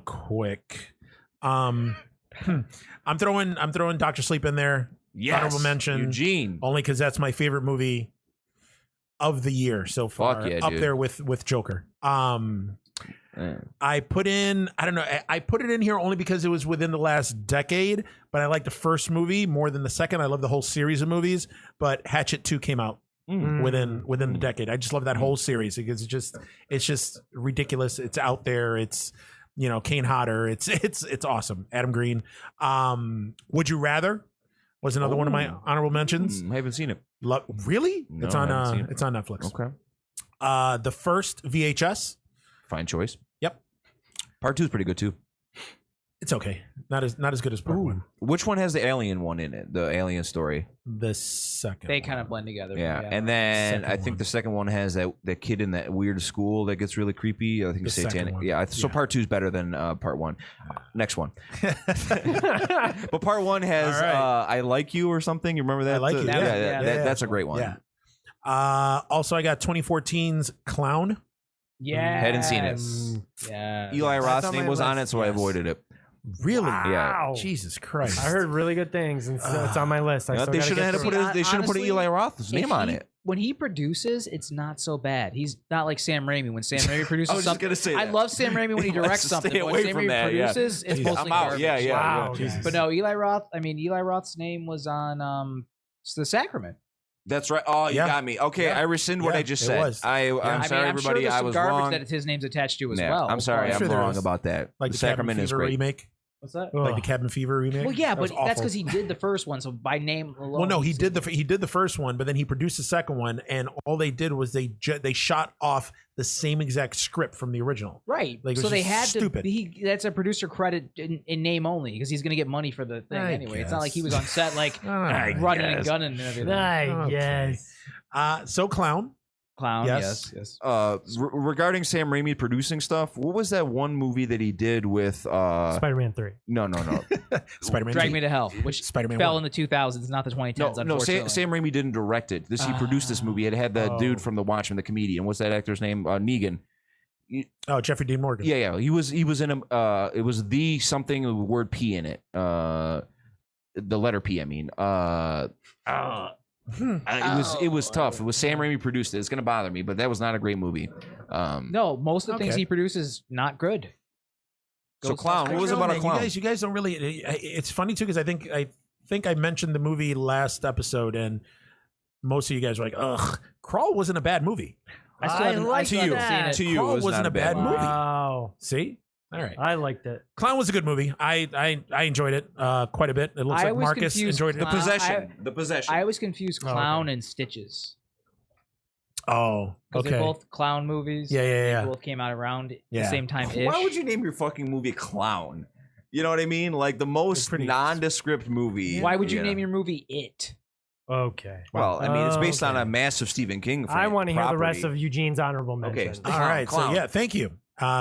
quick. I'm throwing Dr. Sleep in there. Yes, Honorable mention. Eugene. Only because that's my favorite movie of the year so far. Fuck yeah, up dude. there with Joker. I put in, I don't know, I put it in here only because it was within the last decade, but I like the first movie more than the second. I love the whole series of movies, but Hatchet 2 came out within the decade. I just love that whole series because it's just ridiculous. It's out there. It's, Kane Hodder. It's awesome. Adam Green. Would You Rather was another one of my honorable mentions. I haven't seen it. Really? No, it's I haven't seen on it. it's on Netflix. Okay. The first VHS. Fine choice. Yep. Part 2 is pretty good too. It's okay. Not as good as part 1. Which one has the alien one in it? The alien story. The second. They one. kind of blend together. Yeah. And then Second I think one. the second one has that kid in that weird school that gets really creepy. I think it's The second satanic. one. Yeah. So Yeah. part 2 is better than part 1. Next one. But part 1 has All right. I Like You or something. You remember that? I Like You, Yeah, yeah. that's a great one. Yeah. Also, I got 2014's Clown. Yeah. Hadn't seen it. Yeah. Eli That's Roth's on name my was on it, list, so I yes. avoided it. Really? Wow. Jesus Christ. I heard really good things, and so it's on my list. I still They gotta should get have through put it. they should have put Honestly, Eli Roth's name on it. when he produces, it's not so bad. He's not like Sam Raimi. When Sam Raimi produces I was just something, gonna say I that. love Sam Raimi when he He wants directs to something. stay But when away Sam from Raimi that, yeah. produces, it's Jesus. mostly I'm out. garbage. Yeah, yeah, Wow. yeah. But no, Eli Roth. I mean, Eli Roth's name was on The Sacrament. That's right. Oh, you Yeah. got me. Okay, Yeah. I rescind what Yeah, I just it said. was. I'm I sorry, mean, I'm everybody. sure there's I some was garbage wrong. that his name's attached to as Yeah, well. I'm sorry. I'm I'm sure there wrong is. about that. Like The the Cabin Sacrament is Fever great. remake. What's that? Like the Cabin Fever remake. Well, yeah, That was but that's awful. because he did the first one. So by name alone. Well, no, he it's- did the first one, but then he produced the second one, and all they did was they shot off the same exact script from the original. Right. Like, it So was they just had stupid. to. That's a producer credit in name only because he's going to get money for the thing I anyway. It's not like he guess. was on set like I running and guess. gunning and everything. I Okay. guess. So Clown. Clown. Yes. Yes. Regarding Sam Raimi producing stuff, what was that one movie that he did with? Spider-Man 3. No. Spider-Man. Drag 2. Me to Hell, which Spider-Man fell 1. in the 2000s, not the 2010s. No, unfortunately. Sam Raimi didn't direct it. He produced this movie. It had the Oh. dude from The Watchmen, the comedian. What's that actor's name? Negan. Oh, Jeffrey Dean Morgan. Yeah. He was in a. It was the something with the word P in it. The letter P. I mean. It was tough. It was Sam Raimi produced it. It's gonna bother me, but that was not a great movie. No, most of the things Okay. he produces not good. So Clown. What was I it don't know, about a man. clown? You guys don't really. It's funny too because I think I mentioned the movie last episode, and most of you guys were like, "Ugh, Crawl wasn't a bad movie." I still haven't, like I still haven't that. seen it. To you, Crawl it was wasn't not a bad movie. movie. Wow. See, all right. I liked it. Clown was a good movie. I enjoyed it quite a bit. It looks I like always Marcus confused enjoyed it. The Clown. possession. The possession. I always confuse Oh, okay. Clown and Stitches Oh, because okay. they're both clown movies. Yeah. They both came out around the Yeah. same time. Why would you name your fucking movie Clown? You know what I mean? Like the most pretty- nondescript movie. Why would you know? name your movie It? Okay. Well, I mean, it's based on Okay. a massive Stephen King. I want to hear the rest property. of Eugene's honorable mention. Okay. All right. So Clown. yeah, thank you.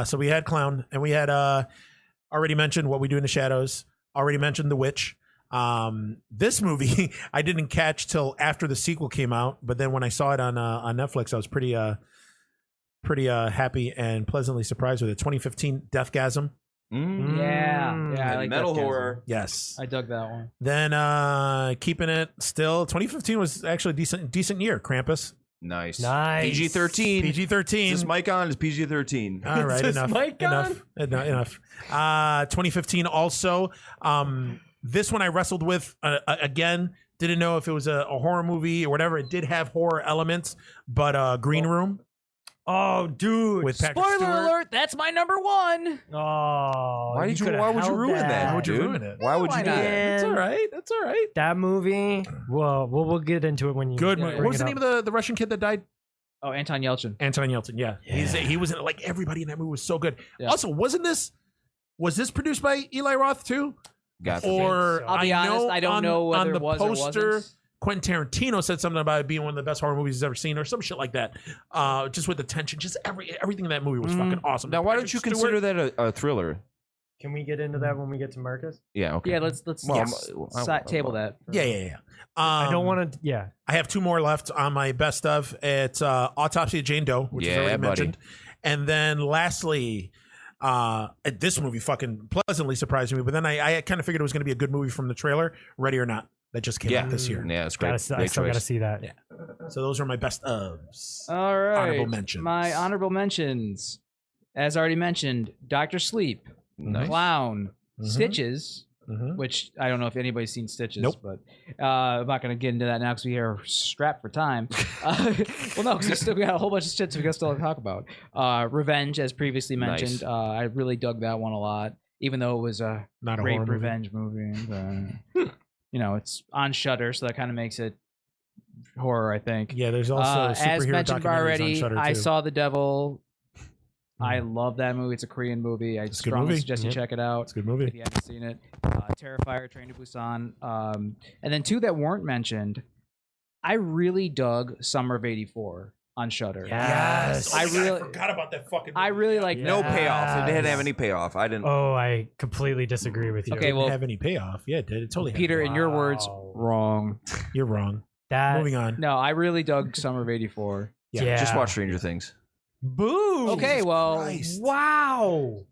So we had Clown, and we had already mentioned What We Do in the Shadows. Already mentioned The Witch. This movie I didn't catch till after the sequel came out, but then when I saw it on Netflix, I was pretty happy and pleasantly surprised with it. 2015 Deathgasm. Yeah, I like metal that guy. horror. Yes. I dug that one. Then keeping it still. 2015 was actually a decent year. Krampus. Nice. Nice. PG-13. PG-13. Is this mic on? Is PG-13? All right, Is this enough. mic Enough. Enough. 2015 also. This one I wrestled with again. Didn't know if it was a horror movie or whatever. It did have horror elements, but Green Room Oh, dude. with Patrick Spoiler Stewart. alert! That's my number one. Oh. Why would you could've ruin held that? Why would you dude? ruin it? Why would Why you do not? that? It's all right. That's all right. That movie. Well, we'll get into it when you. Good Yeah, movie. yeah. What was the name of the Russian kid that died? Oh, Anton Yelchin. Anton Yelchin. Yeah. He was in it. Like everybody in that movie was so good. Yeah. Also, was this produced by Eli Roth too? God forbid. Or so. I'll be honest. I don't know whether on the it was or poster. wasn't. Quentin Tarantino said something about it being one of the best horror movies he's ever seen, or some shit like that. Just with the tension, just everything in that movie was fucking awesome. Now, why don't Patrick you Stewart- consider that a thriller? Can we get into that when we get to Marcus? Yeah. Okay. Yeah, let's Well, Yes. table that. Yeah. I don't want to. Yeah. I have two more left on my best of. It's Autopsy of Jane Doe, which is Yeah, already buddy. mentioned, and then lastly, this movie fucking pleasantly surprised me. But then I kind of figured it was going to be a good movie from the trailer, Ready or Not, that just came out this year. Yeah, it's great. I Great still got to choice. see that. Yeah. So those are my best ofs. All right. Honorable mentions. My honorable mentions, as already mentioned, Doctor Sleep, Nice. Clown, Mhm. Stitches, Mhm. which I don't know if anybody's seen Stitches, Nope. but I'm not going to get into that now because we are strapped for time. Well, no, because we still got a whole bunch of shit we got still to talk about. Revenge, as previously mentioned, Nice. I really dug that one a lot, even though it was a Not a rape horror movie. revenge movie. It's on Shudder, so that kind of makes it horror, I think. Yeah, there's also As superhero mentioned documentaries on already, Shudder I too. saw The Devil. I Mm. love that movie. It's a Korean movie. I It's a good strongly movie. suggest you Yep. check it out It's a good if movie. you haven't seen it. Terrifier, Train to Busan. And then two that weren't mentioned. I really dug Summer of '84 on Shudder. Yes. I really- forgot about that fucking. I really like Yeah. No payoff. It didn't Yes. have any payoff. I didn't. Oh, I completely disagree with you. Okay, Didn't well- have any payoff. Yeah, it did. It totally. had Peter, payoff. in your words, Wow. wrong. You're wrong. That. Moving on. No, I really dug Summer of '84. Yeah. Yeah. Just watch Stranger Things. Boo. Okay, well, Christ. Wow.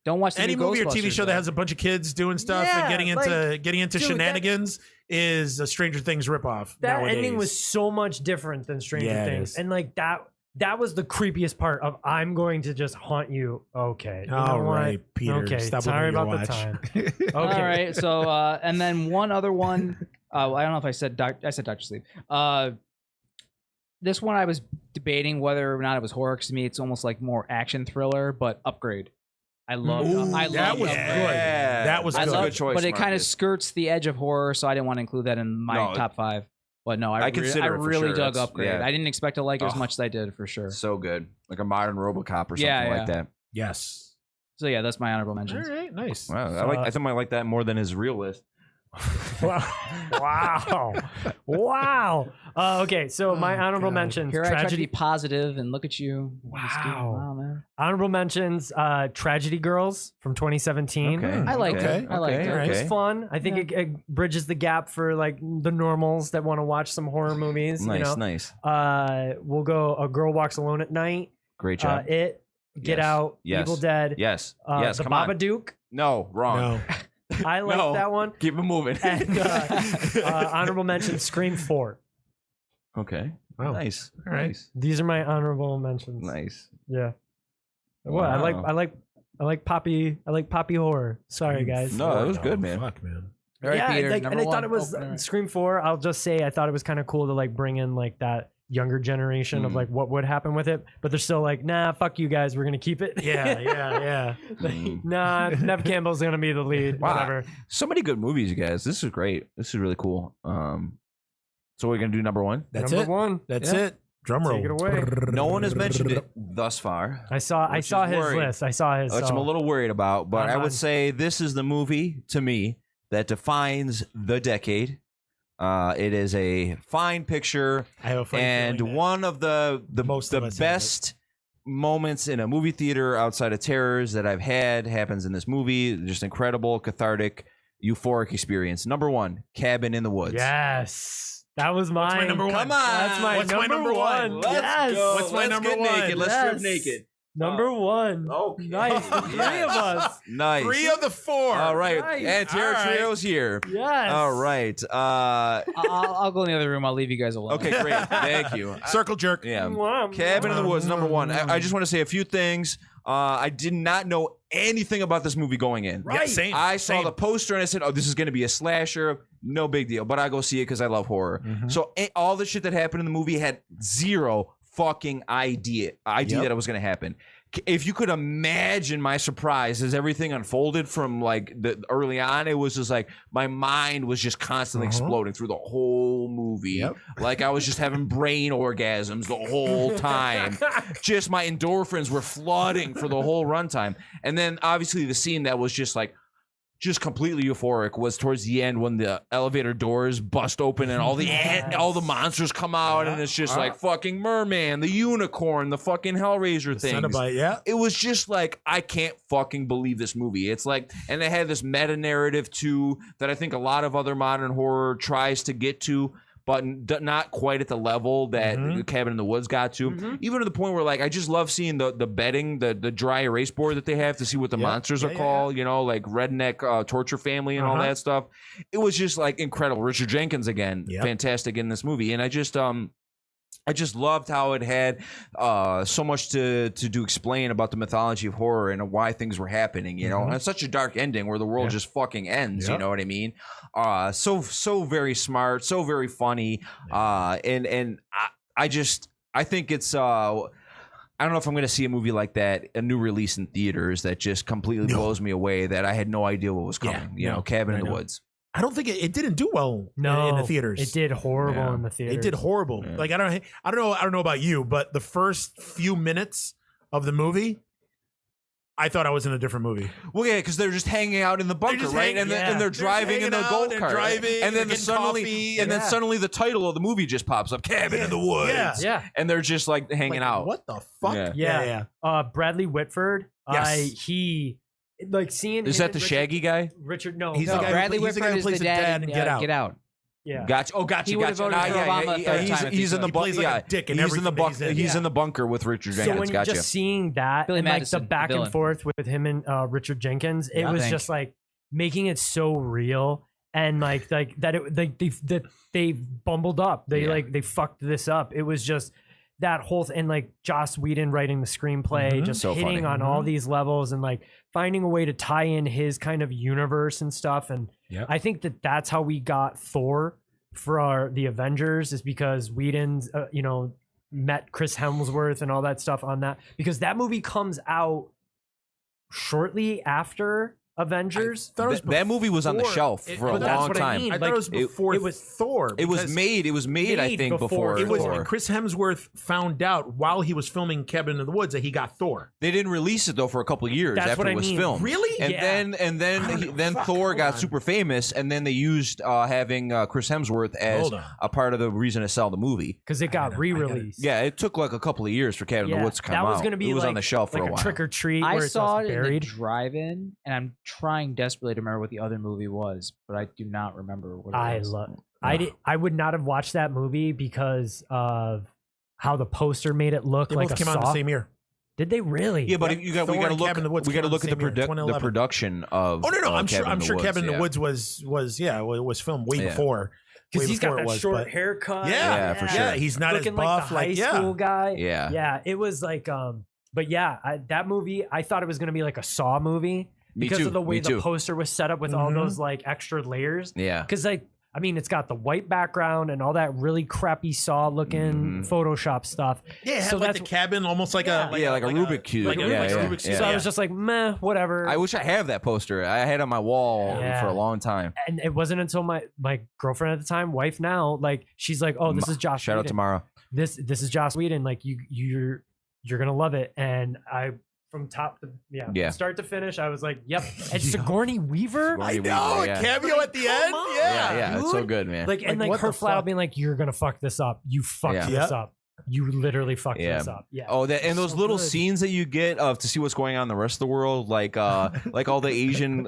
Don't watch any movie or TV show that has a bunch of kids doing stuff and getting into shenanigans is a Stranger Things ripoff. That nowadays. ending was so much different than Stranger Things, and like that was the creepiest part of I'm going to just haunt you. Okay, you all know right, what? Peter. Okay, stop sorry about the time. Okay, All right, so and then one other one. I don't know if I said I said Dr. Sleep. This one I was debating whether or not it was horror. Because to me, it's almost like more action thriller, but Upgrade. I love. I that love was Upgrade. good. That was good. Good choice, but it kind of Marcus. skirts the edge of horror, so I didn't want to include that in my top 5. But no, I consider it for really sure. dug That's- Upgrade. yeah. I didn't expect to like it as much as I did for sure. So good, like a modern RoboCop or something Yeah, like that. Yes. So yeah, that's my honorable All mentions. right. Nice. Wow, I think I like that more than his real list. wow. Okay, so my honorable mentions: Here I try to be tragedy. positive, and look at you. Wow. Man. Honorable mentions: Tragedy Girls from 2017. Okay. I liked Okay. it. I liked Okay. it. It was Okay. fun. I think it bridges the gap for like the normals that want to watch some horror movies. Nice, nice. nice. We'll go A Girl Walks Alone at Night. Great job. It, Get Yes. Out, Yes. Evil Dead. Yes. Yes. The Come on. Babadook. No, wrong. No. I like No. that one. Keep it moving. And honorable mention: Scream 4. Okay. Wow. Nice. All right. Nice. These are my honorable mentions. Nice. Yeah. What I Wow. like poppy horror. Sorry guys. No, that was good, man. Fuck, man. All right, yeah, Peter, like, number and I one. thought it was Oh, all right. Scream 4. I'll just say I thought it was kind of cool to like bring in like that younger generation of like what would happen with it, but they're still like, nah, fuck you guys, we're gonna keep it. Yeah. Like, nah, Nev Campbell's gonna be the lead. Wow. Whatever. So many good movies, you guys. This is great. This is really cool. So we're gonna do number one. That's Number it. one. That's Yeah. it. Drum roll. Take it away. No one has mentioned it thus far, I saw Which his is worried. list. I saw his. which I'm a little worried about. But I'm I on. would say this is the movie to me that defines the decade. It is a fine picture. I have a funny And feeling that one of the Most of us have best moments in a movie theater outside of terrors that I've had happens in this movie. Just incredible, cathartic, euphoric experience. Number one, Cabin in the Woods. Yes, that was mine. What's my number one? Come on. That's my What's my number number one. one? Let's Yes. go. What's my Let's number get one? naked. Let's Yes. strip naked. Number one. Okay. Nice. Three of us. Nice. 3 of the 4. All right. Nice. And Terror All right. Trio's here. Yes. All right. I'll go in the other room. I'll leave you guys alone. Okay, great. Thank you. Circle jerk. Yeah. Wow. Cabin in the Woods, number one. I just want to say a few things. I did not know anything about this movie going in. Yeah, same. I saw Same. the poster and I said, "Oh, this is going to be a slasher. No big deal." But I go see it because I love horror. So all the shit that happened in the movie had zero fucking idea Yep. that it was going to happen. If you could imagine my surprise as everything unfolded from like the early on, it was just like my mind was just constantly exploding through the whole movie. Yep. Like I was just having brain orgasms the whole time. Just my endorphins were flooding for the whole runtime. And then obviously the scene that was just completely euphoric was towards the end when the elevator doors bust open and all the monsters come out and it's just like fucking Merman, the unicorn, the fucking Hellraiser things. Cenobite, yeah. It was just like, I can't fucking believe this movie. It's like, and it had this meta narrative too that I think a lot of other modern horror tries to get to, but not quite at the level that the Cabin in the Woods got to. Even to the point where, like, I just love seeing the bedding, the dry erase board that they have to see what the monsters are called, you know, like Redneck Torture Family and all that stuff. It was just, like, incredible. Richard Jenkins, again, fantastic in this movie. And I just loved how it had so much to explain about the mythology of horror and why things were happening, you know. And it's such a dark ending where the world just fucking ends, you know what I mean? So very smart, so very funny, and I think it's I don't know if I'm going to see a movie like that, a new release in theaters that just completely blows me away. That I had no idea what was coming. You know, Cabin in the Woods. I don't think it didn't do well in the theaters. It did horrible in the theaters. It did horrible. Yeah. Like I don't know about you, but the first few minutes of the movie, I thought I was in a different movie. Well, yeah, because they're just hanging out in the bunker, just right? hanging- And they're driving in the hanging gold out, cart, they're driving, and then they're the getting suddenly, coffee, and then yeah. suddenly the title of the movie just pops up: Cabin in the Woods. Yeah. Yeah. And they're just like hanging Like, out. What the fuck? Yeah. Yeah. Bradley Whitford. Yes. He like seeing Is him that the and Shaggy guy? Richard? No, He's no. the guy who Bradley he's the guy Whitford who is plays the the dad dad in in Get Out. Get Out. Yeah. Gotcha. Oh, gotcha. He would've Gotcha. voted for Obama a third time if He's he in the He bunker. plays like a dick in He's in the everything that bunker. he's in. He's in the bunker with Richard So Jenkins. when Gotcha. just seeing that Billy and like Madison, the back villain. and forth with him and Richard Jenkins, it Yeah. was Thank. just like making it so real and like that it like they bumbled up. They fucked this up. It was just that whole and like Joss Whedon writing the screenplay, just So hitting funny. on all these levels and like finding a way to tie in his kind of universe and stuff. And Yep. I think that's how we got Thor for the Avengers, is because Whedon's met Chris Hemsworth and all that stuff on that, because that movie comes out shortly after Avengers. That movie was on the before- shelf it- for a but that's long what I time. mean. I thought Like, it was before it was- Thor. It was because made. It was made. I made think before before. It was Thor. when Chris Hemsworth found out while he was filming Cabin in the Woods that he got Thor. They didn't release it though for a couple of years That's after what it I was mean. filmed. Really? And Yeah. then Fuck, Thor hold got on. super famous, and then they used having Chris Hemsworth as Hold on. a part of the reason to sell the movie. Because it got re-released. Yeah, it took like a couple of years for Cabin in the Woods to come that was out. going to be it was like, on the shelf for like a while. trick or treat. I where it's saw all it in the buried. drive-in, and I'm trying desperately to remember what the other movie was, but I do not remember what it was. I would not have watched that movie because of how the poster made it look They like both a came out in Saw. the same year. Did they really? Yeah, but Yep. we Thor got to and look. Cabin in the Woods We got to came out look the at the, same year, 2011. production of. Oh no, I'm sure. Cabin in I'm sure the Cabin in the Woods, Woods was filmed way Yeah. before. Because way he's got before it that was, short but- haircut. Yeah, for Yeah, sure. he's not Looking as buff. like the high school guy. Yeah. Yeah, it was like but yeah, that movie, I thought it was going to be like a Saw movie Me because too, of the way me the too. poster was set up with all Mhm. those like extra layers. Yeah. Because like, I mean, it's got the white background and all that really crappy Saw looking Mhm. Photoshop stuff. Yeah, it had So like that's- the cabin, almost like Yeah. a Yeah, like a Rubik cube. Like a Yeah, Rubik's, yeah, Rubik's yeah. cube. So I was just like, meh, whatever. I wish I have that poster. I had it on my wall Yeah. for a long time. And it wasn't until my girlfriend at the time, wife now, like she's like, "Oh, this is Josh. Shout out Whedon. to Mara. This is Joss Whedon. Like you're gonna love it." And I, from top to Yeah. from start to finish, I was like, "Yep." And Sigourney Weaver, Sigourney I know Weaver, a yeah. cameo at the end. on. Yeah, Yeah, it's so dude. good, man. like and Like, like what her the flat out fuck? being like, "You're gonna fuck this up. You fucked Yeah. this Yep. up. You literally fucked Yeah. this up." Yeah. Oh, and those So little good. scenes that you get of to see what's going on in the rest of the world, like like all the Asian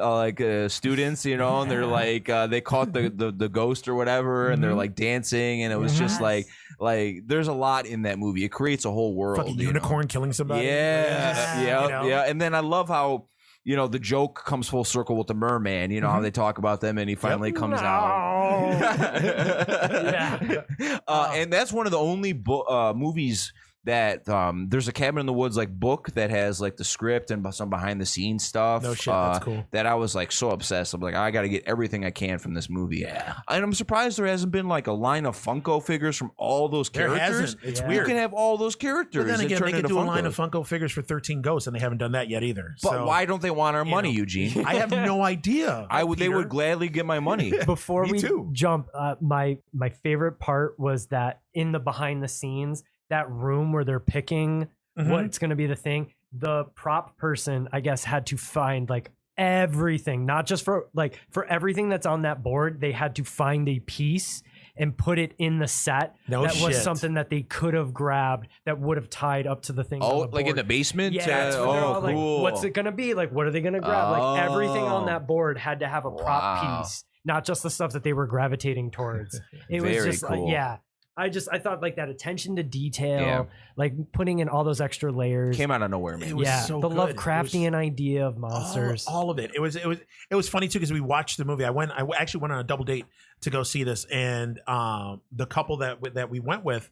students, you know, and they're like they caught the ghost or whatever, and they're like dancing, and it was just Yes. like there's a lot in that movie. It creates a whole world. fucking you know? unicorn killing somebody. Yeah, Yeah, yeah, you know? yeah. And then I love how the joke comes full circle with the merman. You know how they talk about them, and he finally comes out. Yeah. And that's one of the only movies that there's a Cabin in the Woods like book that has like the script and some behind the scenes stuff. No shit, that's cool. That I was like so obsessed. I'm like, I got to get everything I can from this movie. Yeah, and I'm surprised there hasn't been like a line of Funko figures from all those There characters. hasn't. It's Yeah. You weird. can have all those characters. But then and again, turn they could into do a line of Funkos. Funko figures for 13 ghosts, and they haven't done that yet either. But So, why don't they want our you money, know. Eugene? I have no idea. They Peter. would gladly get my money. Before Me we too. jump, my favorite part was that in the behind the scenes, that room where they're picking Mhm. what's going to be the thing, the prop person, I guess, had to find like everything, not just for everything that's on that board. They had to find a piece and put it in the set. No that was shit. something that they could have grabbed that would have tied up to the thing. Oh, on the like in board. the basement? Yeah, that's where they're all cool. like, what's it gonna be? Like, what are they gonna grab? Like everything on Oh. that board had to have a prop Wow. piece, not just the stuff that they were gravitating towards. It was Very just cool. like, yeah. I thought like that attention to detail, Yeah. like putting in all those extra layers. Came out of nowhere, man. It was yeah, so the good. It Lovecraftian idea of monsters. All of it. It was funny too because we watched the movie. I actually went on a double date to go see this, and the couple that we went with,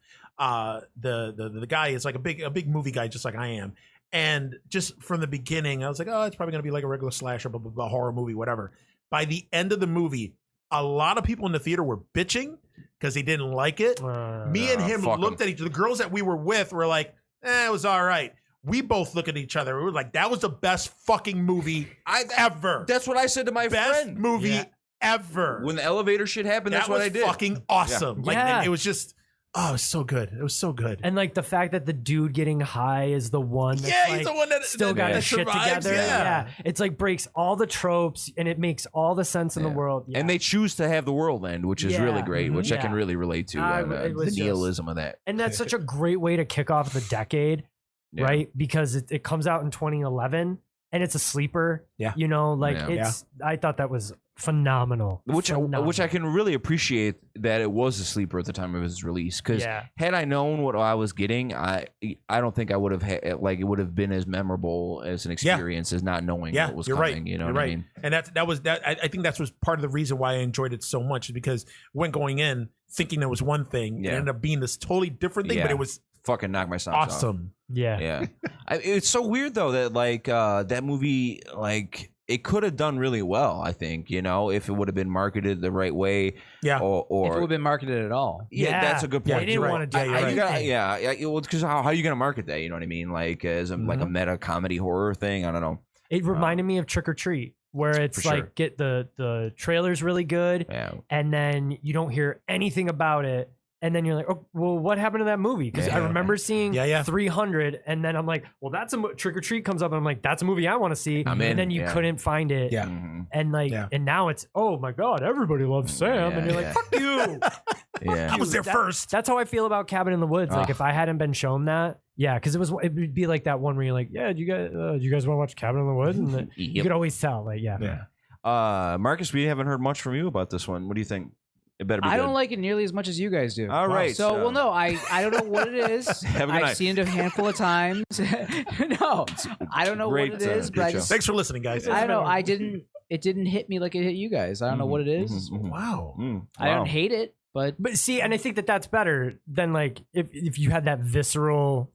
the guy is like a big movie guy, just like I am. And just from the beginning, I was like, oh, it's probably gonna be like a regular slasher, blah blah blah, horror movie, whatever. By the end of the movie, a lot of people in the theater were bitching because they didn't like it. Me and him fuck looked 'em. at each other. The girls that we were with were like, it was all right. We both look at each other. We were like, that was the best fucking movie ever. That's what I said to my Best friend. movie Yeah. ever. When the elevator shit happened, that's that what was I did. fucking awesome. Like, Yeah. it was just, it was so good. It was so good. And like the fact that the dude getting high is the one that's yeah, like, he's the one that still that, got that his shit survives. together. Yeah. It's like breaks all the tropes and it makes all the sense in the Yeah. world. Yeah. And they choose to have the world end, which is Yeah. really great, which I can Yeah. really relate to. It The was just- nihilism of that. And that's such a great way to kick off the decade, Yeah. right? Because it comes out in 2011 and it's a sleeper. Yeah. You know, like Yeah. it's, I thought that was phenomenal. Which I can really appreciate that it was a sleeper at the time of its release. Because had I known what I was getting, I don't think I would have it would have been as memorable as an experience as not knowing what was coming. Right. You know you're what right. I mean? And that was I think that's was part of the reason why I enjoyed it so much, is because when going in thinking there was one thing, it ended up being this totally different thing, but it was fucking knocked my socks off. awesome. Yeah. It's so weird though that that movie it could have done really well, I think, if it would have been marketed the right way. Yeah. Or if it would have been marketed at all. Yeah, that's a good point. They didn't want to do it. Because how are you going to market that? You know what I mean? Like as a meta comedy horror thing. I don't know. It reminded me of Trick or Treat, where it's get the trailer's really good, and then you don't hear anything about it. And then you're like, oh, well, what happened to that movie? Because I remember seeing 300, and then I'm like, well, that's Trick or Treat comes up, and I'm like, that's a movie I want to see. And then you couldn't find it. Yeah. And and now it's, oh my God, everybody loves Sam. And you're like, fuck you. I was there first. That's how I feel about Cabin in the Woods. Like if I hadn't been shown that, because it would be like that one where you're like, do you guys want to watch Cabin in the Woods? And you could always tell, Marcus, we haven't heard much from you about this one. What do you think? It better be I good. don't like it nearly as much as you guys do. All right. So, well, no, I don't know what it is. Have a good night. I've seen it a handful of times. No, I don't know what it is, but I just, thanks for listening, guys. I don't know. It didn't hit me like it hit you guys. I don't know what it is. Wow. I don't hate it, but see, and I think that's better than if you had that visceral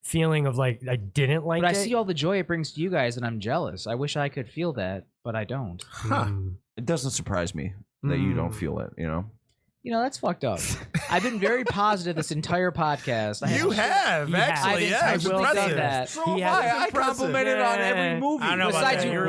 feeling of I didn't like it. But I see all the joy it brings to you guys, and I'm jealous. I wish I could feel that, but I don't. It doesn't surprise me that you don't feel it, that's fucked up. I've been very positive this entire podcast. You have, actually. Yeah, I it's will say impressive. that. So I complimented on every movie. I don't know about Besides that. you You're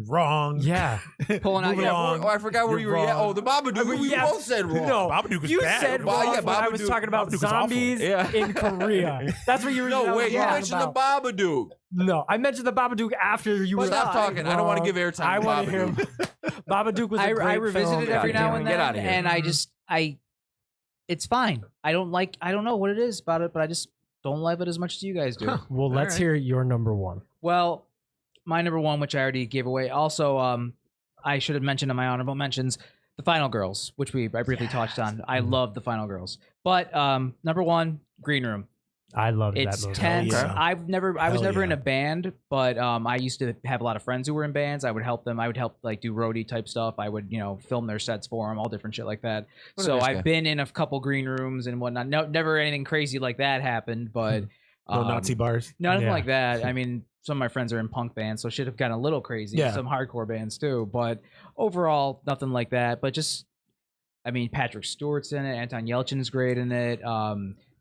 wrong. Yeah. Pulling out Moving your on. Oh, I forgot where you were at. Oh, the Babadook. We both said wrong. No, Babadook was you bad. said Well, wrong yeah, when I was Babadook- talking about Babadook was awful. zombies Yeah. in Korea. That's what you were. No, wait. You talking mentioned the about. Babadook. No, I mentioned the Babadook after you were. Stop talking. I don't want to give airtime I to want to hear Babadook. Babadook was. A great I revisit film. it every now and then, Get out of here. and it's fine. I don't know what it is about it, but I just don't love it as much as you guys do. Well, let's hear your number one. Well, my number one, which I already gave away. Also, I should have mentioned in my honorable mentions, The Final Girls, which I briefly touched on. I love The Final Girls. But number one, Green Room. I love that It's movie. tense. Yeah. I was never yeah. in a band, but I used to have a lot of friends who were in bands. I would help them. I would help do roadie type stuff. I would film their sets for them, all different shit like that. What a So nice I've guy. been in a couple green rooms and whatnot. No, never anything crazy like that happened, but No Nazi bars. nothing Yeah. like that. I mean, some of my friends are in punk bands, so shit have gotten a little crazy. Yeah. Some hardcore bands too, but overall, nothing like that. But just, I mean, Patrick Stewart's in it. Anton Yelchin's great in it.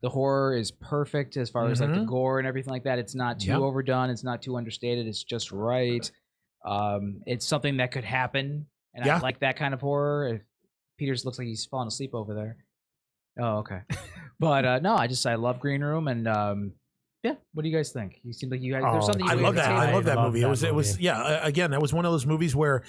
The horror is perfect as far as the gore and everything like that. It's not too overdone. It's not too understated. It's just right. It's something that could happen, and I like that kind of horror. If Peters looks like he's falling asleep over there. Oh, okay. But no, I love Green Room, and yeah. What do you guys think? You seem like you guys. There's something you I love that. I love that love movie. that It was movie. again, that was one of those movies where,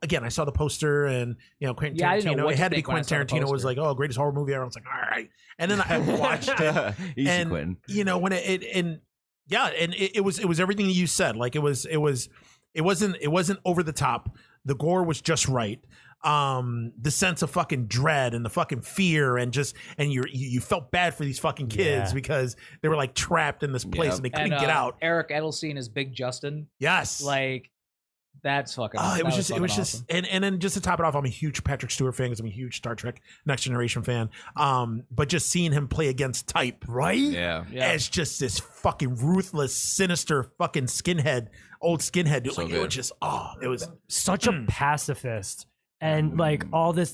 again, I saw the poster and, Quentin Yeah, I didn't know Tarantino. what It to had to be think when I Quentin saw the Tarantino was poster. like, oh, greatest horror movie ever. I was like, all right. And then I watched it. Easy, and Quentin. when it was everything that you said. Like it wasn't over the top. The gore was just right. The sense of fucking dread and the fucking fear and you felt bad for these fucking kids Yeah. because they were like trapped in this place and they couldn't get out. Eric Edelstein is Big Justin. Yes. That's fucking. It was just awesome. and then just to top it off, I'm a huge Patrick Stewart fan because I'm a huge Star Trek Next Generation fan. But just seeing him play against type, right? Yeah. As just this fucking ruthless, sinister fucking old skinhead dude. So It good. was just it was Such a pacifist, and all this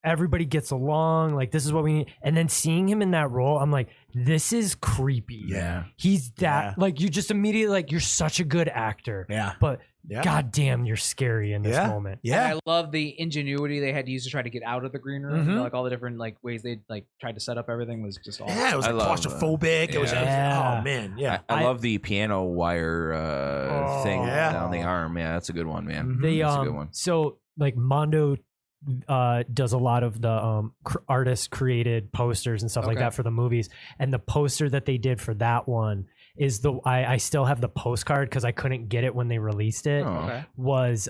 everybody gets along. This is what we need. And then seeing him in that role, I'm like, this is creepy. Yeah. He's that you just immediately you're such a good actor. Yeah. But Yeah. goddamn, you're scary in this moment. Yeah. And I love the ingenuity they had to use to try to get out of the green room. All the different ways they tried to set up everything was just awesome. Yeah, it was I love, claustrophobic. It was Yeah. oh man, yeah. I love the piano wire thing Yeah. down the arm. Yeah, that's a good one, man. They That's a good one. so Mondo does a lot of the artist created posters and stuff like Okay. that for the movies, and the poster that they did for that one is I still have the postcard because I couldn't get it when they released it. Oh. Okay. Was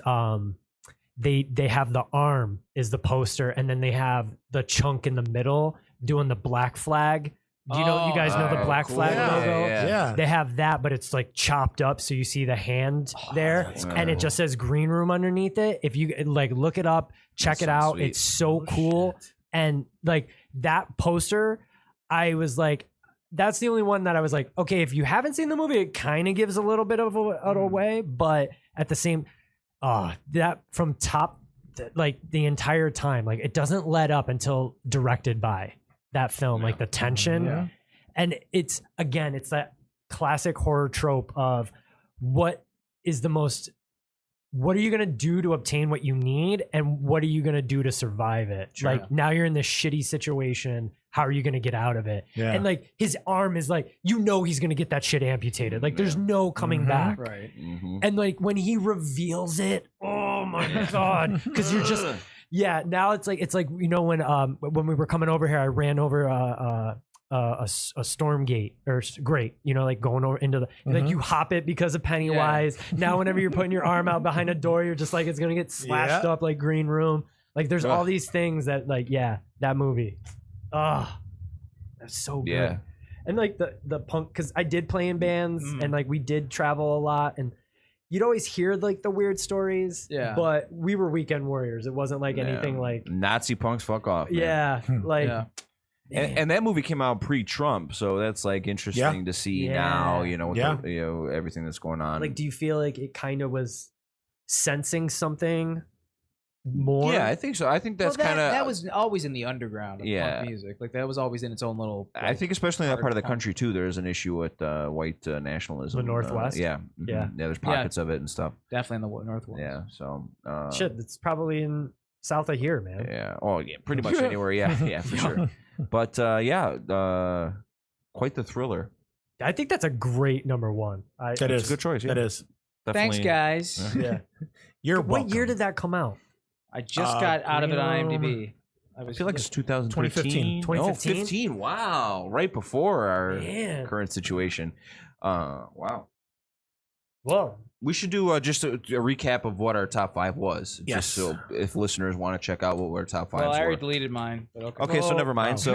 they have the arm is the poster, and then they have the chunk in the middle doing the black flag. Do you know? You guys know the black flag logo? Yeah. They have that, but it's like chopped up, so you see the hand there, and it just says Green Room underneath it. If you like, look it up, check it out. sweet. It's so cool, and like that poster, I was like, that's the only one that I was like, okay, if you haven't seen the movie, it kind of gives a little bit of away, but at the same, that from top, like the entire time, like it doesn't let up until directed by that film, like the tension. And it's that classic horror trope of what are you going to do to obtain what you need, and what are you going to do to survive it? Like now you're in this shitty situation. How are you going to get out of it? And like his arm is like, he's going to get that shit amputated. Like there's no coming back. Right. And like when he reveals it, oh my God. Cause you're just, now it's like, you know, when we were coming over here, I ran over a storm gate or grate, you know, like going over into the, like you hop it because of Pennywise. Now, whenever you're putting your arm out behind a door, you're just like, it's going to get slashed up like Green Room. Like there's all these things that like, that movie. That's so good. Yeah. And like the punk, because I did play in bands and like we did travel a lot, and you'd always hear like the weird stories. Yeah. But we were weekend warriors. It wasn't like anything like Nazi punks. Fuck off. Man. Yeah. Like. Yeah. And that movie came out pre-Trump, so that's like interesting to see now. You know, with the, you know, everything that's going on. Like, do you feel like it kind of was sensing something more? Yeah, I think so. I think that's kind of that was always in the underground of punk music. Like that was always in its own little. Like, I think especially in that part of the country too. There's an issue with white nationalism. The Northwest. Yeah. There's pockets of it and stuff. Definitely in the Northwest. Yeah. So shit, it's probably in south of here, man. Yeah. Oh, yeah. Pretty much anywhere. Yeah, for sure. But quite the thriller. I think that's a great number one. That is a good choice. Yeah. That is. Thanks, guys. Yeah. You're What welcome. year did that come out? I just got out of it on IMDb. I feel like it's 2015. 2015? 15. Wow. Right before our current situation. Wow. Whoa. We should do just a recap of what our top 5 was. Yes. Just so if listeners want to check out what our top 5 Well, were. I already deleted mine. But Okay, so never mind. So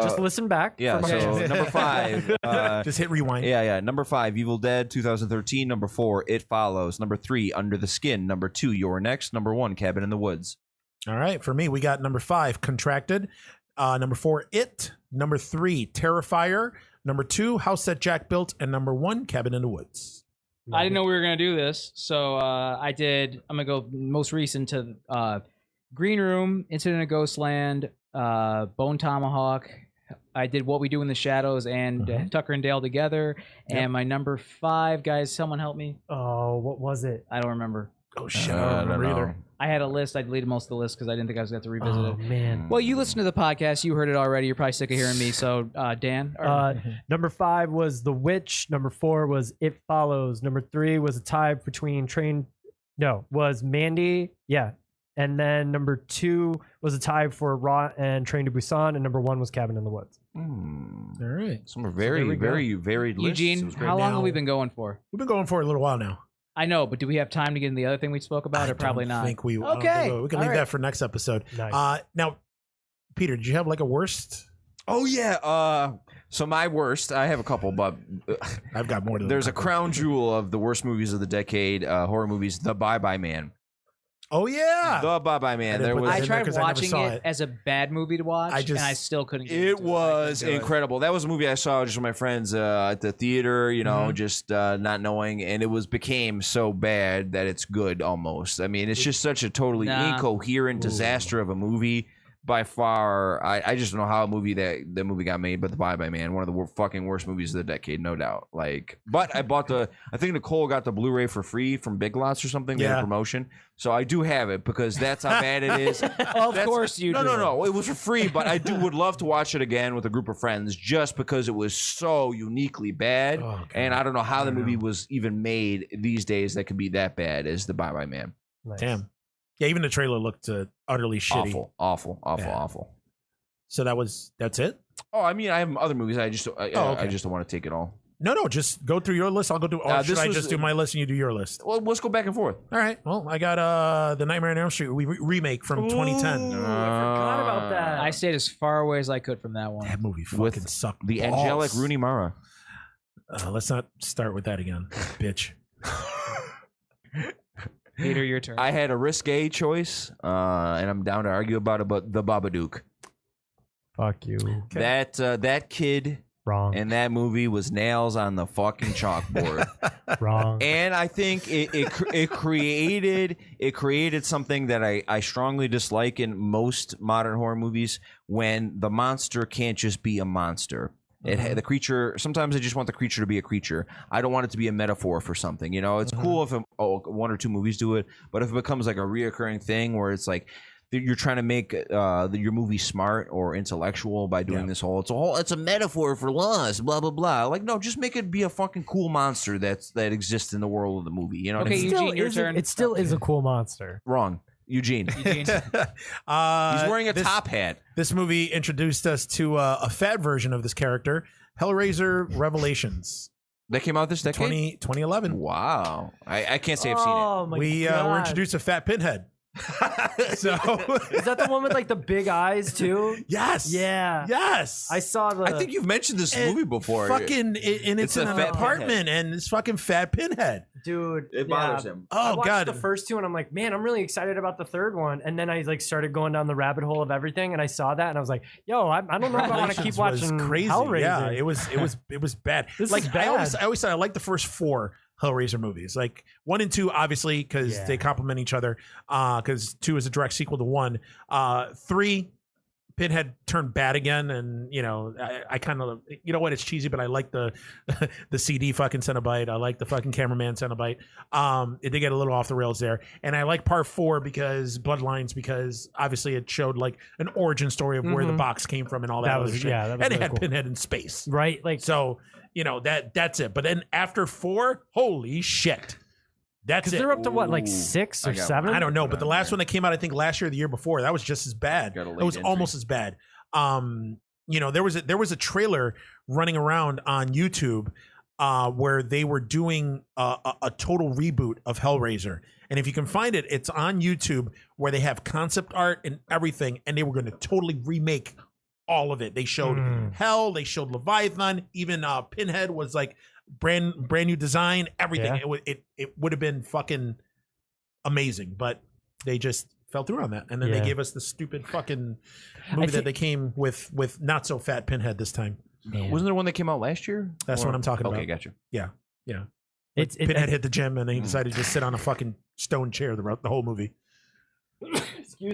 just listen back. Yeah, so number 5. Just hit rewind. Yeah. Number 5, Evil Dead 2013. Number 4, It Follows. Number 3, Under the Skin. Number 2, You're Next. Number 1, Cabin in the Woods. All right. For me, we got number 5, Contracted. Number 4, It. Number 3, Terrifier. Number 2, House That Jack Built. And number 1, Cabin in the Woods. I didn't know we were gonna do this, so I'm gonna go most recent to Green Room, Incident at Ghostland, Bone Tomahawk. I did What We Do in the Shadows and Tucker and Dale Together. And my number 5, guys, someone help me. Oh, what was it? I don't remember. Oh shit, I don't remember either. I had a list. I deleted most of the list because I didn't think I was going to revisit it. Oh, man. Well, you listen to the podcast. You heard it already. You're probably sick of hearing me. So, Dan? Number 5 was The Witch. Number 4 was It Follows. Number 3 was a tie between was Mandy. Yeah. And then number 2 was a tie for Raw and Train to Busan. And number 1 was Cabin in the Woods. All right. Some are very varied lists. Eugene, how long have we been going for? We've been going for a little while now. I know, but do we have time to get into the other thing we spoke about, or probably not? I think we Okay. we can leave that for next episode. Nice. Now, Peter, did you have like a worst? Oh yeah. So my worst, I have a couple, but I've got more. There's a crown jewel of the worst movies of the decade, horror movies, The Bye Bye Man. Oh yeah, The Bye Bye Man. I tried watching it as a bad movie to watch, and I still couldn't. It was incredible. That was a movie I saw just with my friends at the theater. You know, just not knowing, and it became so bad that it's good almost. I mean, it's just such a totally incoherent disaster of a movie. By far, I just don't know how the movie got made, but The Bye Bye Man, one of the fucking worst movies of the decade, no doubt. Like, but I bought I think Nicole got the Blu-ray for free from Big Lots or something. They had a promotion, so I do have it because that's how bad it is. Of course you do. No, it was for free, but I would love to watch it again with a group of friends just because it was so uniquely bad, and I don't know how the movie was even made these days that could be that bad as The Bye Bye Man. Nice. Damn. Yeah, even the trailer looked utterly shitty. Awful. So that's it? Oh, I mean, I have other movies. I just don't want to take it all. No, just go through your list. I'll go through. Or should I just do my list and you do your list? Well, let's go back and forth. All right. Well, I got the Nightmare on Elm Street remake from 2010. I forgot about that. I stayed as far away as I could from that one. That movie fucking sucked. The balls. angelic Rooney Mara. Let's not start with that again, bitch. Peter, your turn. I had a risque choice, and I'm down to argue about it, but the Babadook. Fuck you. Okay. That kid Wrong. in that movie was nails on the fucking chalkboard. Wrong. And I think it created something that I strongly dislike in most modern horror movies, when the monster can't just be a monster. The creature, sometimes I just want the creature to be a creature. I don't want it to be a metaphor for something. You know, it's cool if one or two movies do it, but if it becomes like a reoccurring thing where it's like you're trying to make your movie smart or intellectual by doing this it's a metaphor for loss, blah blah blah. Like, no, just make it be a fucking cool monster that exists in the world of the movie. You know what I mean? Eugene, your turn. It still is a cool monster. Wrong. Eugene. Eugene. He's wearing a top hat. This movie introduced us to a fat version of this character, Hellraiser Revelations. That came out this decade? 2011. Wow. I can't say I've seen it. Oh my We god. were introduced to Fat Pinhead. So Is that the one with like the big eyes too? yes. Yeah. Yes. I saw the. I think you've mentioned this And apartment before. Fucking, and it's a in an Fat apartment, Pinhead. and it's fucking Fat Pinhead. dude. It bothers him. I Oh watched god. the first two and I'm like, man, I'm really excited about the third one. And then I like started going down the rabbit hole of everything, and I saw that and I was like, yo, I don't know if I want to keep Revelations was watching crazy. Hellraiser. Yeah, it was bad. This like is bad. I always said I like the first 4 Hellraiser movies, like 1 and 2, obviously, because they complement each other. Because 2 is a direct sequel to 1. 3, Pinhead turned bad again, and you know, I kind of, you know what, it's cheesy, but I like the the CD fucking Cenobite. I like the fucking cameraman Cenobite. It did get a little off the rails there, and I like part 4 because Bloodlines, because obviously it showed like an origin story of where the box came from and all that, That other was- shit. yeah, that was and it really had cool. Pinhead in space, Right? Like, so. You know, that's it. But then after 4, holy shit. That's because it. they're up to what, like Ooh, 6 I or got 7? I don't know, but the last man. one that came out, I think last year or the year before, that was just as bad. Got a It late was entry. almost as bad. You know, there was a trailer running around on YouTube where they were doing a total reboot of Hellraiser. And if you can find it, it's on YouTube, where they have concept art and everything, and they were going to totally remake all of it. They showed Hell, they showed Leviathan, even Pinhead was like brand new design, everything. Yeah. It would have been fucking amazing, but they just fell through on that, and then they Yeah. gave us the stupid fucking movie that they came with not so fat Pinhead this time. Wasn't there one that came out last year? That's what I'm talking about. Okay, gotcha. Yeah. It, Pinhead hit the gym, and then he decided to just sit on a fucking stone chair the whole movie.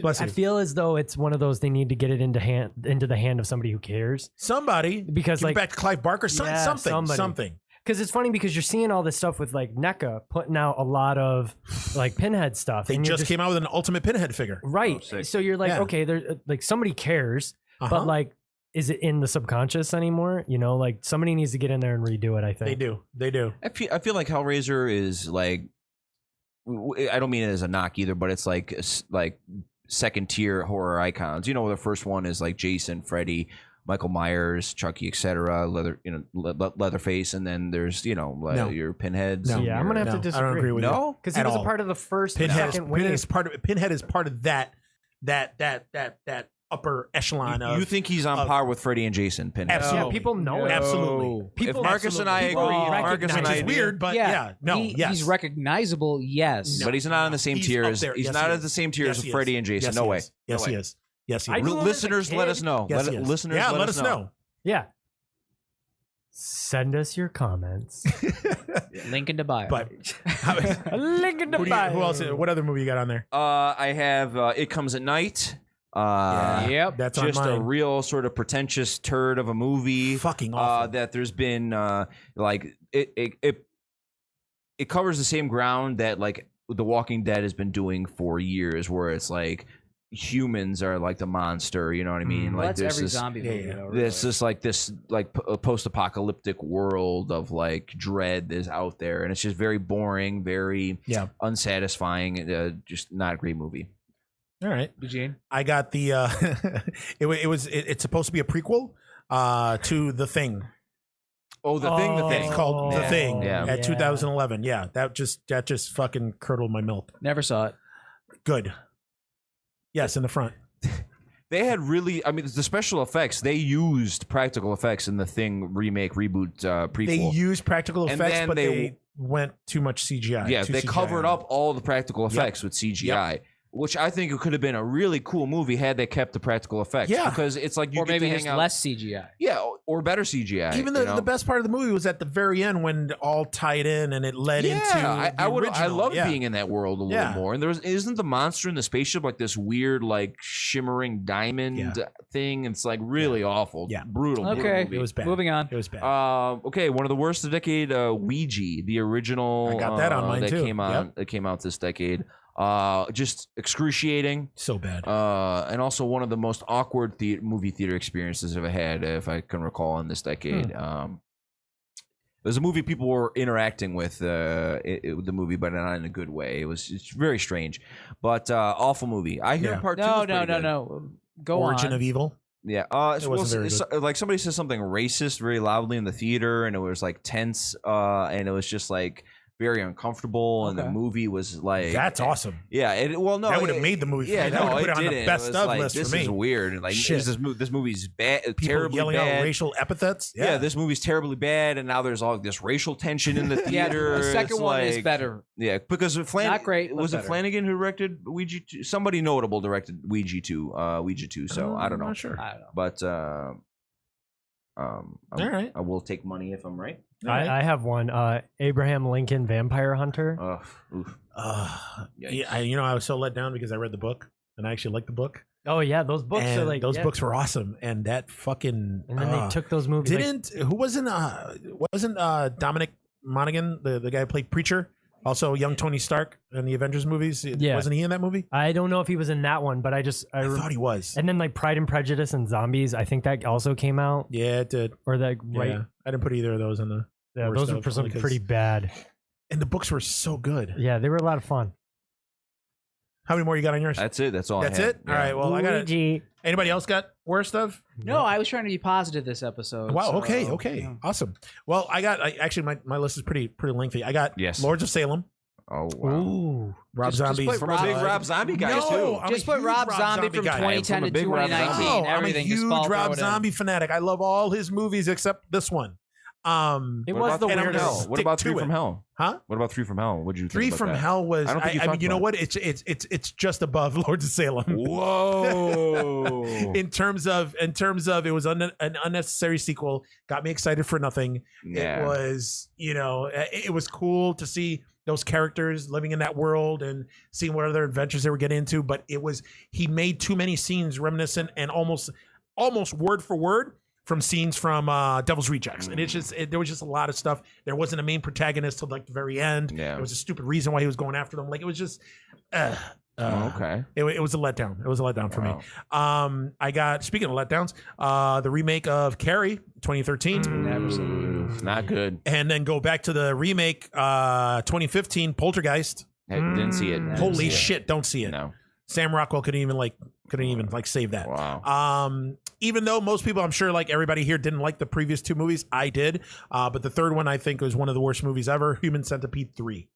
Bless I you. feel as though it's one of those they need to get it into the hand of somebody who cares, Somebody, because give it like back to Clive Barker, Yeah, somebody. something. because it's funny because you're seeing all this stuff with like NECA putting out a lot of like Pinhead stuff. They and you're just came out with an Ultimate Pinhead figure. right. Oh, sick. So you're like, Yeah. okay, there like somebody cares, Uh-huh. but like, is it in the subconscious anymore? You know, like somebody needs to get in there and redo it. I think They do. I feel like Hellraiser is like, I don't mean it as a knock either, but it's like second tier horror icons. You know, the first one is like Jason, Freddy, Michael Myers, Chucky, etc. Leatherface, and then there's No. your Pinheads. No. and Yeah, I'm gonna have No, to disagree. I don't agree with you. No, because he at was all. a part of the first and Pinhead second wave. Pinhead is part of that upper echelon of. you think he's on par with Freddy and Jason? Pinhead. Absolutely. Yeah, people know it. Absolutely. People, If Marcus and I people agree, recognize Marcus and Which I is it. agree. weird, but yeah, no, yes. He's recognizable, yes. But he's not on the same He's tier up as there. he's Yes, not he at is. the same tier Yes, as he is. Freddy and Jason. Yes, No he way. is. Yes, No he way. is. Yes, he I is. knew him as a Listeners, let kid. us know. Yes, he is. Listeners, yeah, let us know. Yeah. Send us your comments. Link in the bio. But Link in the who bio. else? What other movie you got on there? I have It Comes at Night. Yep. That's on Just a mine. real sort of pretentious turd of a movie. Fucking awful. That there's been like it covers the same ground that like The Walking Dead has been doing for years, where it's like humans are like the monster. You know what I mean? Well, Like that's every this. zombie movie. yeah. though, This really. is like this like post-apocalyptic world of like dread is out there, and it's just very boring, very Yeah. unsatisfying. Just not a great movie. All right. Eugene. I got the. It's supposed to be a prequel to The Thing. Oh, the thing. It's called The Thing Yeah. at 2011. Yeah, that just fucking curdled my milk. Never saw it. Good. Yes, in the front. They had really, I mean, the special effects, they used practical effects in the Thing remake, reboot, prequel. They used practical And effects, then but they- they went too much CGI. Yeah, too they CGI covered on up all the practical effects with CGI, which I think it could have been a really cool movie had they kept the practical effects. Yeah. Because it's like you Or get maybe to just hang out. less CGI. Yeah, or better CGI. it. Even you the know? best part of the movie was at the very end when it all tied in and it led into I the would. I original. loved Yeah. being in that world a little Yeah. more. And isn't the monster in the spaceship like this weird, like shimmering diamond thing? It's like really awful. Yeah. Brutal. Okay. movie. It was bad. Moving on. It was bad. Okay, one of the worst of the decade, Ouija, the original. I got that on mine that too. Came out. That came out this decade. Just excruciating. So bad. And also one of the most awkward movie theater experiences I've had, if I can recall, in this decade. It was a movie people were interacting with the movie, but not in a good way. It's very strange, but awful movie. I hear Yeah. part two. No. Go Origin on. of Evil. Yeah, It wasn't very like somebody said something racist very loudly in the theater, and it was like tense, and it was just like very uncomfortable, and the Okay. movie was like That's awesome. Yeah, no, That would have made the movie for Yeah, me. That no, would've put it on the didn't. best was of like, list this for me. is weird. Like Shit. this movie's bad, People terribly yelling bad. out racial epithets. Yeah, this movie's terribly bad, and now there's all this racial tension in the Yeah, theater. the second It's one is like- better. Yeah, because Not great, but Was it better. Flanagan who directed Ouija 2? Somebody notable directed Ouija 2. So I don't know. I'm not sure. I don't know. But All right. I will take money if I'm right. I have one. Abraham Lincoln Vampire Hunter. Oof. Yeah, I was so let down because I read the book and I actually liked the book. Oh yeah, those books and are like those yeah. books were awesome. And that fucking And then they took those movies. who wasn't Dominic Monaghan, the guy who played Preacher, also young Tony Stark in the Avengers movies? Yeah. Wasn't he in that movie? I don't know if he was in that one, but I thought he was. And then like Pride and Prejudice and Zombies, I think that also came out. Yeah, it did. Or that right? Yeah. I didn't put either of those in the Yeah, worst those were of, some only 'cause- pretty bad. And the books were so good. Yeah, they were a lot of fun. How many more you got on yours? That's it. That's all. That's I had. it? All right. Well, I got it. Luigi. Anybody else got worst of? No, I was trying to be positive this episode. Wow. so, Okay. yeah. Awesome. Well, actually my list is pretty lengthy. I got Yes. Lords of Salem, Oh wow. Ooh. Rob Just Zombie's. put From a big Rob Zombie guy No, too. I'm Just a put huge Rob Zombie from guy. 2010 I'm to a big Rob 2019. Zombie. I'm a Everything. Just huge fall, throw Rob it in. Zombie fanatic. I love all his movies except this one. It What was about the Three from weirdest. Hell? What Stick about to Three it. from Hell? Huh? What about Three from Hell? What did you think Three about from that? Hell was. I don't think you I mean, talked you know about what? It's just above Lords of Salem. Whoa. in terms of it was an unnecessary sequel. Got me excited for nothing. Yeah. It was it was cool to see those characters living in that world and seeing what other adventures they were getting into. But he made too many scenes reminiscent and almost word for word from scenes from Devil's Rejects. And there was just a lot of stuff. There wasn't a main protagonist till like the very end. Yeah. There was a stupid reason why he was going after them. Like it was just Okay. It was a letdown. It was a letdown for me. Wow. I got, speaking of letdowns, the remake of Carrie 2013. Never seen it. Not good. And then go back to the remake 2015 Poltergeist. Hey, didn't see it. Holy shit, don't see it. No. Sam Rockwell couldn't even save that. Wow. Even though most people, I'm sure, like everybody here, didn't like the previous two movies, I did. But the third one, I think, was one of the worst movies ever. Human Centipede 3.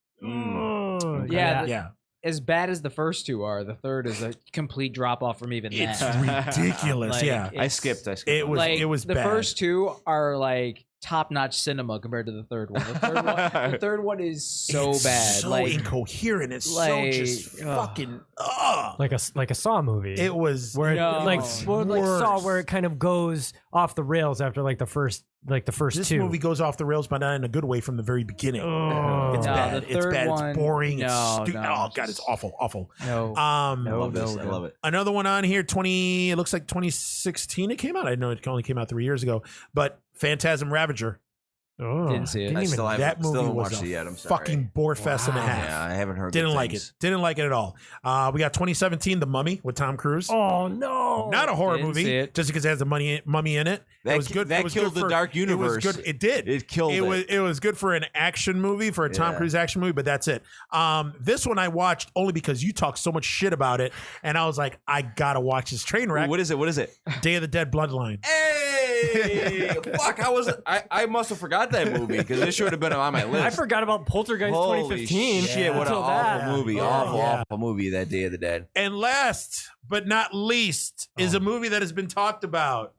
Yeah. As bad as the first two are, the third is a complete drop off from even It's that. ridiculous. Like, Yeah, I skipped. it was. Like, it was the bad. first two are like top-notch cinema compared to the third one. The third one is so It's bad. so like incoherent. It's so like, just ugh. fucking. like a Saw movie. It was where it, No. like worse. Saw, where it kind of goes off the rails after like the first This two. movie goes off the rails, but not in a good way from the very beginning. Oh. It's No, bad. the It's third bad. one- It's boring. no, it's stupid. no, Oh it's god, just- it's awful. Awful. no. I No, love this. no, I no. love it. Another one on here. It looks like 2016. It came out. I know it only came out 3 years ago, but Phantasm Ravager. Oh, Didn't see it. didn't I even- still haven't- That movie still haven't was watched a it yet. I'm sorry. fucking bore fest and a half. Yeah, I haven't heard. Didn't good like things. it. Didn't like it at all. We got 2017, The Mummy with Tom Cruise. Oh no! Not a horror Didn't see movie, it. just because it has a mummy in it. That It was good. that it was killed good the dark universe. It was good. It did. It killed it. It was good for an action movie, for a Tom Yeah. Cruise action movie, but that's it. This one I watched only because you talked so much shit about it, and I was like, I gotta watch this train wreck. What is it? What is it? Day of the Dead Bloodline. Hey! Hey, fuck! I must have forgot that movie because it should have been on my list. I forgot about Poltergeist Holy 2015. shit! What an Until that. awful movie! Awful movie. That Day of the Dead. And last but not least is a movie that has been talked about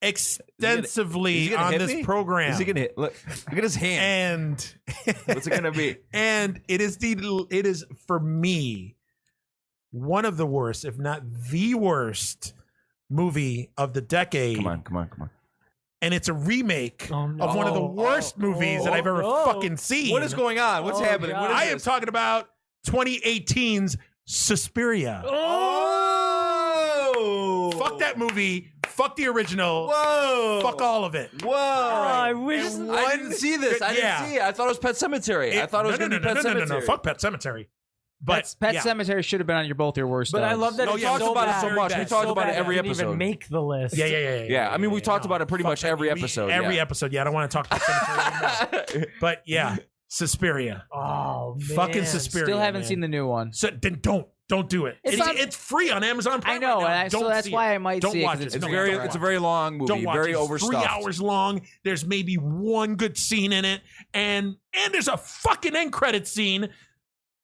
extensively on hit this me? program. Is he gonna hit? Look at his hand. And What's it gonna be? And it is for me one of the worst, if not the worst, movie of the decade. Come on. And it's a remake Oh, no. of one of the worst movies that I've ever fucking seen. What is going on? What's happening? God. What is I am this? talking about 2018's Suspiria. Oh! Fuck that movie. Fuck the original. Whoa! Fuck all of it. Whoa! I wish I didn't see this. I didn't see it. I thought it was Pet Cemetery. I thought it was going to be Pet Cemetery. No. Fuck Pet Cemetery. But Pet yeah. Cemetery should have been on both your worst. But I dogs. love that Oh, it's yeah, we talked about it so bad, much. very We bad, talked so about it bad every didn't even episode. make the list. Yeah. I mean, we talked about it pretty Fuck much that. every episode. Every yeah. episode. Yeah, I don't want to talk about Cemetery anymore. But yeah, Suspiria. Oh, man. Fucking Suspiria. Still haven't man. seen the new one. So then don't do it. It's It's, not- it's free on Amazon Prime. I know, right now. and so Don't that's see why it. I might Don't see it, watch 'cause it. it's No, very- don't It's a watch very long movie. Don't watch Very it. It's overstuffed. 3 hours long. There's maybe one good scene in it, and there's a fucking end credit scene,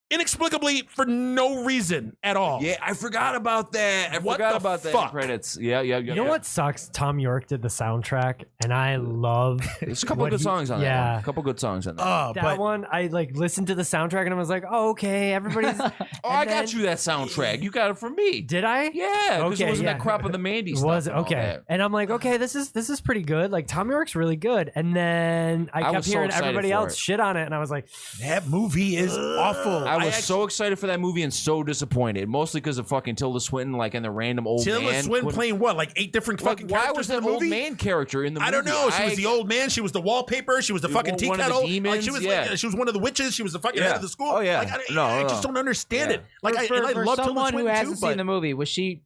inexplicably for no reason at all. Yeah, I forgot about that. I What forgot the about that fuck? in credits. Yeah. You know what sucks? Tom York did the soundtrack, and I love There's a couple what good he- songs on that yeah. one. A couple good songs on that. that But one. I like listened to the soundtrack, and I was like, "Oh, okay, everybody's." Oh, I got you that soundtrack. You got it from me. Did I? Yeah, because Okay, it wasn't yeah. that crap of the Mandy stuff. Was and all okay, that. and I'm like, okay, this is pretty good. Like Tom York's really good, and then I kept was so hearing excited everybody for else it. shit on it, and I was like, that movie is awful. I was actually- so excited for that movie and so disappointed, mostly because of fucking Tilda Swinton, like, and the random old Tilda man. Swinton playing what? Like 8 different Like, fucking why characters was in that the old movie? man character in the movie? I don't know. She was the old man. She was the wallpaper. She was the fucking tea one of the kettle. Like, demons, she was yeah. like, she was one of the witches. She was the fucking head Yeah. of the school. Oh, yeah. Like, I No, just don't understand Yeah. it. Like for, I love Tilda someone who Swinton hasn't too, seen but the movie, was she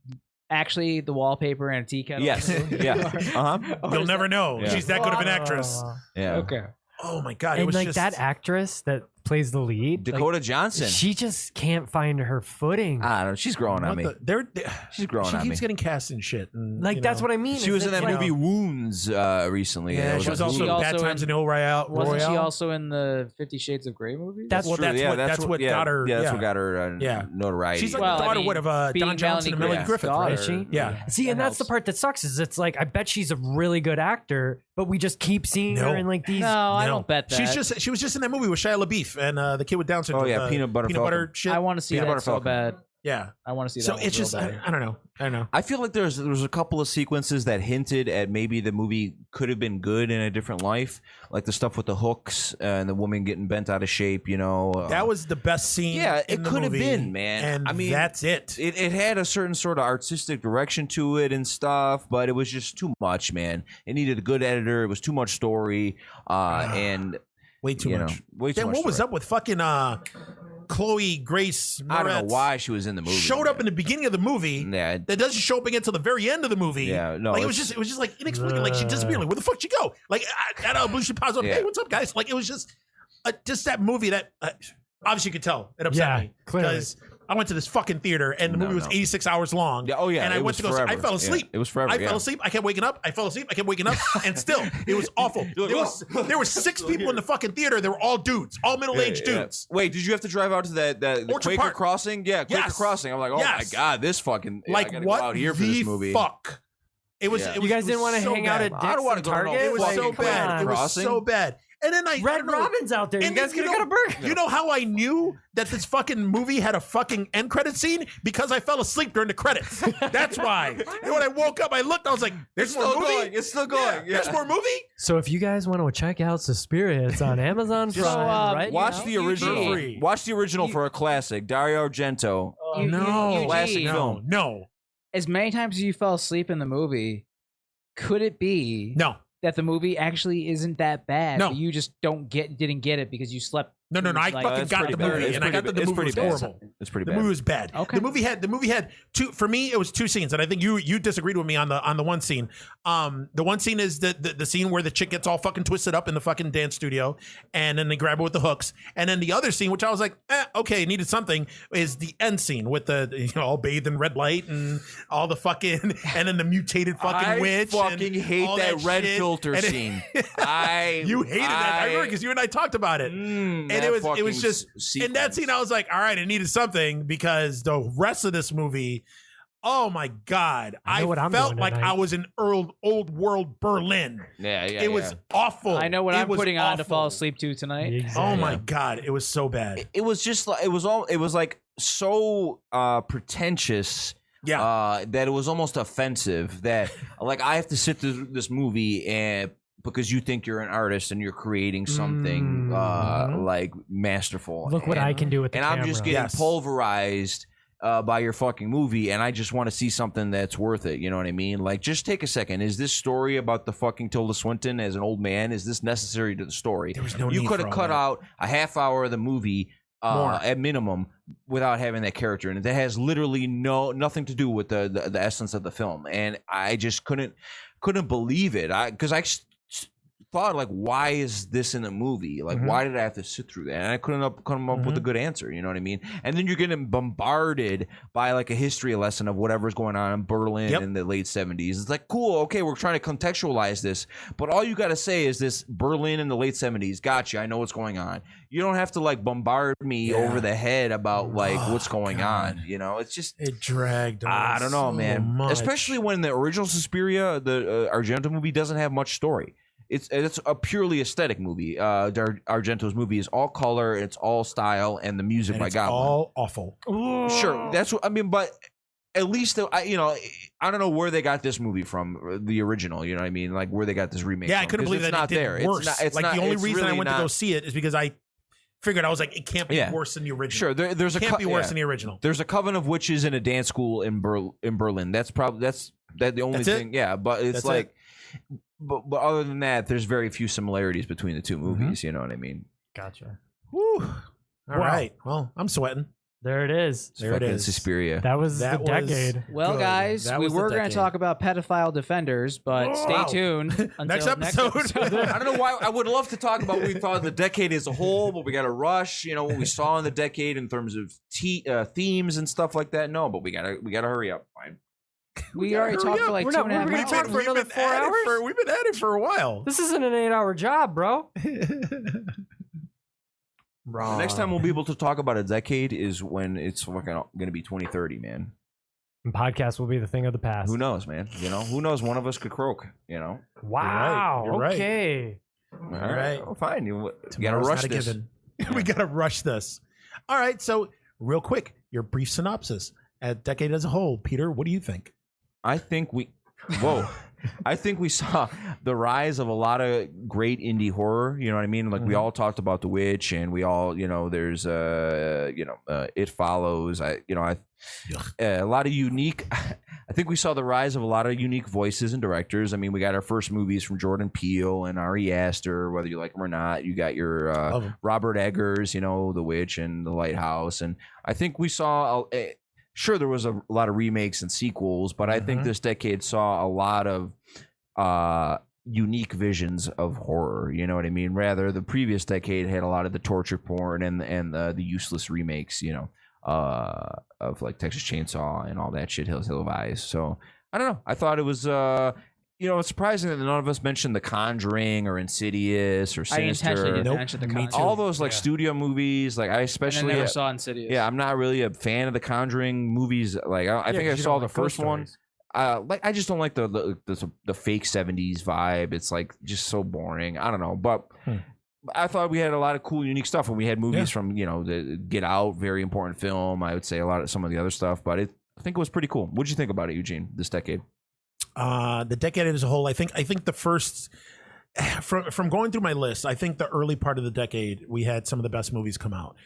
actually the wallpaper and a tea kettle? Yes. Yeah. Uh-huh. you'll never know. Yeah. She's that good of an actress. Yeah. Okay. Oh my god! It and was like just that actress that plays the lead, like, Dakota Johnson. she just can't find her footing. I don't know. She's growing on what me. She's growing She on keeps me. getting cast in shit. And, Like that's what I mean. She is was in it's that like- movie Wounds recently. Yeah, It she was a also movie. Bad also Times in- in El Royale. Wasn't she also in the 50 Shades of Grey movie? That's Well, True, that's yeah, what- that's what yeah, got her- Yeah, that's yeah. what got her Yeah. notoriety. She's like Well, the I daughter, mean, what, of being Don Johnson and Melanie Melanie Griffith's Griffith, daughter, right? Is she? Yeah. See, That and that's the helps. part that sucks. Is it's like I bet she's a really good actor, but we just keep seeing No. her in like these. No, I No. don't bet that. She was just in that movie with Shia LaBeouf and the kid with Down syndrome. Oh, yeah, the Peanut Butter peanut butter Falcon. shit. I want to see Peanut that Butter so Falcon. bad. Yeah. I want to see that. So one it's real just bad. I don't know. I feel like there was a couple of sequences that hinted at maybe the movie could have been good in a different life, like the stuff with the hooks and the woman getting bent out of shape. You know, That was the best scene. Yeah, in it the could have movie, been, man. And I mean, that's it. It had a certain sort of artistic direction to it and stuff, but it was just too much, man. It needed a good editor. It was too much story, and Way too you much. know, way too Then much. what was story. up with fucking Chloe Grace I don't Moretz? know why she was in the movie. Showed up in the beginning of the movie. Yeah, That doesn't show up again until the very end of the movie. Yeah, no, like it was it's- just like inexplicable. Like she disappeared. Like where the fuck she go? Like I don't know. Blue she pops up. Yeah. Hey, what's up, guys? Like it was just that movie that obviously you could tell it upset Yeah, me clearly. because I went to this fucking theater and the movie was 86 hours long. Yeah, oh, yeah, And I it went was to go. forever. I fell Yeah, asleep. it was forever, I yeah. fell asleep. I kept waking up. I fell asleep. I kept waking up, and still it was awful. There were 6 people in the fucking theater. They were all dudes, all middle-aged Yeah. dudes. Wait, did you have to drive out to the Orchard Quaker Park. Crossing? Yeah, Quaker Yes. Crossing. I'm like, oh Yes. my god, this fucking I Like gotta what go out here for the this movie. fuck? It was. Yeah. It was You guys it didn't was want to so hang out bad. at I don't Dick's wanna and go to no Target. It was fucking so Quaker bad. It was Crossing. so bad. And then I Red don't know- Robin's out there. You And guys then could have got a burger. You know how I knew that this fucking movie had a fucking end credit scene? Because I fell asleep during the credits. That's why. And when I woke up, I looked. I was like, "There's more still movie. going. It's still going. Yeah. There's more movie." So if you guys want to check out Suspiria, it's on Amazon Prime right Watch now. the original. Free. Watch the original for a classic. Dario Argento. No. Classic film. No. As many times as you fell asleep in the movie, could it be No. that the movie actually isn't that bad? No. But you just didn't get it because you slept No. I Like, fucking that's got pretty the bad. movie, It's and I got pretty that the bad. movie was It's pretty bad. horrible. It's pretty The bad. movie was bad. Okay. The movie had two. For me, it was two scenes, and I think you disagreed with me on the one scene. The one scene is the scene where the chick gets all fucking twisted up in the fucking dance studio, and then they grab her with the hooks. And then the other scene, which I was like, okay, needed something, is the end scene with the all bathed in red light and all the fucking, and then the mutated fucking witch. I fucking hate all that red shit. filter And scene. You hated that. I remember because you and I talked about it. And it was just in that scene I was like, all right, it needed something, because the rest of this movie, oh my God, I know what I'm felt doing like tonight. I was in old world Berlin. It was awful. I know what It I'm was putting on to awful. fall asleep to tonight. Exactly. Oh my God, it was so bad. It was just like it was like so pretentious. Yeah. That it was almost offensive. That like I have to sit through this movie and because you think you're an artist and you're creating something like masterful. Look what I can do with the and camera. I'm just getting Yes. pulverized by your fucking movie, and I just want to see something that's worth it. You know what I mean? Like, just take a second. Is this story about the fucking Tilda Swinton as an old man? Is this necessary to the story? There was no You need could for have all cut that. out a half hour of the movie More. at minimum without having that character in it. That has literally nothing to do with the essence of the film, and I just couldn't believe it. Because I thought, like, why is this in the movie? Like, why did I have to sit through that? And I couldn't come up with a good answer. You know what I mean? And then you're getting bombarded by like a history lesson of whatever's going on in Berlin in the late 70s. It's like, cool, okay, we're trying to contextualize this, but all you got to say is this: Berlin in the late 70s. Gotcha. I know what's going on. You don't have to like bombard me over the head about like what's going on. You know, it's just It dragged on I don't know, so man. much. Especially when the original Suspiria, the Argento movie, doesn't have much story. It's a purely aesthetic movie. Argento's movie is all color, it's all style, and the music And by it's God. all awful. Sure, that's what I mean. But at least I don't know where they got this movie from, the original. You know what I mean? Like where they got this remake. Yeah, from, I couldn't 'cause believe it's that not it did there. worse. It's like not, the only it's reason I really went to not- go see it is because I figured, I was like, it can't be worse than the original. Sure, there's a Can't be worse than the original. There's a coven of witches in a dance school in Berlin. That's probably the only That's it? thing. Yeah, but it's That's like, but other than that, there's very few similarities between the two Mm-hmm. movies. You know what I mean? Gotcha. Whew. All Wow. right. Well, I'm sweating. There it is. There it Fucking is. Suspiria. That was That the was- decade. Well, Good. guys, That we was the were going to decade. talk about pedophile defenders, but stay Wow. tuned until Next episode. I don't know why. I would love to talk about what we thought of the decade as a whole, but we got to rush. You know what we saw in the decade in terms of themes and stuff like that. No, but we gotta hurry up. Fine. We already talked for like We're two not- and a half we're gonna minutes. talk for another 4 hours? We've been at it for a while. This isn't an 8-hour job, bro. The next time we'll be able to talk about a decade is when it's fucking going to be 2030, man. And podcasts will be the thing of the past. Who knows, man? You know, who knows? One of us could croak. You know. Wow. You're right. Okay. All right. Well, fine. You got to Tomorrow's rush not a this. given. We got to rush this. All right. So, real quick, your brief synopsis at decade as a whole. Peter, what do you think? I think we. Whoa. I think we saw the rise of a lot of great indie horror. You know what I mean? Like we all talked about The Witch, and we all, there's It Follows. A lot of unique. I think we saw the rise of a lot of unique voices and directors. I mean, we got our first movies from Jordan Peele and Ari Aster, whether you like them or not. You got your Love 'em. Robert Eggers, The Witch and The Lighthouse, and I think we saw. Sure, there was a lot of remakes and sequels, but I think this decade saw a lot of unique visions of horror. You know what I mean? Rather, the previous decade had a lot of the torture porn and the useless remakes. Of like Texas Chainsaw and all that shit, Hills Hill of Eyes. So I don't know. I thought it was. It's surprising that none of us mentioned The Conjuring or Insidious or I intentionally Sinister. didn't Nope, mention the me Conjuring. too. All those like studio movies, like I And I especially never saw Insidious. I'm not really a fan of the Conjuring movies. Like I think I saw the first one. I just don't like the fake 70s vibe. It's like just so boring. I don't know, but I thought we had a lot of cool, unique stuff, and we had movies from the Get Out, very important film. I would say some of the other stuff, but I think it was pretty cool. What'd you think about it, Eugene? This decade? The decade as a whole, I think the first from going through my list, I think the early part of the decade we had some of the best movies come out.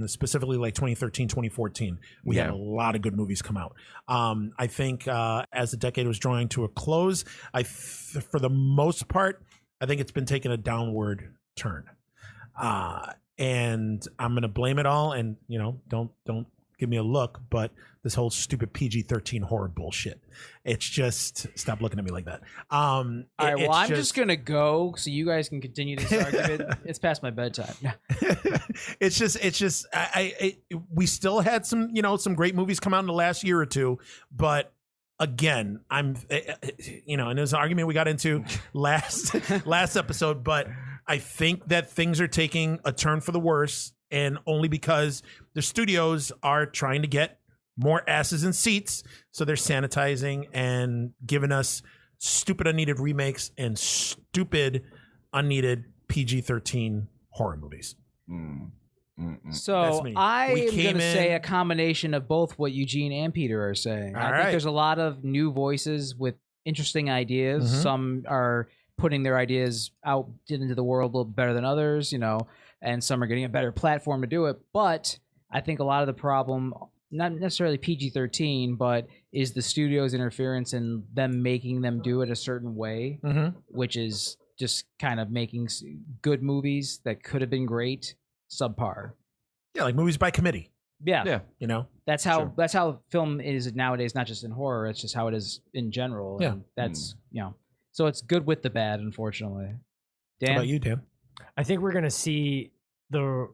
Specifically like 2013, 2014, we had a lot of good movies come out. I think as the decade was drawing to a close, for the most part, I think it's been taking a downward turn. and I'm gonna blame it all. And don't give me a look, but this whole stupid PG-13 horror bullshit. It's just, stop looking at me like that. All right, well, I'm just gonna go so you guys can continue this argument. It's past my bedtime. it's just we still had some great movies come out in the last year or two, but again, and there's an argument we got into last episode, but I think that things are taking a turn for the worse, and only because the studios are trying to get more asses in seats, so they're sanitizing and giving us stupid unneeded remakes and stupid unneeded PG-13 horror movies. So I am going to say a combination of both what Eugene and Peter are saying. I think there's a lot of new voices with interesting ideas. Mm-hmm. Some are putting their ideas out into the world a little better than others, and some are getting a better platform to do it. But I think a lot of the problem, not necessarily PG-13, but is the studio's interference and them making them do it a certain way, which is just kind of making good movies that could have been great subpar. Yeah, like movies by committee. Yeah. That's how film is nowadays, not just in horror, it's just how it is in general. Yeah. And that's, so it's good with the bad, unfortunately. Dan? How about you, Dan? I think we're going to see the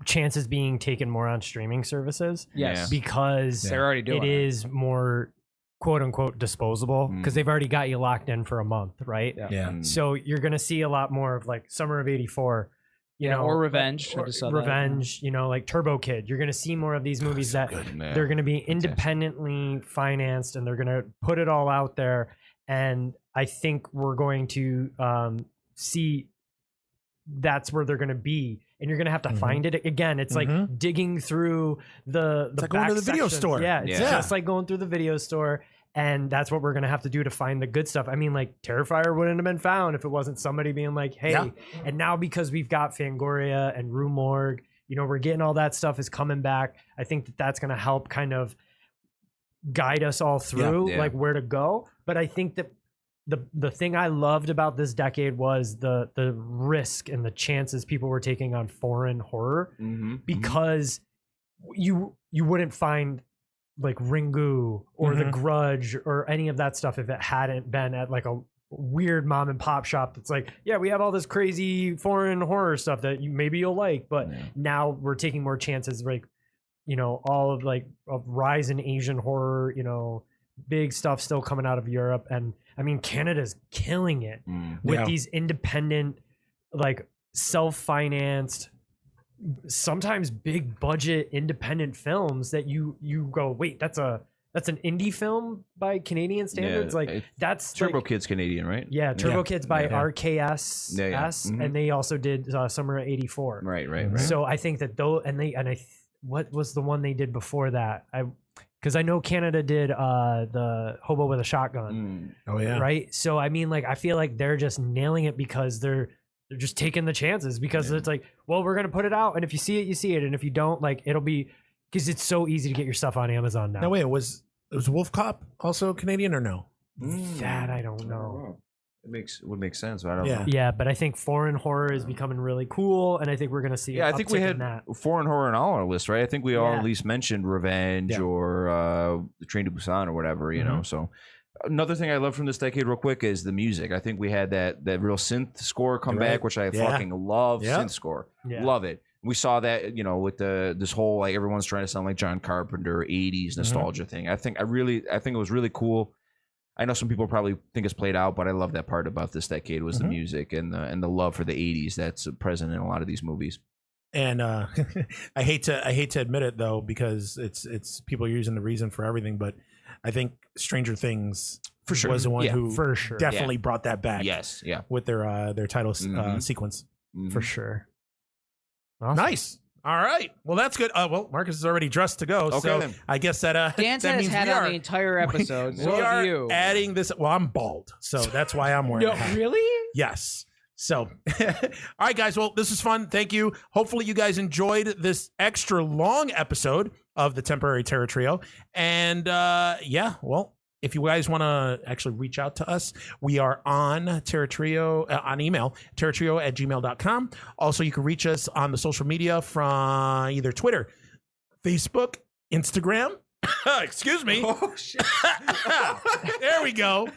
chances being taken more on streaming services. Yes. Because they're already doing it is more quote unquote disposable because they've already got you locked in for a month, right? Yeah. So you're going to see a lot more of like Summer of '84, or Revenge. Revenge, like Turbo Kid. You're going to see more of these movies they're going to be independently financed and they're going to put it all out there. And I think we're going to see that's where they're going to be. And you're going to have to find it again. It's like digging through the like going to the video store. Yeah, it's just like going through the video store. And that's what we're going to have to do to find the good stuff. I mean, like Terrifier wouldn't have been found if it wasn't somebody being like, hey, and now because we've got Fangoria and Rue Morgue, we're getting all that stuff is coming back. I think that that's going to help kind of guide us all through like where to go. But I think that the thing I loved about this decade was the risk and the chances people were taking on foreign horror because you wouldn't find like Ringu or The Grudge or any of that stuff if it hadn't been at like a weird mom and pop shop that's like, yeah, we have all this crazy foreign horror stuff that maybe you'll like, but now we're taking more chances, like all of like a rise in Asian horror, big stuff still coming out of Europe. And I mean, Canada's killing it with these independent, like self-financed, sometimes big budget independent films that you go, wait, that's an indie film by Canadian standards. That's Turbo like, Kid's Canadian, right? Yeah, Turbo Kid's by RKS, and they also did Summer of '84. Right. So I think that what was the one they did before that? Because I know Canada did the Hobo with a Shotgun. Oh yeah. Right. So I mean, like, I feel like they're just nailing it because they're just taking the chances because it's like, well, we're gonna put it out, and if you see it, you see it, and if you don't, like, it'll be because it's so easy to get your stuff on Amazon now. No, wait, was Wolf Cop also Canadian or no? That I don't know. It would make sense, but I don't know. Yeah, but I think foreign horror is becoming really cool, and I think we're gonna see. I think we had foreign horror on all our lists, right? I think we all at least mentioned Revenge or The Train to Busan or whatever, you know. So another thing I love from this decade, real quick, is the music. I think we had that real synth score come back, which I fucking love. Synth score, love it. We saw that, with this whole like everyone's trying to sound like John Carpenter 80s nostalgia thing. I think it was really cool. I know some people probably think it's played out, but I love that part about this decade was the music and the love for the 80s that's present in a lot of these movies. And I hate to admit it though, because it's people are using the reason for everything, but I think Stranger Things for sure was the one who for sure definitely brought that back. Yes, with their title sequence for sure. Awesome. Nice. All right. Well, that's good. Well, Marcus is already dressed to go. Okay, so then. I guess that Dan's that had his means hat we on are the entire episode. we So have are you. adding this. Well, I'm bald, so that's why I'm wearing. No, a hat. really? Yes. So, all right, guys. Well, this is fun. Thank you. Hopefully, you guys enjoyed this extra long episode of the Temporary Terror Trio. And well, if you guys want to actually reach out to us, we are on Terra Trio on email, terratrio@gmail.com. Also, you can reach us on the social media from either Twitter, Facebook, Instagram. Excuse me. Oh, shit. There we go.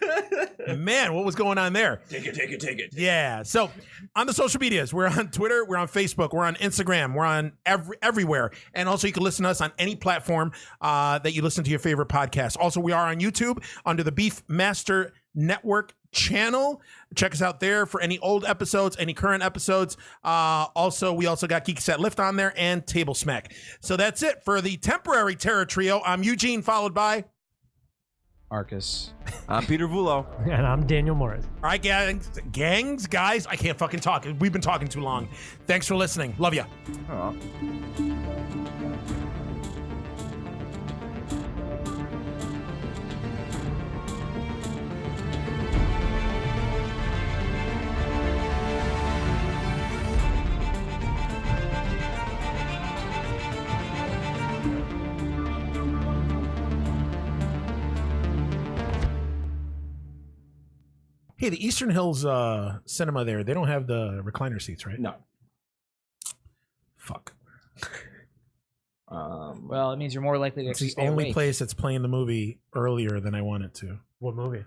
Man, what was going on there? Take it. Yeah. So on the social medias, we're on Twitter, we're on Facebook, we're on Instagram, we're on everywhere. And also you can listen to us on any platform that you listen to your favorite podcast. Also, we are on YouTube under the Beef Master Network channel. Check us out there for any old episodes, any current episodes. Also, we also got Geek Set Lift on there and Table Smack. So that's it for the temporary Terror Trio. I'm Eugene, followed by Marcus. I'm Peter Vullo. And I'm Daniel Morris. all right, guys, I can't fucking talk. We've been talking too long. Thanks for listening. Love you. Oh. Hey, the Eastern Hills cinema there, they don't have the recliner seats, right? No. Fuck. Well, it means you're more likely to It's actually the stay only awake. place that's playing the movie earlier than I want it to. What movie?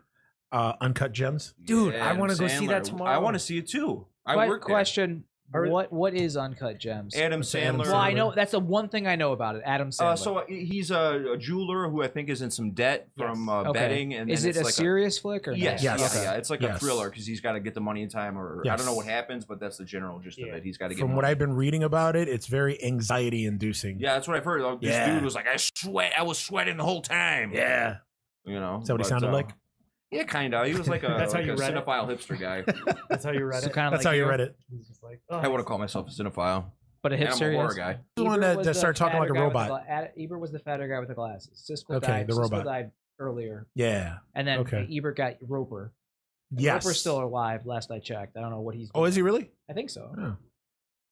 Uncut Gems. Dude, I Adam wanna go see that Sandler. tomorrow. I want to see it too. I But work there. question: Are- what is Uncut Gems? Adam Adam Sandler. Well, I know that's the one thing I know about it. Adam Sandler. So he's a jeweler who I think is in some debt from Yes. betting. And is then it it's a like serious flick or no? Yes. Yeah. It's like a Yes. thriller because he's got to get the money in time, or I don't Yes. know what happens, but that's the general gist of Yeah. it. He's got to get. From money. what I've been reading about it, it's very anxiety inducing. Yeah, that's what I've heard. Like, this Yeah. dude was like, I was sweating the whole time. Yeah. You know. Is that what he but, sounded like? Yeah, kind of. He was like a, That's how like you a read it? cinephile hipster guy. That's how you read So it. kind of That's like how you read it. He's just like, oh, I want to call myself a cinephile. But a And I'm hipster. a horror yes. guy. The one Ebert that was the started talking like fatter a guy with robot. Ebert was the fatter guy with the glasses. Siskel Okay, died. the Siskel robot. died earlier, Yeah. and then Okay. Ebert got Roper. Yes. Roper's still alive. Last I checked, I don't know what he's. Oh, doing. is he really? I think so. Oh.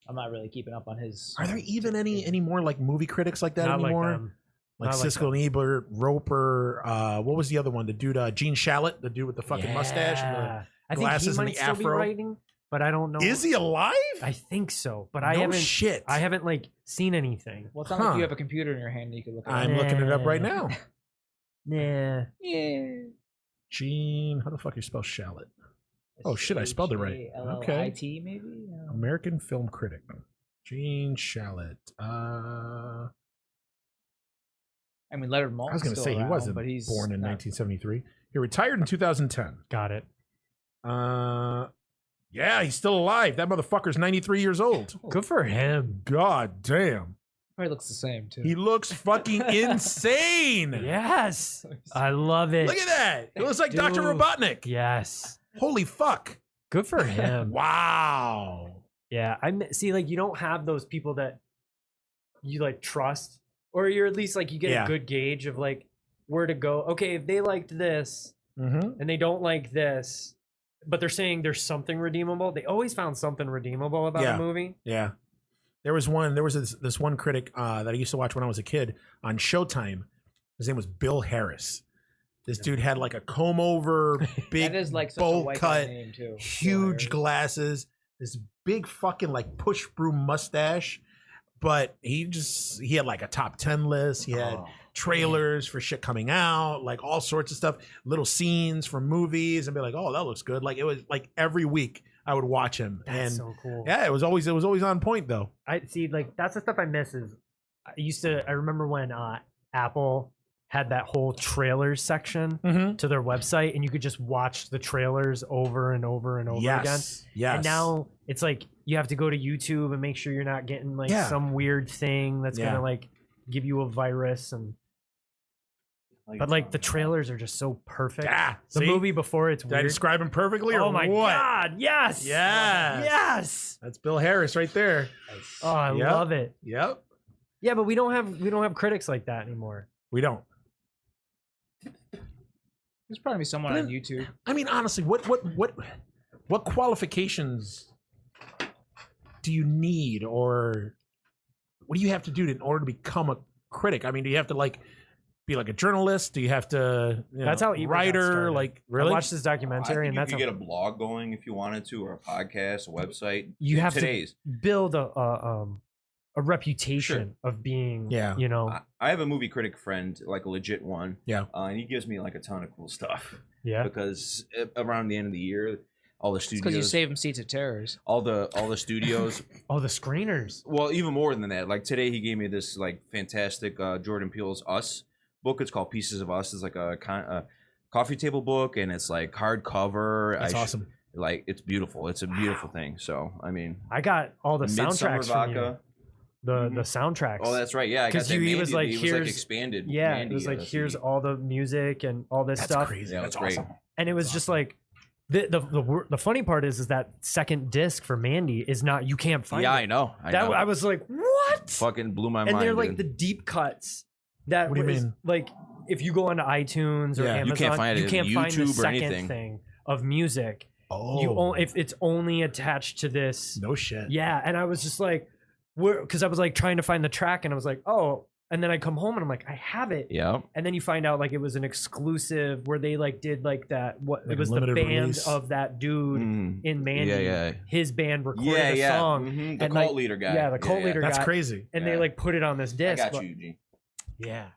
I'm not really keeping up on his. Are there even any more like movie critics like that not anymore? like them. Like Not like Siskel and Ebert, Roper. What was the other one? The dude, Gene Shalit, the dude with the fucking mustache. And Yeah. I think he glasses and might the still be afro. writing, but I don't know. Is he alive? I think so, but no I haven't. shit. I haven't like seen anything. Well, it's not Huh. like you have a computer in your hand and you can look. It I'm up. looking it up right now. Nah. Yeah. Gene, how the fuck you spell Shalit? Oh, shit, I spelled it right. Okay. Okay. Maybe. Yeah. American film critic. Gene Shalit. I mean, Leonard Maltin. I was going to say he wasn't but he's born in not- 1973. He retired in 2010. Got it. Yeah, he's still alive. That motherfucker's 93 years old. Good for him. God damn. Probably looks the same too. He looks fucking insane. Yes. I love it. Look at that. He looks like Dr. Dude. Robotnik. Yes. Holy fuck. Good for him. Wow. Yeah. See, like, you don't have those people that you like trust, or you're at least like you get Yeah. a good gauge of like where to go. Okay, if they liked this Mm-hmm. and they don't like this, but they're saying there's something redeemable. They always found something redeemable about Yeah. a movie. Yeah. There was this one critic that I used to watch when I was a kid on Showtime. His name was Bill Harris. This dude had like a comb over, big that is like such a bowl white guy cut, name too. huge Hilarious. glasses, this big fucking like push broom mustache. But he had like a top 10 list. He had trailers for shit coming out, like all sorts of stuff, little scenes from movies, and be like, oh, that looks good. Like it was like every week I would watch him. That's And so cool. yeah, it was always on point though. I see, like that's the stuff I miss. Is I remember when Apple had that whole trailers section Mm-hmm. to their website, and you could just watch the trailers over and over and over again. Yes. Yes. And now it's like you have to go to YouTube and make sure you're not getting like Yeah. some weird thing that's Yeah. gonna like give you a virus. And but like the trailers are just so perfect. Ah, The see? movie before it's Did I weird. describe him perfectly? Oh or my what? god! Yes. Yes. Yes. That's Bill Harris right there. Oh, I Yep. love it. Yep. Yeah, but we don't have critics like that anymore. We don't. There's probably someone on YouTube. I mean, honestly, what qualifications do you need, or what do you have to do in order to become a critic? I mean, do you have to like be like a journalist? Do you have to? That's how Ebert got writer. started. Like I really? watched this documentary, and you that's could how get a blog going if you wanted to, or a podcast, a website. you have today's. to build a reputation of being. Yeah. You know. I have a movie critic friend, like a legit one. Yeah. And he gives me like a ton of cool stuff. Yeah. Because around the end of the year, all the It's because studios, you save them seats of terrors. all the studios. Oh, the screeners. Well, even more than that. Like today, he gave me this like fantastic Jordan Peele's Us book. It's called Pieces of Us. It's like a coffee table book, and it's like hardcover. That's awesome. Like it's beautiful. It's a beautiful thing. So I mean, I got all the Midsummer soundtracks from you. Vodka. The soundtracks. Oh, that's right. Yeah, I got 'Cause that. he was like, it was here's- like expanded. Yeah, Mandy it was like on a here's CD. all the music and all this That's stuff, crazy. Yeah, That's it's great. awesome. and it was just like the funny part is that second disc for Mandy is not you can't find Yeah, it. I know. I was like, what? Fucking blew my And mind. they're like dude. the deep cuts. That What do you was mean? like if you go onto iTunes or Yeah. Amazon, You can't find it you on can't find the YouTube or second anything. thing of music. Oh, If it's only attached to this. no shit. Yeah, and I was just like, because I was like trying to find the track, and I was like, oh, and then I come home and I'm like, I have it. Yeah. And then you find out like it was an exclusive where they like did like that. What Like it was a the limited band release. of that dude in Mandy. Yeah. His band recorded Yeah, a yeah. song. The and, cult like, leader guy. Yeah, the cult leader That's guy. crazy. And Yeah. they like put it on this I disc. got but- you, Eugene. Yeah.